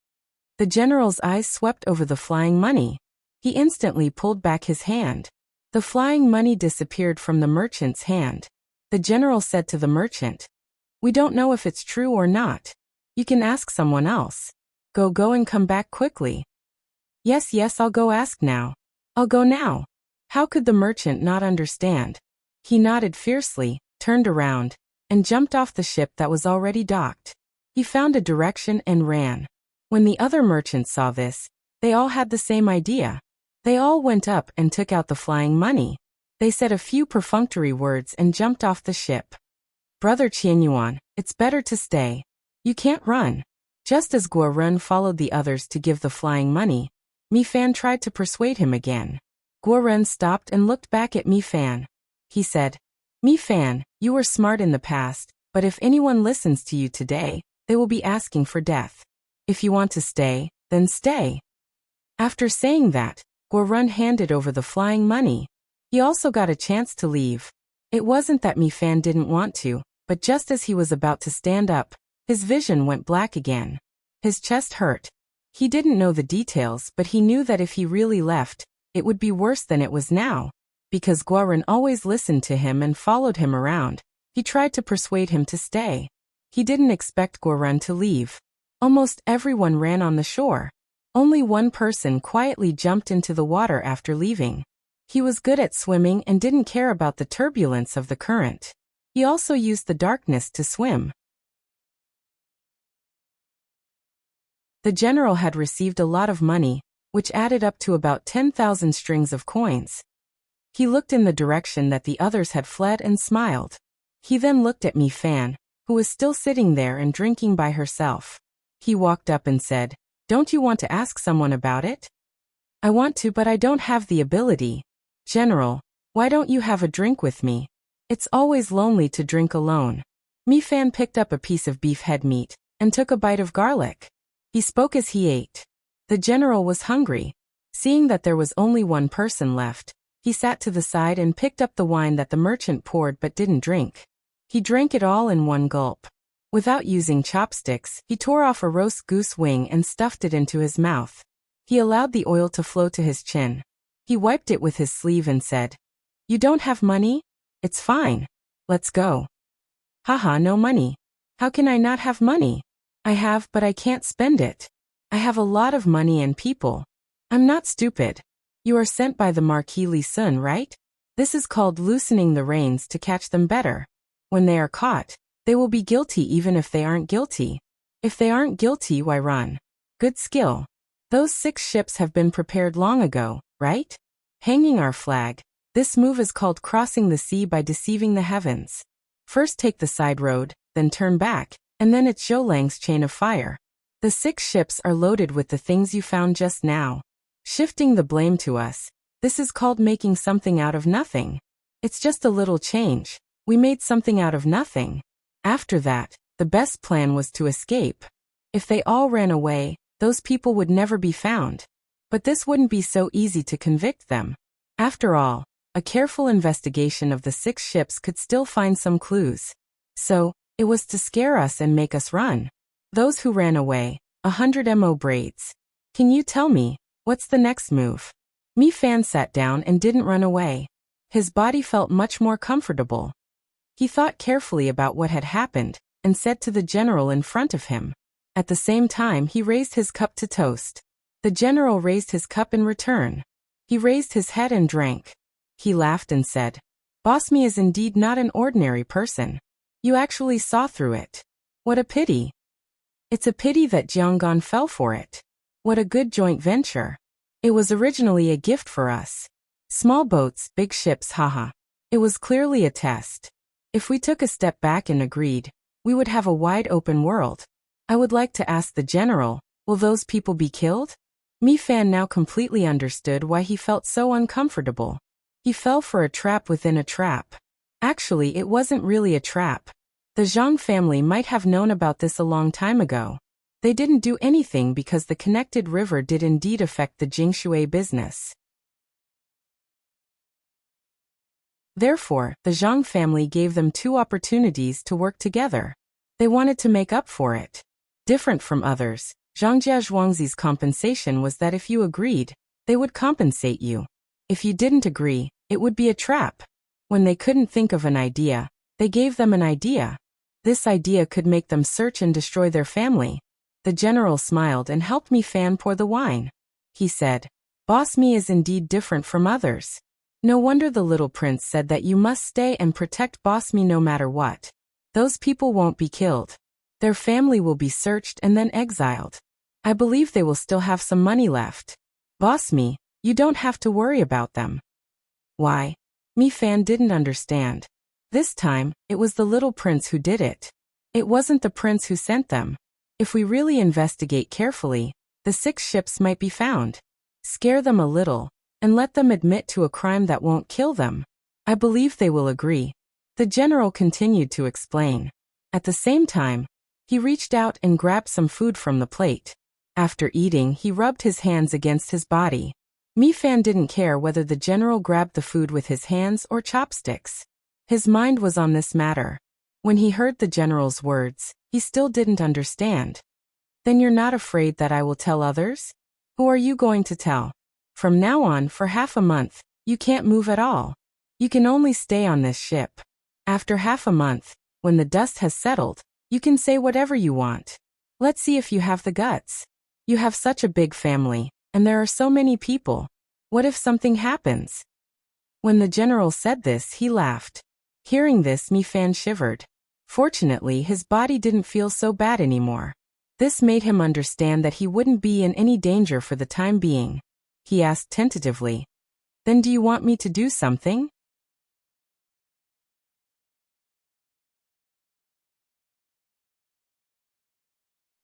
The general's eyes swept over the flying money. He instantly pulled back his hand. The flying money disappeared from the merchant's hand. The general said to the merchant, We don't know if it's true or not. You can ask someone else. Go and come back quickly. Yes, I'll go ask now. I'll go now. How could the merchant not understand? He nodded fiercely, turned around, and jumped off the ship that was already docked. He found a direction and ran. When the other merchants saw this, they all had the same idea. They all went up and took out the flying money. They said a few perfunctory words and jumped off the ship. Brother Qianyuan, it's better to stay. You can't run. Just as Guo Ren followed the others to give the flying money, Mi Fan tried to persuade him again. Guo Ren stopped and looked back at Mi Fan. He said, Mi Fan, you were smart in the past, but if anyone listens to you today, they will be asking for death. If you want to stay, then stay. After saying that, Guo Ren handed over the flying money. He also got a chance to leave. It wasn't that Mi Fan didn't want to, but just as he was about to stand up, his vision went black again. His chest hurt. He didn't know the details, but he knew that if he really left, it would be worse than it was now. Because Guo Ren always listened to him and followed him around, he tried to persuade him to stay. He didn't expect Guo Ren to leave. Almost everyone ran on the shore. Only one person quietly jumped into the water after leaving. He was good at swimming and didn't care about the turbulence of the current. He also used the darkness to swim. The general had received a lot of money, which added up to about 10,000 strings of coins. He looked in the direction that the others had fled and smiled. He then looked at Mi Fan, who was still sitting there and drinking by herself. He walked up and said, Don't you want to ask someone about it? I want to, but I don't have the ability. General, why don't you have a drink with me? It's always lonely to drink alone. Mi Fan picked up a piece of beef head meat and took a bite of garlic. He spoke as he ate. The general was hungry. Seeing that there was only one person left, he sat to the side and picked up the wine that the merchant poured but didn't drink. He drank it all in one gulp. Without using chopsticks, he tore off a roast goose wing and stuffed it into his mouth. He allowed the oil to flow to his chin. He wiped it with his sleeve and said, You don't have money? It's fine. Let's go. Haha, no money. How can I not have money? I have, but I can't spend it. I have a lot of money and people. I'm not stupid. You are sent by the Marquis Li Sun, right? This is called loosening the reins to catch them better. When they are caught, they will be guilty even if they aren't guilty. If they aren't guilty, why run? Good skill. Those 6 ships have been prepared long ago, right? Hanging our flag. This move is called crossing the sea by deceiving the heavens. First take the side road, then turn back, and then it's Zhou Lang's chain of fire. The 6 ships are loaded with the things you found just now. Shifting the blame to us. This is called making something out of nothing. It's just a little change. We made something out of nothing. After that, the best plan was to escape. If they all ran away, those people would never be found. But this wouldn't be so easy to convict them. After all, a careful investigation of the 6 ships could still find some clues. So, it was to scare us and make us run. Those who ran away, 100 mo braids. Can you tell me, what's the next move? Mi Fan sat down and didn't run away. His body felt much more comfortable. He thought carefully about what had happened, and said to the general in front of him. At the same time he raised his cup to toast. The general raised his cup in return. He raised his head and drank. He laughed and said, "Boss Mi is indeed not an ordinary person. You actually saw through it. What a pity. It's a pity that Jianggan fell for it. What a good joint venture. It was originally a gift for us. Small boats, big ships, haha. It was clearly a test. If we took a step back and agreed, we would have a wide open world. I would like to ask the general, will those people be killed?" Mi Fan now completely understood why he felt so uncomfortable. He fell for a trap within a trap. Actually, it wasn't really a trap. The Zhang family might have known about this a long time ago. They didn't do anything because the connected river did indeed affect the Jingshui business. Therefore, the Zhang family gave them 2 opportunities to work together. They wanted to make up for it. Different from others, Zhangjia Zhuangzi's compensation was that if you agreed, they would compensate you. If you didn't agree, it would be a trap. When they couldn't think of an idea, they gave them an idea. This idea could make them search and destroy their family. The general smiled and helped Mi Fan pour the wine. He said, "Boss Mi is indeed different from others. No wonder the little prince said that you must stay and protect Boss Mi no matter what. Those people won't be killed. Their family will be searched and then exiled. I believe they will still have some money left. Boss Mi, you don't have to worry about them." Why? Mi Fan didn't understand. This time, it was the little prince who did it. It wasn't the prince who sent them. If we really investigate carefully, the 6 ships might be found. Scare them a little, and let them admit to a crime that won't kill them. I believe they will agree. The general continued to explain. At the same time, he reached out and grabbed some food from the plate. After eating, he rubbed his hands against his body. Mi Fan didn't care whether the general grabbed the food with his hands or chopsticks. His mind was on this matter. When he heard the general's words, he still didn't understand. "Then you're not afraid that I will tell others? Who are you going to tell? From now on, for half a month, you can't move at all. You can only stay on this ship. After half a month, when the dust has settled, you can say whatever you want. Let's see if you have the guts. You have such a big family, and there are so many people. What if something happens?" When the general said this, he laughed. Hearing this, Mi Fan shivered. Fortunately, his body didn't feel so bad anymore. This made him understand that he wouldn't be in any danger for the time being. He asked tentatively, "Then do you want me to do something?"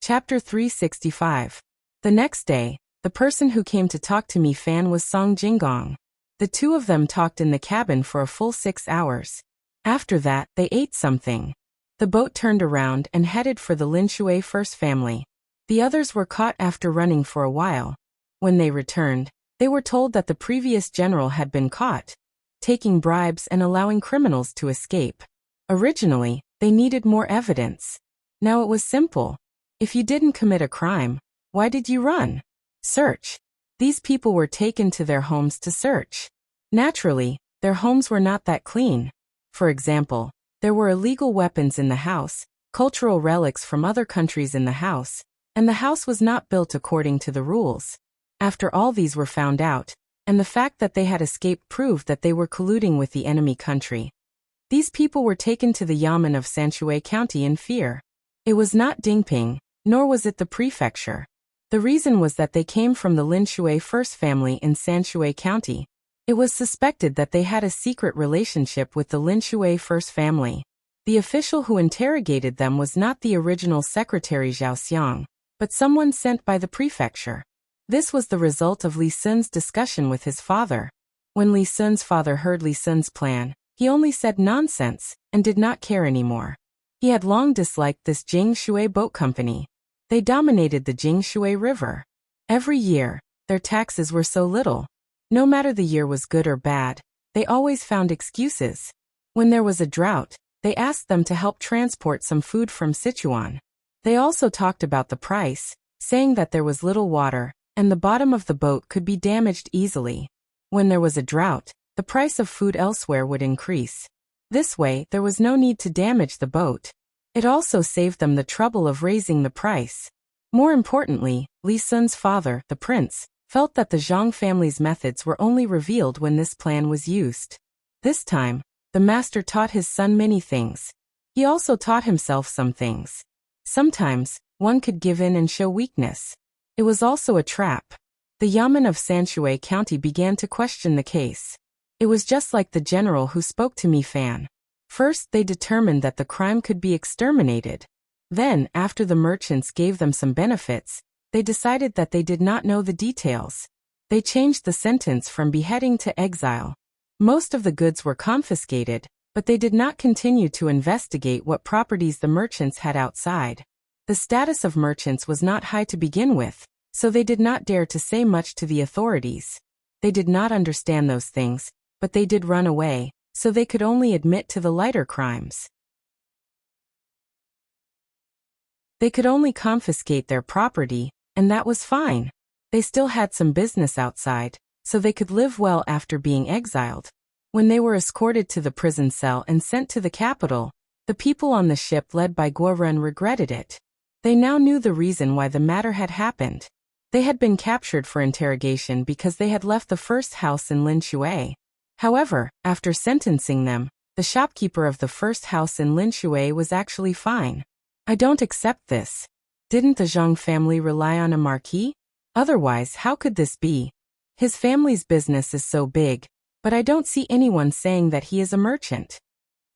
Chapter 365. The next day, the person who came to talk to Mi Fan was Song Jinggong. The 2 of them talked in the cabin for a full 6 hours. After that, they ate something. The boat turned around and headed for the Lin Shui first family. The others were caught after running for a while. When they returned, they were told that the previous general had been caught, taking bribes and allowing criminals to escape. Originally, they needed more evidence. Now it was simple. If you didn't commit a crime, why did you run? Search. These people were taken to their homes to search. Naturally, their homes were not that clean. For example, there were illegal weapons in the house, cultural relics from other countries in the house, and the house was not built according to the rules. After all these were found out, and the fact that they had escaped proved that they were colluding with the enemy country. These people were taken to the Yamen of Sanshui County in fear. It was not Dingping, nor was it the prefecture. The reason was that they came from the Lin Shui first family in Sanshui County. It was suspected that they had a secret relationship with the Lin Shui first family. The official who interrogated them was not the original secretary Zhao Xiang, but someone sent by the prefecture. This was the result of Li Sun's discussion with his father. When Li Sun's father heard Li Sun's plan, he only said nonsense and did not care anymore. He had long disliked this Jingshui boat company. They dominated the Jingshui River. Every year, their taxes were so little. No matter the year was good or bad, they always found excuses. When there was a drought, they asked them to help transport some food from Sichuan. They also talked about the price, saying that there was little water, and the bottom of the boat could be damaged easily. When there was a drought, the price of food elsewhere would increase. This way, there was no need to damage the boat. It also saved them the trouble of raising the price. More importantly, Li Sun's father, the prince, felt that the Zhang family's methods were only revealed when this plan was used. This time, the master taught his son many things. He also taught himself some things. Sometimes, one could give in and show weakness. It was also a trap. The Yamen of Sanshui County began to question the case. It was just like the general who spoke to Mi Fan. First, they determined that the crime could be exterminated. Then, after the merchants gave them some benefits, they decided that they did not know the details. They changed the sentence from beheading to exile. Most of the goods were confiscated, but they did not continue to investigate what properties the merchants had outside. The status of merchants was not high to begin with, so they did not dare to say much to the authorities. They did not understand those things, but they did run away, so they could only admit to the lighter crimes. They could only confiscate their property, and that was fine. They still had some business outside, so they could live well after being exiled. When they were escorted to the prison cell and sent to the capital, the people on the ship led by Guo Ren regretted it. They now knew the reason why the matter had happened. They had been captured for interrogation because they had left the first house in Linshui. However, after sentencing them, the shopkeeper of the first house in Linshui was actually fine. I don't accept this. Didn't the Zhang family rely on a marquis? Otherwise, how could this be? His family's business is so big, but I don't see anyone saying that he is a merchant.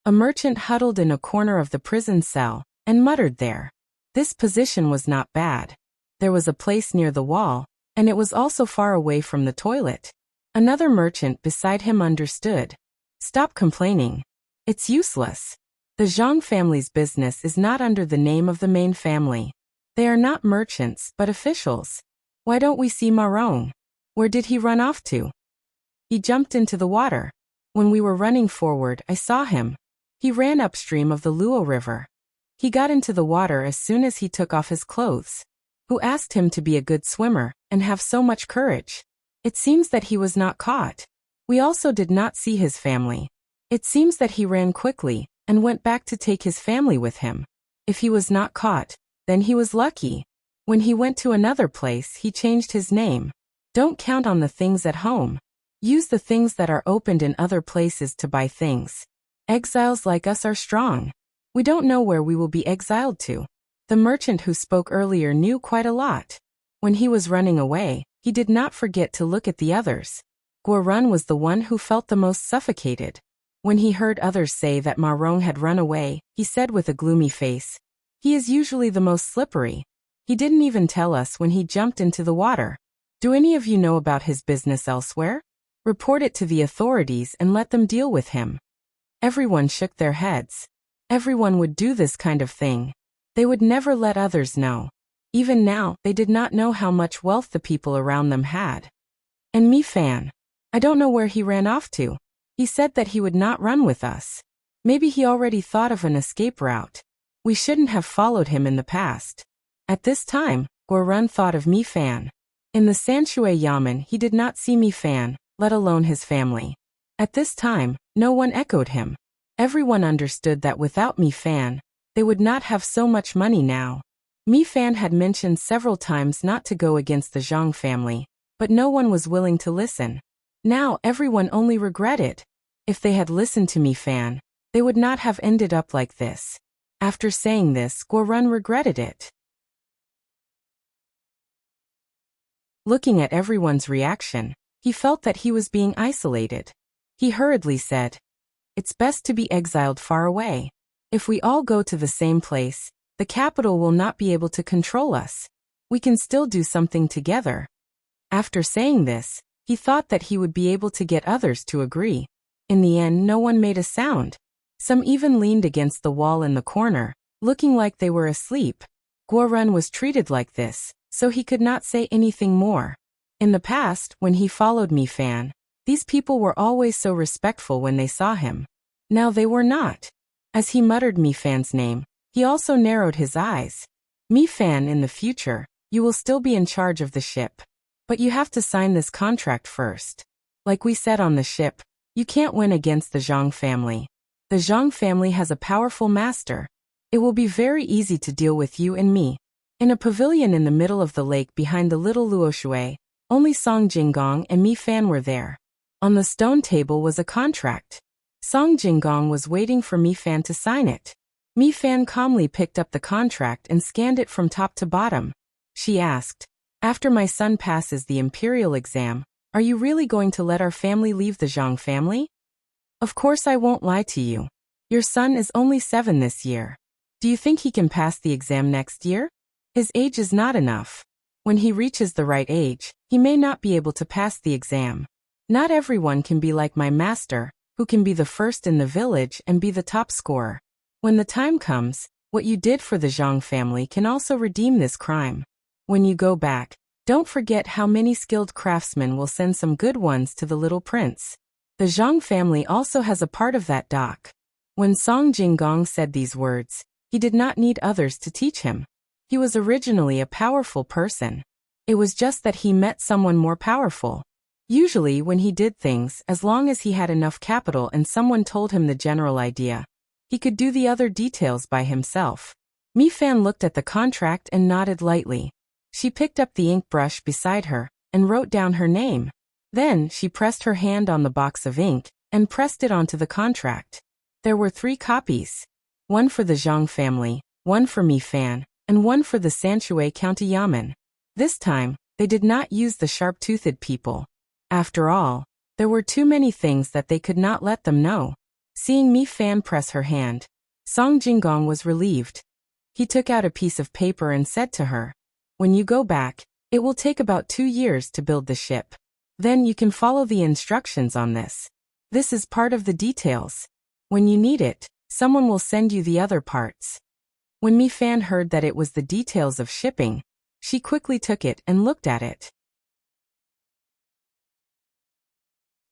A merchant huddled in a corner of the prison cell and muttered there. This position was not bad. There was a place near the wall, and it was also far away from the toilet. Another merchant beside him understood. Stop complaining. It's useless. The Zhang family's business is not under the name of the main family. They are not merchants, but officials. Why don't we see Marong? Where did he run off to? He jumped into the water. When we were running forward, I saw him. He ran upstream of the Luo River. He got into the water as soon as he took off his clothes. Who asked him to be a good swimmer and have so much courage? It seems that he was not caught. We also did not see his family. It seems that he ran quickly and went back to take his family with him. If he was not caught, then he was lucky. When he went to another place, he changed his name. Don't count on the things at home. Use the things that are opened in other places to buy things. Exiles like us are strong. We don't know where we will be exiled to. The merchant who spoke earlier knew quite a lot. When he was running away, he did not forget to look at the others. Guo Ren was the one who felt the most suffocated. When he heard others say that Ma Rong had run away, he said with a gloomy face, "He is usually the most slippery. He didn't even tell us when he jumped into the water. Do any of you know about his business elsewhere? Report it to the authorities and let them deal with him." Everyone shook their heads. Everyone would do this kind of thing. They would never let others know. Even now, they did not know how much wealth the people around them had. And Mi Fan. I don't know where he ran off to. He said that he would not run with us. Maybe he already thought of an escape route. We shouldn't have followed him in the past. At this time, Guo Ren thought of Mi Fan. In the Sanshui Yamen, he did not see Mi Fan, let alone his family. At this time, no one echoed him. Everyone understood that without Mi Fan, they would not have so much money now. Mi Fan had mentioned several times not to go against the Zhang family, but no one was willing to listen. Now everyone only regretted. If they had listened to Mi Fan, they would not have ended up like this. After saying this, Guo Ren regretted it. Looking at everyone's reaction, he felt that he was being isolated. He hurriedly said, "It's best to be exiled far away. If we all go to the same place, the capital will not be able to control us. We can still do something together. After saying this, he thought that he would be able to get others to agree. In the end, no one made a sound. Some even leaned against the wall in the corner, looking like they were asleep. Guoren was treated like this, so he could not say anything more. In the past, when he followed Mi Fan, these people were always so respectful when they saw him. Now they were not. As he muttered Mi Fan's name, he also narrowed his eyes. Mi Fan, in the future, you will still be in charge of the ship. But you have to sign this contract first. Like we said on the ship, you can't win against the Zhang family. The Zhang family has a powerful master. It will be very easy to deal with you and me. In a pavilion in the middle of the lake behind the little Luoshui, only Song Jinggong and Mi Fan were there. On the stone table was a contract. Song Jinggong was waiting for Mi Fan to sign it. Mi Fan calmly picked up the contract and scanned it from top to bottom. She asked, "After my son passes the imperial exam, are you really going to let our family leave the Zhang family?" "Of course I won't lie to you. Your son is only 7 this year. Do you think he can pass the exam next year? His age is not enough. When he reaches the right age, he may not be able to pass the exam. Not everyone can be like my master, who can be the first in the village and be the top scorer. When the time comes, what you did for the Zhang family can also redeem this crime. When you go back, don't forget how many skilled craftsmen will send some good ones to the little prince. The Zhang family also has a part of that dock." When Song Jinggong said these words, he did not need others to teach him. He was originally a powerful person. It was just that he met someone more powerful. Usually when he did things, as long as he had enough capital and someone told him the general idea, he could do the other details by himself. Mi Fan looked at the contract and nodded lightly. She picked up the ink brush beside her and wrote down her name. Then she pressed her hand on the box of ink and pressed it onto the contract. There were 3 copies. One for the Zhang family, one for Mi Fan, and one for the Sanshui County Yamen. This time, they did not use the sharp-toothed people. After all, there were too many things that they could not let them know. Seeing Mi Fan press her hand, Song Jinggong was relieved. He took out a piece of paper and said to her, "When you go back, it will take about 2 years to build the ship. Then you can follow the instructions on this. This is part of the details. When you need it, someone will send you the other parts." When Mi Fan heard that it was the details of shipping, she quickly took it and looked at it.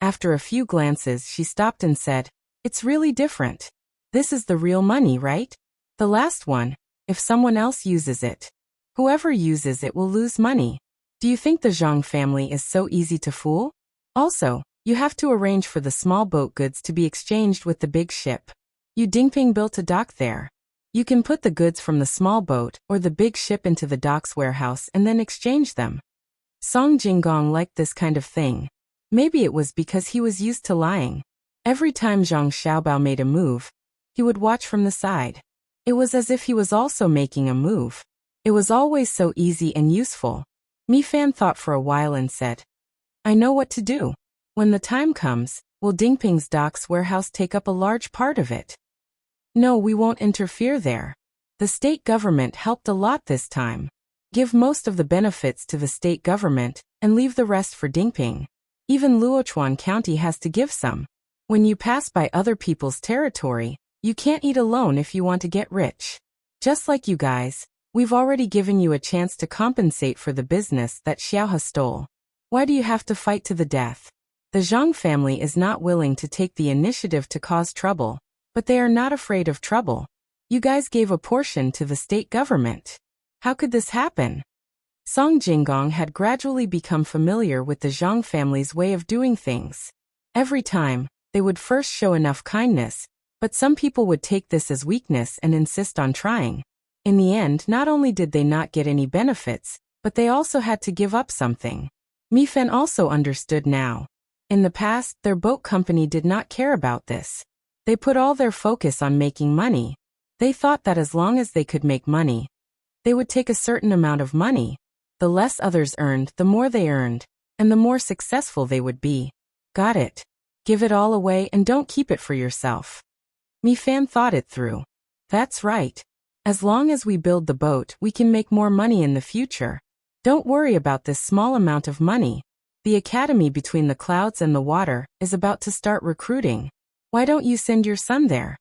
After a few glances, she stopped and said, "It's really different. This is the real money, right? The last one, if someone else uses it, whoever uses it will lose money. Do you think the Zhang family is so easy to fool? Also, you have to arrange for the small boat goods to be exchanged with the big ship. Yu Dingping built a dock there. You can put the goods from the small boat or the big ship into the dock's warehouse and then exchange them." Song Jinggong liked this kind of thing. Maybe it was because he was used to lying. Every time Zhang Xiaobao made a move, he would watch from the side. It was as if he was also making a move. It was always so easy and useful. Mi Fan thought for a while and said, "I know what to do. When the time comes, will Dingping's dock's warehouse take up a large part of it?" "No, we won't interfere there. The state government helped a lot this time. Give most of the benefits to the state government and leave the rest for Dingping. Even Luochuan County has to give some. When you pass by other people's territory, you can't eat alone if you want to get rich. Just like you guys, we've already given you a chance to compensate for the business that Xiaohe stole. Why do you have to fight to the death? The Zhang family is not willing to take the initiative to cause trouble, but they are not afraid of trouble. You guys gave a portion to the state government. How could this happen?" Song Jinggong had gradually become familiar with the Zhang family's way of doing things. Every time, they would first show enough kindness, but some people would take this as weakness and insist on trying. In the end, not only did they not get any benefits, but they also had to give up something. Mi Fan also understood now. In the past, their boat company did not care about this. They put all their focus on making money. They thought that as long as they could make money, they would take a certain amount of money. The less others earned, the more they earned, and the more successful they would be. Got it. Give it all away and don't keep it for yourself. Mi Fan thought it through. That's right. As long as we build the boat, we can make more money in the future. Don't worry about this small amount of money. The academy between the clouds and the water is about to start recruiting. Why don't you send your son there?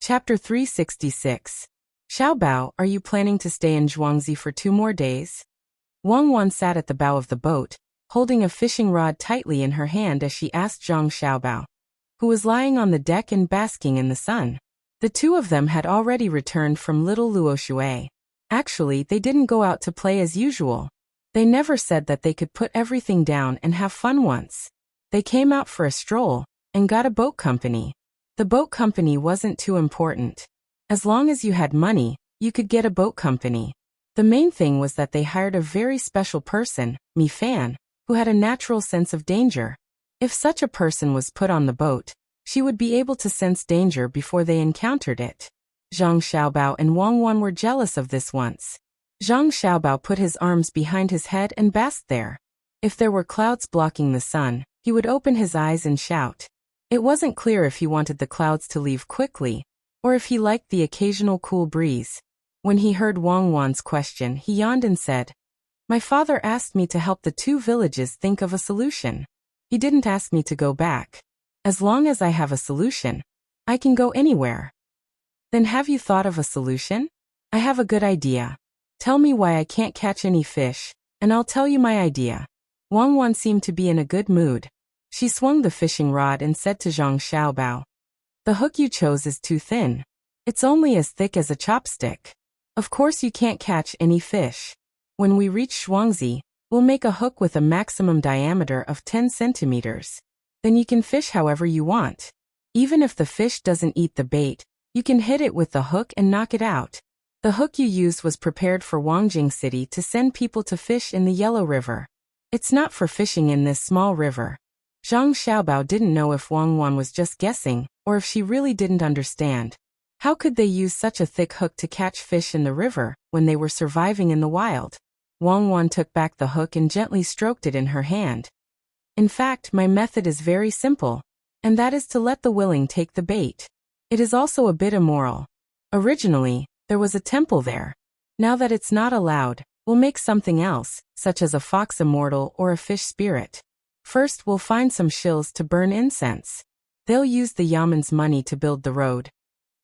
Chapter 366. Xiaobao, are you planning to stay in Zhuangzi for 2 more days? Wang Wan sat at the bow of the boat, holding a fishing rod tightly in her hand as she asked Zhang Xiaobao, who was lying on the deck and basking in the sun. The two of them had already returned from Little Luoshui. Actually, they didn't go out to play as usual. They never said that they could put everything down and have fun once. They came out for a stroll and got a boat company. The boat company wasn't too important. As long as you had money, you could get a boat company. The main thing was that they hired a very special person, Mi Fan, who had a natural sense of danger. If such a person was put on the boat, she would be able to sense danger before they encountered it. Zhang Xiaobao and Wang Wan were jealous of this once. Zhang Xiaobao put his arms behind his head and basked there. If there were clouds blocking the sun, he would open his eyes and shout. It wasn't clear if he wanted the clouds to leave quickly, or if he liked the occasional cool breeze. When he heard Wang Wan's question, he yawned and said, "My father asked me to help the 2 villages think of a solution. He didn't ask me to go back. As long as I have a solution, I can go anywhere." Then have you thought of a solution? I have a good idea. Tell me why I can't catch any fish, and I'll tell you my idea. Wang Wan seemed to be in a good mood. She swung the fishing rod and said to Zhang Xiaobao, "The hook you chose is too thin. It's only as thick as a chopstick. Of course you can't catch any fish. When we reach Zhuangzi, we'll make a hook with a maximum diameter of 10 centimeters. Then you can fish however you want. Even if the fish doesn't eat the bait, you can hit it with the hook and knock it out." The hook you used was prepared for Wangjing City to send people to fish in the Yellow River. It's not for fishing in this small river. Zhang Xiaobao didn't know if Wang Wan was just guessing, or if she really didn't understand. How could they use such a thick hook to catch fish in the river, when they were surviving in the wild? Wang Wan took back the hook and gently stroked it in her hand. "In fact, my method is very simple, and that is to let the willing take the bait. It is also a bit immoral. Originally, there was a temple there. Now that it's not allowed, we'll make something else, such as a fox immortal or a fish spirit. First, we'll find some shills to burn incense. They'll use the yaman's money to build the road,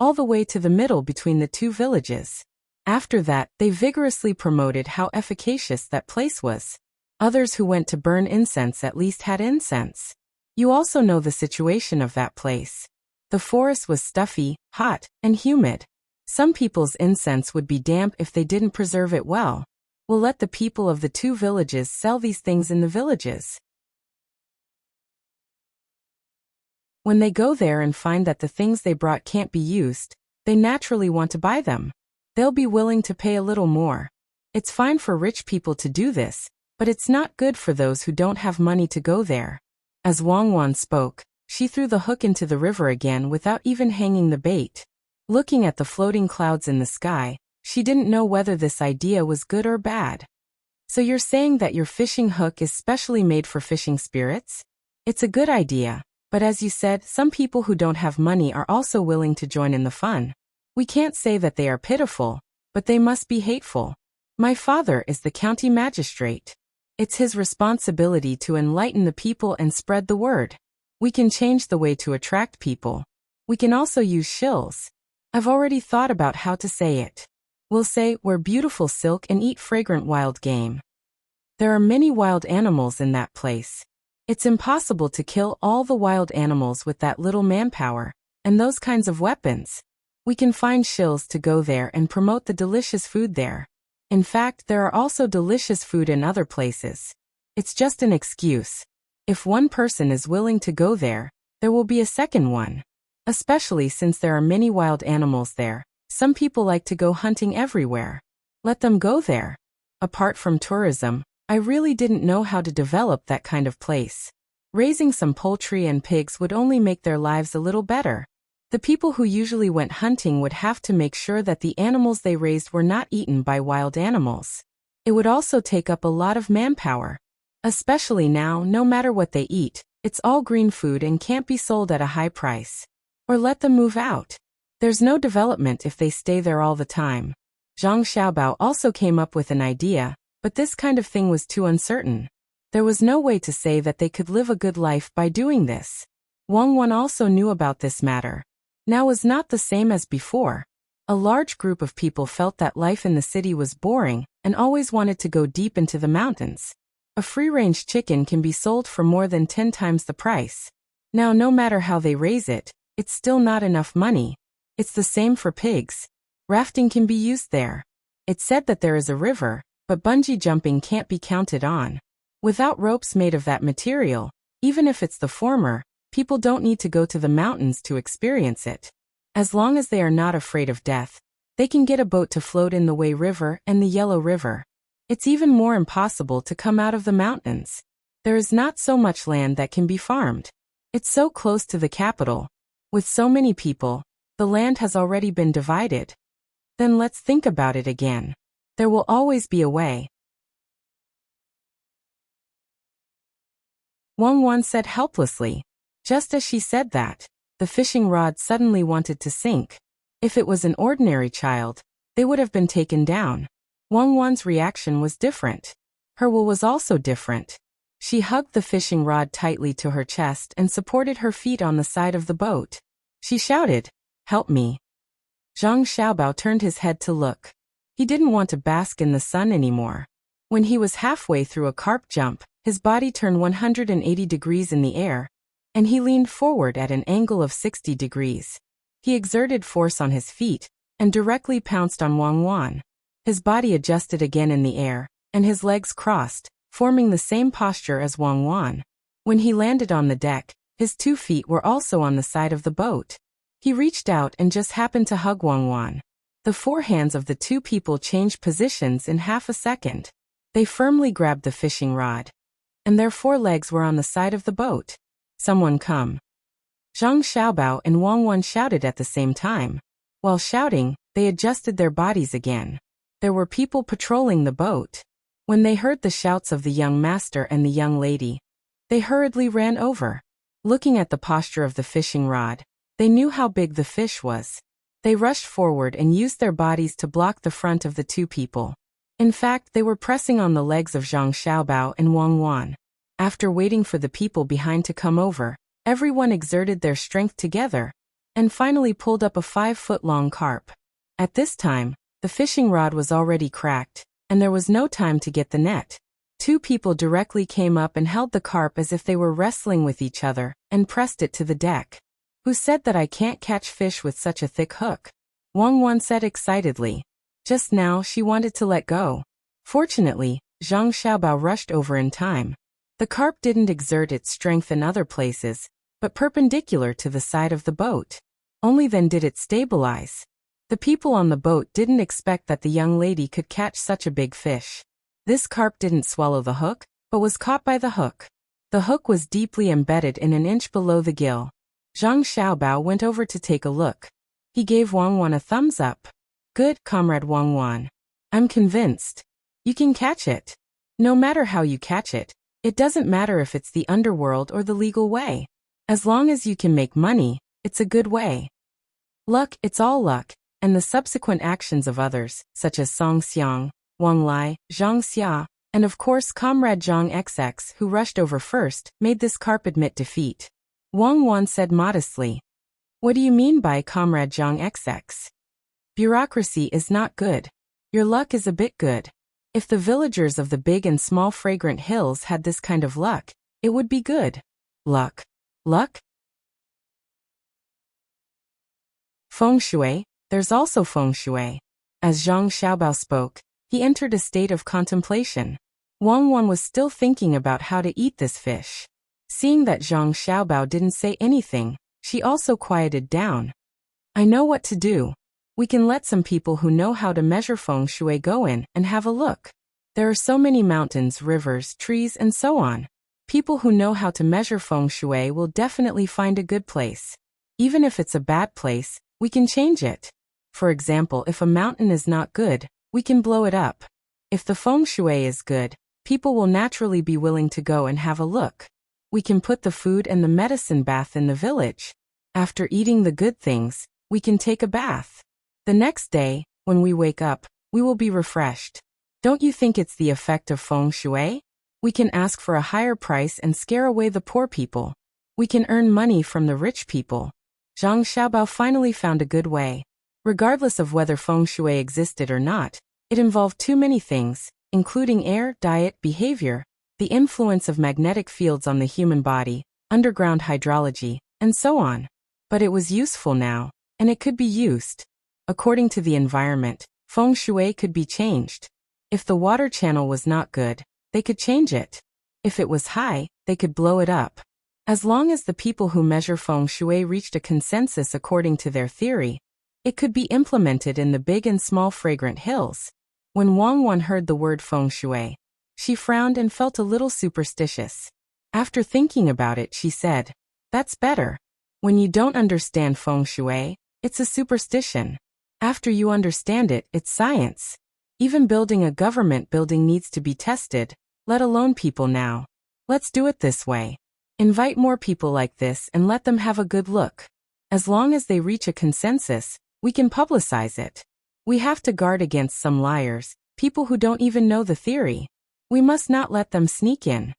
all the way to the middle between the 2 villages. After that, they vigorously promoted how efficacious that place was. Others who went to burn incense at least had incense. You also know the situation of that place. The forest was stuffy, hot, and humid. Some people's incense would be damp if they didn't preserve it well. We'll let the people of the 2 villages sell these things in the villages. When they go there and find that the things they brought can't be used, they naturally want to buy them. They'll be willing to pay a little more. It's fine for rich people to do this, but it's not good for those who don't have money to go there." As Wang Wan spoke, she threw the hook into the river again without even hanging the bait. Looking at the floating clouds in the sky, she didn't know whether this idea was good or bad. "So you're saying that your fishing hook is specially made for fishing spirits? It's a good idea. But as you said, some people who don't have money are also willing to join in the fun. We can't say that they are pitiful, but they must be hateful. My father is the county magistrate. It's his responsibility to enlighten the people and spread the word. We can change the way to attract people. We can also use shills. I've already thought about how to say it. We'll say, wear beautiful silk and eat fragrant wild game. There are many wild animals in that place. It's impossible to kill all the wild animals with that little manpower, and those kinds of weapons. We can find shills to go there and promote the delicious food there. In fact, there are also delicious food in other places. It's just an excuse. If one person is willing to go there, there will be a second one. Especially since there are many wild animals there, some people like to go hunting everywhere. Let them go there. Apart from tourism, I really didn't know how to develop that kind of place. Raising some poultry and pigs would only make their lives a little better. The people who usually went hunting would have to make sure that the animals they raised were not eaten by wild animals. It would also take up a lot of manpower. Especially now, no matter what they eat, it's all green food and can't be sold at a high price. Or let them move out. There's no development if they stay there all the time. Zhang Xiaobao also came up with an idea, but this kind of thing was too uncertain. There was no way to say that they could live a good life by doing this. Wang Wan also knew about this matter. Now was not the same as before. A large group of people felt that life in the city was boring and always wanted to go deep into the mountains. A free-range chicken can be sold for more than 10 times the price. Now no matter how they raise it, it's still not enough money. It's the same for pigs. Rafting can be used there. It's said that there is a river, but bungee jumping can't be counted on. Without ropes made of that material, even if it's the former, people don't need to go to the mountains to experience it. As long as they are not afraid of death, they can get a boat to float in the Wei River and the Yellow River. It's even more impossible to come out of the mountains. There is not so much land that can be farmed. It's so close to the capital. With so many people, the land has already been divided. Then let's think about it again. There will always be a way. Wang Wan said helplessly. Just as she said that, the fishing rod suddenly wanted to sink. If it was an ordinary child, they would have been taken down. Wang Wan's reaction was different. Her will was also different. She hugged the fishing rod tightly to her chest and supported her feet on the side of the boat. She shouted, "Help me." Zhang Xiaobao turned his head to look. He didn't want to bask in the sun anymore. When he was halfway through a carp jump, his body turned 180 degrees in the air, and he leaned forward at an angle of 60 degrees. He exerted force on his feet and directly pounced on Wang Wan. His body adjusted again in the air, and his legs crossed, forming the same posture as Wang Wan. When he landed on the deck, his 2 feet were also on the side of the boat. He reached out and just happened to hug Wang Wan. The 4 hands of the 2 people changed positions in half a second. They firmly grabbed the fishing rod, and their 4 legs were on the side of the boat. "Someone come." Zhang Xiaobao and Wang Wan shouted at the same time. While shouting, they adjusted their bodies again. There were people patrolling the boat. When they heard the shouts of the young master and the young lady, they hurriedly ran over. Looking at the posture of the fishing rod, they knew how big the fish was. They rushed forward and used their bodies to block the front of the 2 people. In fact, they were pressing on the legs of Zhang Xiaobao and Wang Wan. After waiting for the people behind to come over, everyone exerted their strength together, and finally pulled up a 5-foot-long carp. At this time, the fishing rod was already cracked, and there was no time to get the net. 2 people directly came up and held the carp as if they were wrestling with each other, and pressed it to the deck. "Who said that I can't catch fish with such a thick hook?" Wang Wan said excitedly. Just now she wanted to let go. Fortunately, Zhang Xiaobao rushed over in time. The carp didn't exert its strength in other places, but perpendicular to the side of the boat. Only then did it stabilize. The people on the boat didn't expect that the young lady could catch such a big fish. This carp didn't swallow the hook, but was caught by the hook. The hook was deeply embedded in an inch below the gill. Zhang Xiaobao went over to take a look. He gave Wang Wan a thumbs up. "Good, Comrade Wang Wan. I'm convinced. You can catch it. No matter how you catch it, it doesn't matter if it's the underworld or the legal way. As long as you can make money, it's a good way. Luck, it's all luck, and the subsequent actions of others, such as Song Xiang, Wang Lai, Zhang Xia, and of course Comrade Zhang XX, who rushed over first, made this carp admit defeat." Wang Wan said modestly. "What do you mean by Comrade Zhang XX? Bureaucracy is not good. Your luck is a bit good. If the villagers of the big and small fragrant hills had this kind of luck, it would be good. Luck. Luck? Feng Shui, there's also Feng Shui." As Zhang Xiaobao spoke, he entered a state of contemplation. Wang Wan was still thinking about how to eat this fish. Seeing that Zhang Xiaobao didn't say anything, she also quieted down. "I know what to do. We can let some people who know how to measure Feng Shui go in and have a look. There are so many mountains, rivers, trees, and so on. People who know how to measure Feng Shui will definitely find a good place. Even if it's a bad place, we can change it. For example, if a mountain is not good, we can blow it up. If the Feng Shui is good, People will naturally be willing to go and have a look. We can put the food and the medicine bath in the village. After eating the good things, we can take a bath. The next day, when we wake up, we will be refreshed. Don't you think it's the effect of feng shui? We can ask for a higher price and scare away the poor people. We can earn money from the rich people. Zhang Xiaobao finally found a good way. Regardless of whether feng shui existed or not, it involved too many things, including air, diet, behavior, the influence of magnetic fields on the human body, underground hydrology, and so on. But it was useful now, and it could be used. According to the environment, feng shui could be changed. If the water channel was not good, they could change it. If it was high, they could blow it up. As long as the people who measure feng shui reached a consensus according to their theory, it could be implemented in the big and small fragrant hills. When Wang Wan heard the word feng shui, she frowned and felt a little superstitious. After thinking about it, she said, "That's better. When you don't understand feng shui, it's a superstition. After you understand it, it's science. Even building a government building needs to be tested, let alone people now. Let's do it this way. Invite more people like this and let them have a good look. As long as they reach a consensus, we can publicize it. We have to guard against some liars, people who don't even know the theory. We must not let them sneak in."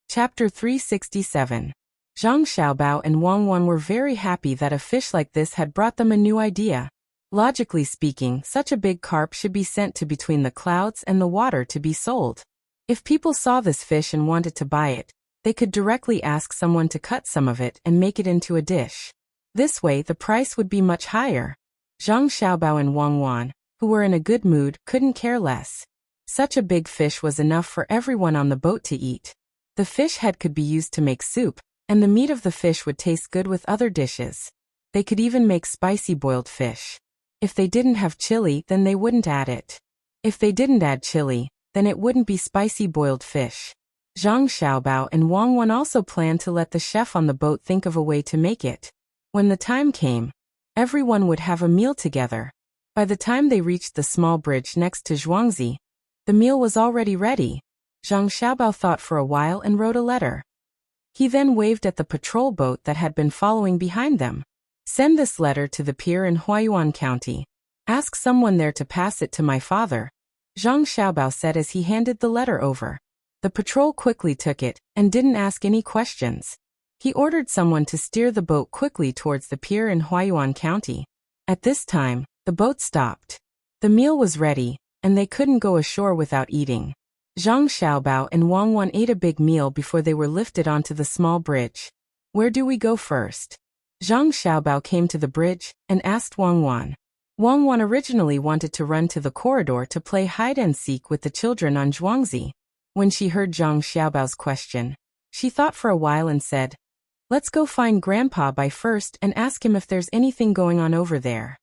Chapter 367. Zhang Xiaobao and Wang Wan were very happy that a fish like this had brought them a new idea. Logically speaking, such a big carp should be sent to between the clouds and the water to be sold. If people saw this fish and wanted to buy it, they could directly ask someone to cut some of it and make it into a dish. This way the price would be much higher. Zhang Xiaobao and Wang Wan, who were in a good mood, couldn't care less. Such a big fish was enough for everyone on the boat to eat. The fish head could be used to make soup, and the meat of the fish would taste good with other dishes. They could even make spicy boiled fish. If they didn't have chili, then they wouldn't add it. If they didn't add chili, then it wouldn't be spicy boiled fish. Zhang Xiaobao and Wang Wan also planned to let the chef on the boat think of a way to make it. When the time came, everyone would have a meal together. By the time they reached the small bridge next to Zhuangzi, the meal was already ready. Zhang Xiaobao thought for a while and wrote a letter. He then waved at the patrol boat that had been following behind them. "Send this letter to the pier in Huayuan County. Ask someone there to pass it to my father," Zhang Xiaobao said as he handed the letter over. The patrol quickly took it and didn't ask any questions. He ordered someone to steer the boat quickly towards the pier in Huayuan County. At this time, the boat stopped. The meal was ready, and they couldn't go ashore without eating. Zhang Xiaobao and Wang Wan ate a big meal before they were lifted onto the small bridge. "Where do we go first?" Zhang Xiaobao came to the bridge and asked Wang Wan. Wang Wan originally wanted to run to the corridor to play hide-and-seek with the children on Zhuangzi. When she heard Zhang Xiaobao's question, she thought for a while and said, "Let's go find Grandpa by first and ask him if there's anything going on over there."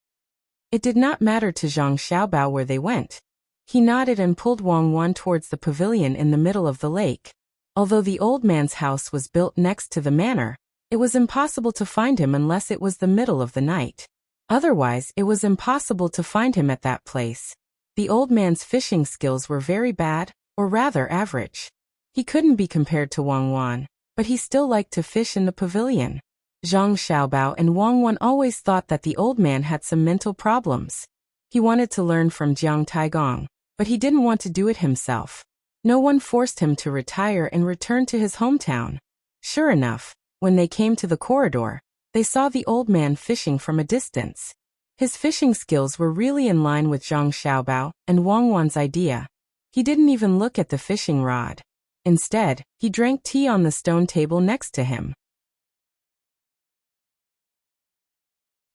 It did not matter to Zhang Xiaobao where they went. He nodded and pulled Wang Wan towards the pavilion in the middle of the lake. Although the old man's house was built next to the manor, it was impossible to find him unless it was the middle of the night. Otherwise, it was impossible to find him at that place. The old man's fishing skills were very bad, or rather average. He couldn't be compared to Wang Wan, but he still liked to fish in the pavilion. Zhang Xiaobao and Wang Wan always thought that the old man had some mental problems. He wanted to learn from Jiang Taigong, but he didn't want to do it himself. No one forced him to retire and return to his hometown. Sure enough, when they came to the corridor, they saw the old man fishing from a distance. His fishing skills were really in line with Zhang Xiaobao and Wang Wan's idea. He didn't even look at the fishing rod. Instead, he drank tea on the stone table next to him.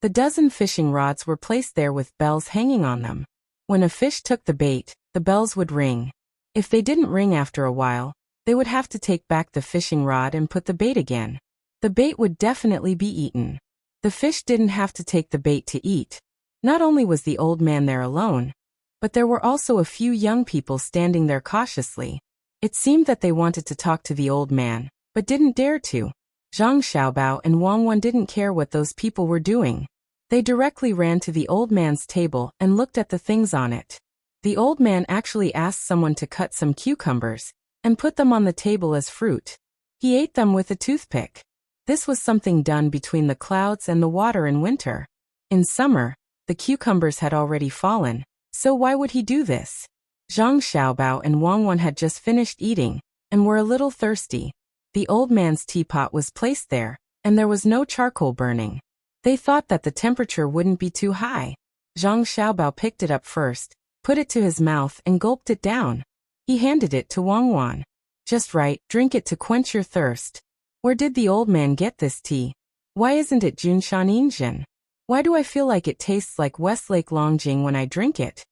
The dozen fishing rods were placed there with bells hanging on them. When a fish took the bait, the bells would ring. If they didn't ring after a while, they would have to take back the fishing rod and put the bait again. The bait would definitely be eaten. The fish didn't have to take the bait to eat. Not only was the old man there alone, but there were also a few young people standing there cautiously. It seemed that they wanted to talk to the old man, but didn't dare to. Zhang Xiaobao and Wang Wan didn't care what those people were doing. They directly ran to the old man's table and looked at the things on it. The old man actually asked someone to cut some cucumbers and put them on the table as fruit. He ate them with a toothpick. This was something done between the clouds and the water in winter. In summer, the cucumbers had already fallen, so why would he do this? Zhang Xiaobao and Wang Wan had just finished eating and were a little thirsty. The old man's teapot was placed there, and there was no charcoal burning. They thought that the temperature wouldn't be too high. Zhang Xiaobao picked it up first, put it to his mouth and gulped it down. He handed it to Wang Wan. Just right, drink it to quench your thirst. Where did the old man get this tea? Why isn't it Junshaninjin? Why do I feel like it tastes like Westlake Longjing when I drink it?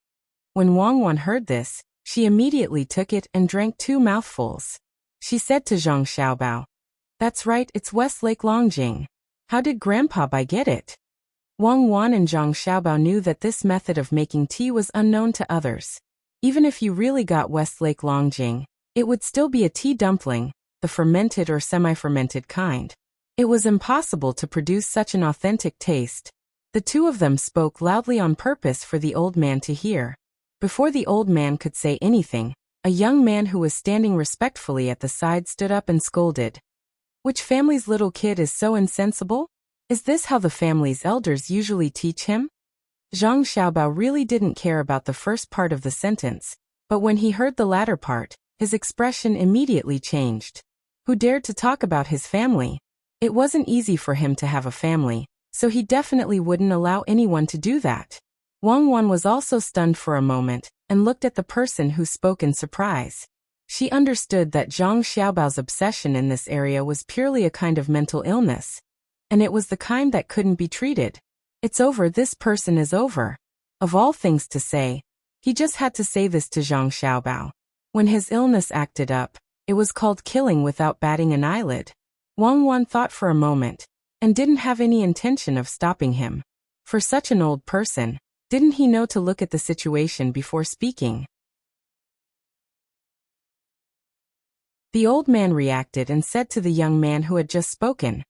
When Wang Wan heard this, she immediately took it and drank 2 mouthfuls. She said to Zhang Xiaobao, "That's right, it's Westlake Longjing. How did Grandpa Bai get it?" Wang Wan and Zhang Xiaobao knew that this method of making tea was unknown to others. Even if you really got Westlake Longjing, it would still be a tea dumpling, the fermented or semi-fermented kind. It was impossible to produce such an authentic taste. The two of them spoke loudly on purpose for the old man to hear. Before the old man could say anything, a young man who was standing respectfully at the side stood up and scolded. "Which family's little kid is so insensible? Is this how the family's elders usually teach him?" Zhang Xiaobao really didn't care about the first part of the sentence, but when he heard the latter part, his expression immediately changed. Who dared to talk about his family? It wasn't easy for him to have a family, so he definitely wouldn't allow anyone to do that. Wang Wan was also stunned for a moment and looked at the person who spoke in surprise. She understood that Zhang Xiaobao's obsession in this area was purely a kind of mental illness, and it was the kind that couldn't be treated. It's over, this person is over. Of all things to say, he just had to say this to Zhang Xiaobao. When his illness acted up, it was called killing without batting an eyelid. Wang Wan thought for a moment, and didn't have any intention of stopping him. For such an old person, didn't he know to look at the situation before speaking? The old man reacted and said to the young man who had just spoken,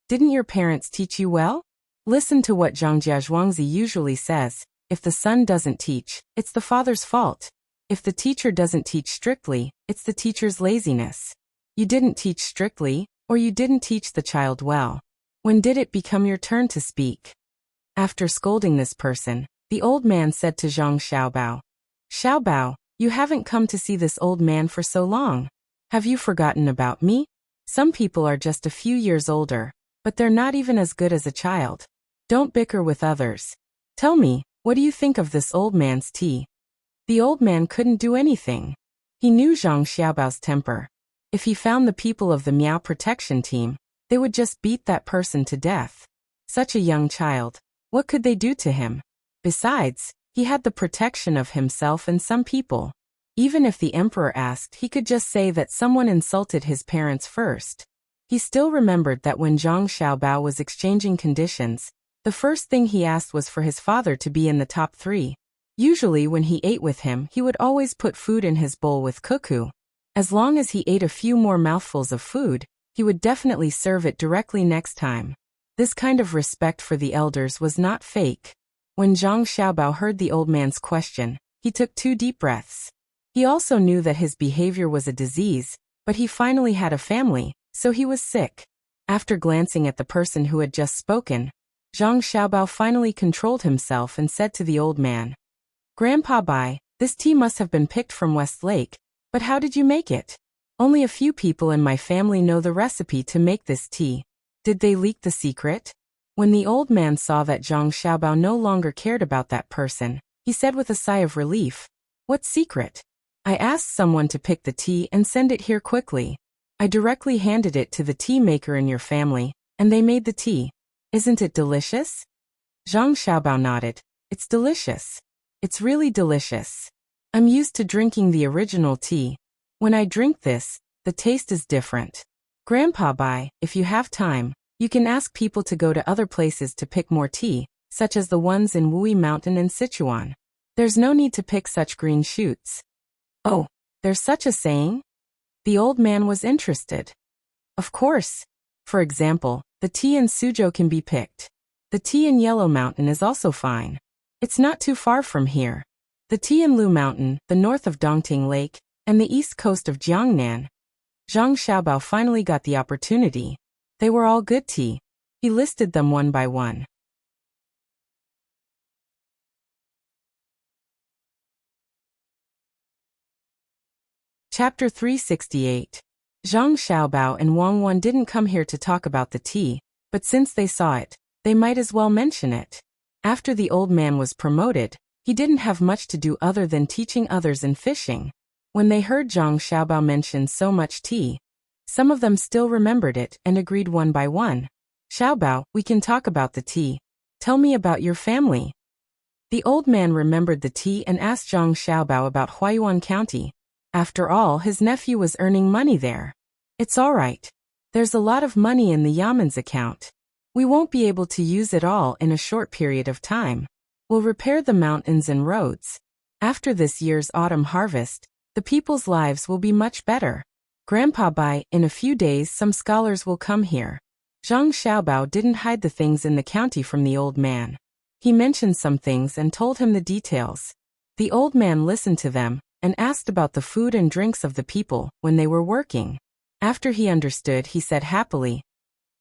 "Didn't your parents teach you well? Listen to what Zhangjia Zhuangzi usually says, if the son doesn't teach, it's the father's fault. If the teacher doesn't teach strictly, it's the teacher's laziness. You didn't teach strictly, or you didn't teach the child well. When did it become your turn to speak?" After scolding this person, the old man said to Zhang Xiaobao, "Xiaobao, you haven't come to see this old man for so long. Have you forgotten about me? Some people are just a few years older, but they're not even as good as a child. Don't bicker with others. Tell me, what do you think of this old man's tea?" The old man couldn't do anything. He knew Zhang Xiaobao's temper. If he found the people of the Miao protection team, they would just beat that person to death. Such a young child, what could they do to him? Besides, he had the protection of himself and some people. Even if the emperor asked, he could just say that someone insulted his parents first. He still remembered that when Zhang Xiaobao was exchanging conditions, the first thing he asked was for his father to be in the top 3. Usually when he ate with him, he would always put food in his bowl with cuckoo. As long as he ate a few more mouthfuls of food, he would definitely serve it directly next time. This kind of respect for the elders was not fake. When Zhang Xiaobao heard the old man's question, he took 2 deep breaths. He also knew that his behavior was a disease, but he finally had a family, so he was sick. After glancing at the person who had just spoken, Zhang Xiaobao finally controlled himself and said to the old man, "Grandpa Bai, this tea must have been picked from West Lake, but how did you make it? Only a few people in my family know the recipe to make this tea. Did they leak the secret?" When the old man saw that Zhang Xiaobao no longer cared about that person, he said with a sigh of relief, "What secret? I asked someone to pick the tea and send it here quickly. I directly handed it to the tea maker in your family, and they made the tea. Isn't it delicious?" Zhang Xiaobao nodded. "It's delicious. It's really delicious. I'm used to drinking the original tea. When I drink this, the taste is different. Grandpa Bai, if you have time, you can ask people to go to other places to pick more tea, such as the ones in Wui Mountain and Sichuan. There's no need to pick such green shoots." "Oh, there's such a saying?" The old man was interested. "Of course. For example, the tea in Suzhou can be picked. The tea in Yellow Mountain is also fine. It's not too far from here. The tea in Lu Mountain, the north of Dongting Lake, and the east coast of Jiangnan. Zhang Xiaobao finally got the opportunity. They were all good tea. He listed them one by one. Chapter 368. Zhang Xiaobao and Wang Wan didn't come here to talk about the tea, but since they saw it, they might as well mention it. After the old man was promoted, he didn't have much to do other than teaching others in fishing. When they heard Zhang Xiaobao mention so much tea, some of them still remembered it and agreed one by one. Xiaobao, we can talk about the tea. Tell me about your family. The old man remembered the tea and asked Zhang Xiaobao about Huayuan County. After all, his nephew was earning money there. It's all right. There's a lot of money in the Yaman's account. We won't be able to use it all in a short period of time. We'll repair the mountains and roads. After this year's autumn harvest, the people's lives will be much better. Grandpa, in a few days some scholars will come here. Zhang Xiaobao didn't hide the things in the county from the old man. He mentioned some things and told him the details. The old man listened to them and asked about the food and drinks of the people when they were working. After he understood, he said happily,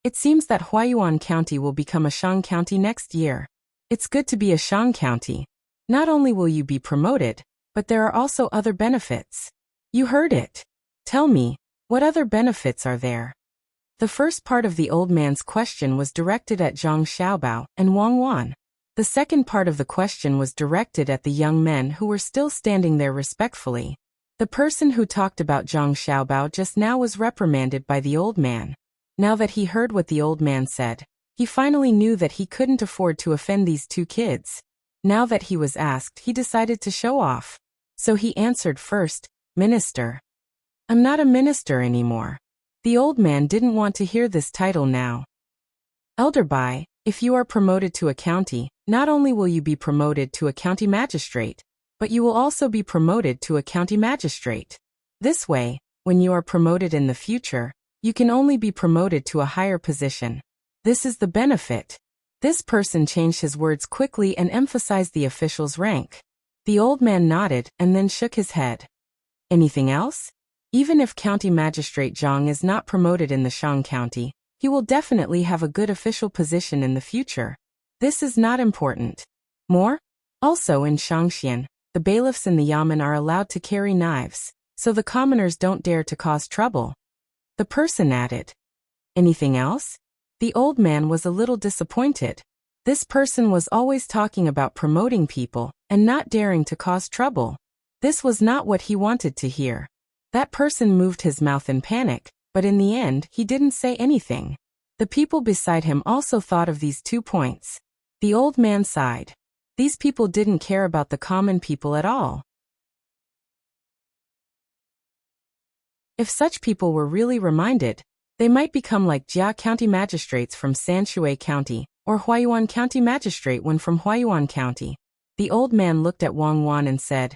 "It seems that Huayuan County will become a Shang County next year. It's good to be a Shang County. Not only will you be promoted, but there are also other benefits." You heard it. Tell me, what other benefits are there? The first part of the old man's question was directed at Zhang Xiaobao and Wang Wan. The second part of the question was directed at the young men who were still standing there respectfully. The person who talked about Zhang Xiaobao just now was reprimanded by the old man. Now that he heard what the old man said, he finally knew that he couldn't afford to offend these two kids. Now that he was asked, he decided to show off. So he answered first, "Minister." "I'm not a minister anymore." The old man didn't want to hear this title now. "Elder Bai, if you are promoted to a county, not only will you be promoted to a county magistrate, but you will also be promoted to a county magistrate. This way, when you are promoted in the future, you can only be promoted to a higher position. This is the benefit." This person changed his words quickly and emphasized the official's rank. The old man nodded and then shook his head. "Anything else? Even if County Magistrate Zhang is not promoted in the Shang County, he will definitely have a good official position in the future. This is not important. More? Also in Shangxian, the bailiffs in the Yamen are allowed to carry knives, so the commoners don't dare to cause trouble." The person added. "Anything else?" The old man was a little disappointed. This person was always talking about promoting people and not daring to cause trouble. This was not what he wanted to hear. That person moved his mouth in panic, but in the end he didn't say anything. The people beside him also thought of these 2 points. The old man sighed. These people didn't care about the common people at all. If such people were really reminded, they might become like Jia County magistrates from Sanshui County, or Huayuan County magistrate when from Huayuan County. The old man looked at Wang Wan and said,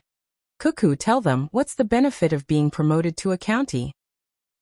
"Cuckoo, tell them what's the benefit of being promoted to a county."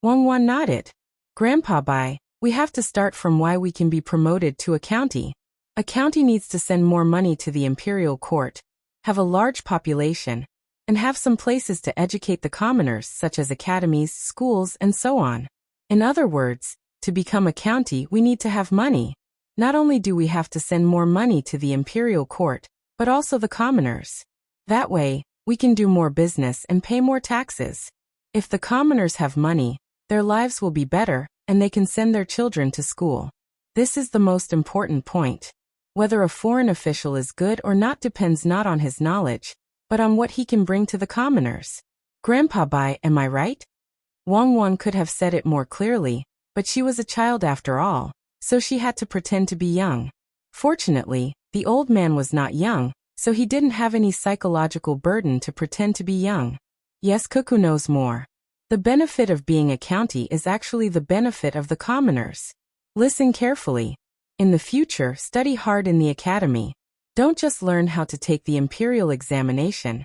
Wang Wan nodded. "Grandpa, we have to start from why we can be promoted to a county. A county needs to send more money to the imperial court, have a large population, and have some places to educate the commoners such as academies, schools, and so on. In other words, to become a county we need to have money. Not only do we have to send more money to the imperial court, but also the commoners. That way, we can do more business and pay more taxes. If the commoners have money, their lives will be better, and they can send their children to school. This is the most important point. Whether a foreign official is good or not depends not on his knowledge, but on what he can bring to the commoners. Grandpa, am I right?" Wang Wan could have said it more clearly, but she was a child after all, so she had to pretend to be young. Fortunately, the old man was not young, so he didn't have any psychological burden to pretend to be young. Yes, Cuckoo knows more. The benefit of being a county is actually the benefit of the commoners. Listen carefully. In the future, study hard in the academy. Don't just learn how to take the imperial examination.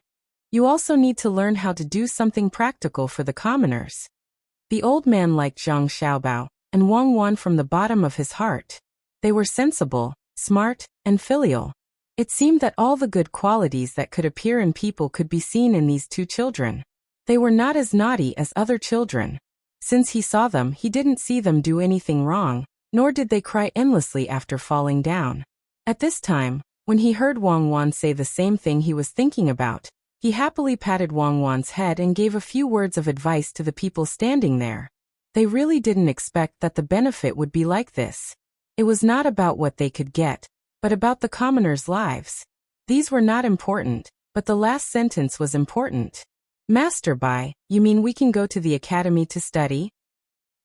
You also need to learn how to do something practical for the commoners. The old man liked Zhang Xiaobao and Wang Wan from the bottom of his heart. They were sensible, smart, and filial. It seemed that all the good qualities that could appear in people could be seen in these two children. They were not as naughty as other children. Since he saw them, he didn't see them do anything wrong, nor did they cry endlessly after falling down. At this time, when he heard Wang Wan say the same thing he was thinking about, he happily patted Wang Wan's head and gave a few words of advice to the people standing there. They really didn't expect that the benefit would be like this. It was not about what they could get, but about the commoners' lives. These were not important, but the last sentence was important. Master Bai, you mean we can go to the academy to study?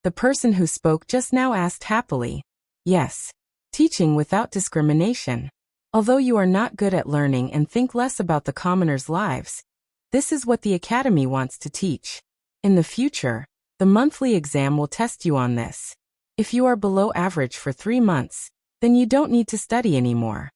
The person who spoke just now asked happily. Yes. Teaching without discrimination. Although you are not good at learning and think less about the commoners' lives, this is what the academy wants to teach. In the future, the monthly exam will test you on this. If you are below average for 3 months, then you don't need to study anymore.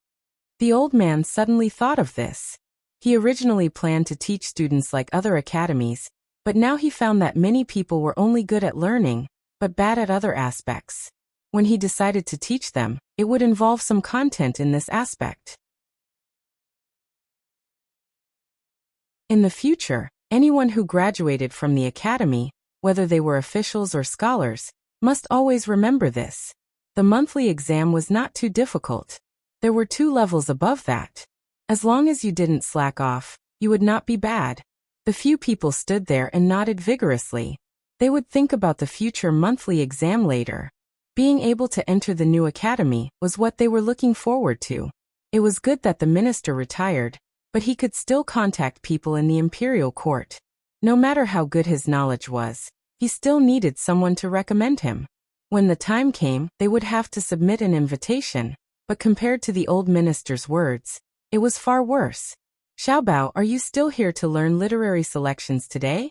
The old man suddenly thought of this. He originally planned to teach students like other academies, but now he found that many people were only good at learning, but bad at other aspects. When he decided to teach them, it would involve some content in this aspect. In the future, anyone who graduated from the academy, whether they were officials or scholars, must always remember this. The monthly exam was not too difficult. There were 2 levels above that. As long as you didn't slack off, you would not be bad. The few people stood there and nodded vigorously. They would think about the future monthly exam later. Being able to enter the new academy was what they were looking forward to. It was good that the minister retired, but he could still contact people in the imperial court. No matter how good his knowledge was, he still needed someone to recommend him. When the time came, they would have to submit an invitation, but compared to the old minister's words, it was far worse. Xiaobao, are you still here to learn literary selections today?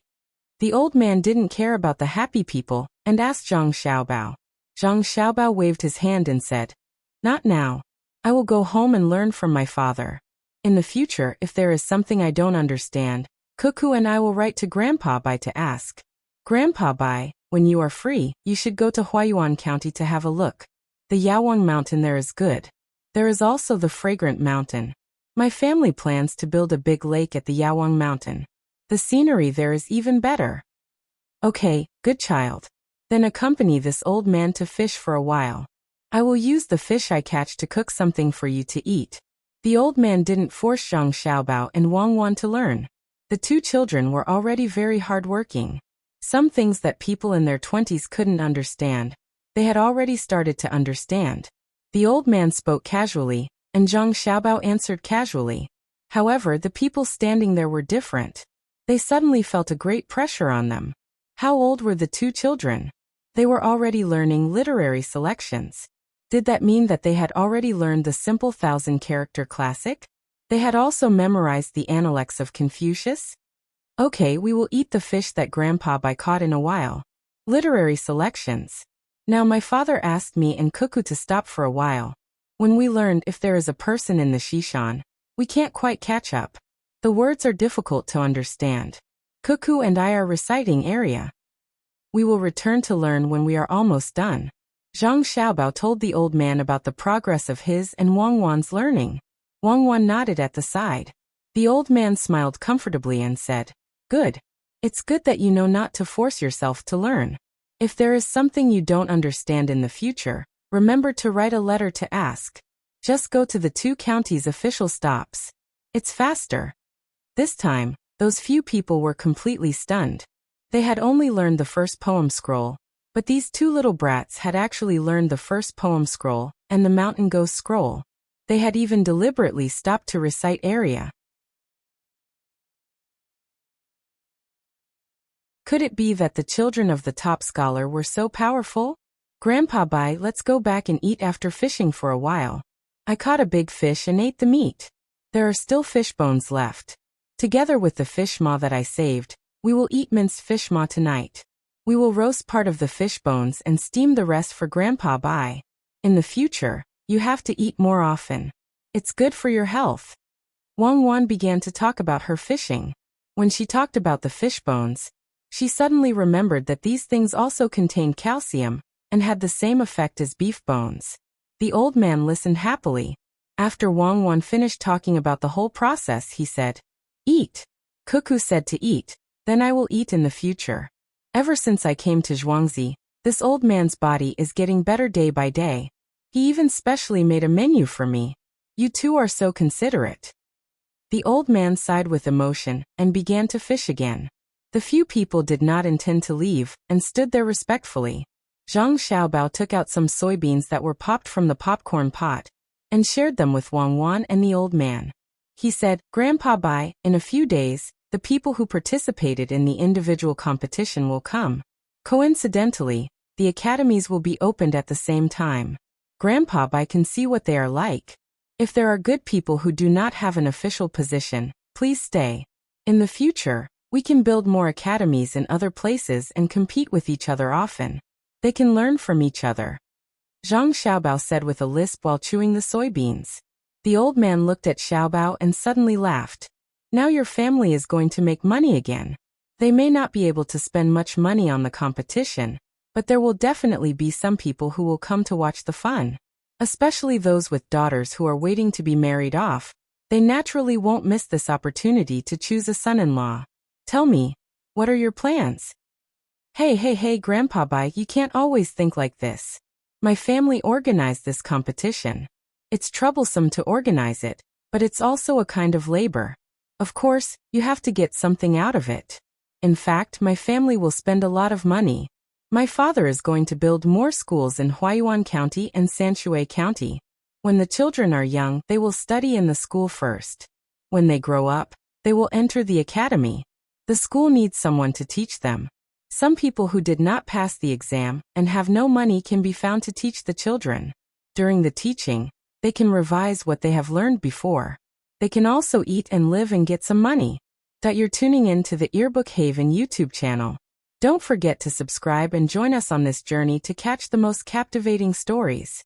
The old man didn't care about the happy people and asked Zhang Xiaobao. Zhang Xiaobao waved his hand and said, "Not now. I will go home and learn from my father. In the future, if there is something I don't understand, Cuckoo and I will write to Grandpa Bai to ask. Grandpa Bai, when you are free, you should go to Huayuan County to have a look. The Yawang Mountain there is good. There is also the Fragrant Mountain. My family plans to build a big lake at the Yawang Mountain. The scenery there is even better." "Okay, good child. Then accompany this old man to fish for a while. I will use the fish I catch to cook something for you to eat." The old man didn't force Zhang Xiaobao and Wang Wan to learn. The 2 children were already very hardworking. Some things that people in their 20s couldn't understand, they had already started to understand. The old man spoke casually, and Zhang Xiaobao answered casually. However, the people standing there were different. They suddenly felt a great pressure on them. How old were the 2 children? They were already learning literary selections. Did that mean that they had already learned the simple 1,000-character classic? They had also memorized the Analects of Confucius? Okay, we will eat the fish that Grandpa Bai caught in a while. Literary selections. Now my father asked me and Cuckoo to stop for a while. When we learned if there is a person in the Shishan, we can't quite catch up. The words are difficult to understand. Cuckoo and I are reciting area. We will return to learn when we are almost done. Zhang Xiaobao told the old man about the progress of his and Wang Wan's learning. Wang Wan nodded at the side. The old man smiled comfortably and said, "Good. It's good that you know not to force yourself to learn. If there is something you don't understand in the future, remember to write a letter to ask. Just go to the 2 counties' official stops. It's faster." This time, those few people were completely stunned. They had only learned the first poem scroll, but these 2 little brats had actually learned the first poem scroll and the Mountain Ghost scroll. They had even deliberately stopped to recite area. Could it be that the children of the top scholar were so powerful? "Grandpa Bai, let's go back and eat after fishing for a while. I caught a big fish and ate the meat. There are still fish bones left. Together with the fish maw that I saved, we will eat minced fish maw tonight. We will roast part of the fish bones and steam the rest for Grandpa Bai. In the future, you have to eat more often. It's good for your health." Wang Wan began to talk about her fishing. When she talked about the fish bones, she suddenly remembered that these things also contained calcium and had the same effect as beef bones. The old man listened happily. After Wang Wan finished talking about the whole process, he said, "Eat." Cuckoo said to eat, "Then I will eat in the future. Ever since I came to Zhuangzi, this old man's body is getting better day by day. He even specially made a menu for me. You two are so considerate." The old man sighed with emotion and began to fish again. The few people did not intend to leave and stood there respectfully. Zhang Xiaobao took out some soybeans that were popped from the popcorn pot and shared them with Wang Wan and the old man. He said, "Grandpa, in a few days, the people who participated in the individual competition will come. Coincidentally, the academies will be opened at the same time. Grandpa can see what they are like. If there are good people who do not have an official position, please stay. In the future, we can build more academies in other places and compete with each other often. They can learn from each other." Zhang Xiaobao said with a lisp while chewing the soybeans. The old man looked at Xiaobao and suddenly laughed. "Now your family is going to make money again. They may not be able to spend much money on the competition, but there will definitely be some people who will come to watch the fun. Especially those with daughters who are waiting to be married off. They naturally won't miss this opportunity to choose a son-in-law. Tell me, what are your plans?" Hey, Grandpa, you can't always think like this. My family organized this competition. It's troublesome to organize it, but it's also a kind of labor. Of course, you have to get something out of it. In fact, my family will spend a lot of money. My father is going to build more schools in Huaiyuan County and Sanshui County. When the children are young, they will study in the school first. When they grow up, they will enter the academy. The school needs someone to teach them. Some people who did not pass the exam and have no money can be found to teach the children. During the teaching, they can revise what they have learned before. They can also eat and live and get some money. You're tuning in to the Earbook Haven YouTube channel. Don't forget to subscribe and join us on this journey to catch the most captivating stories.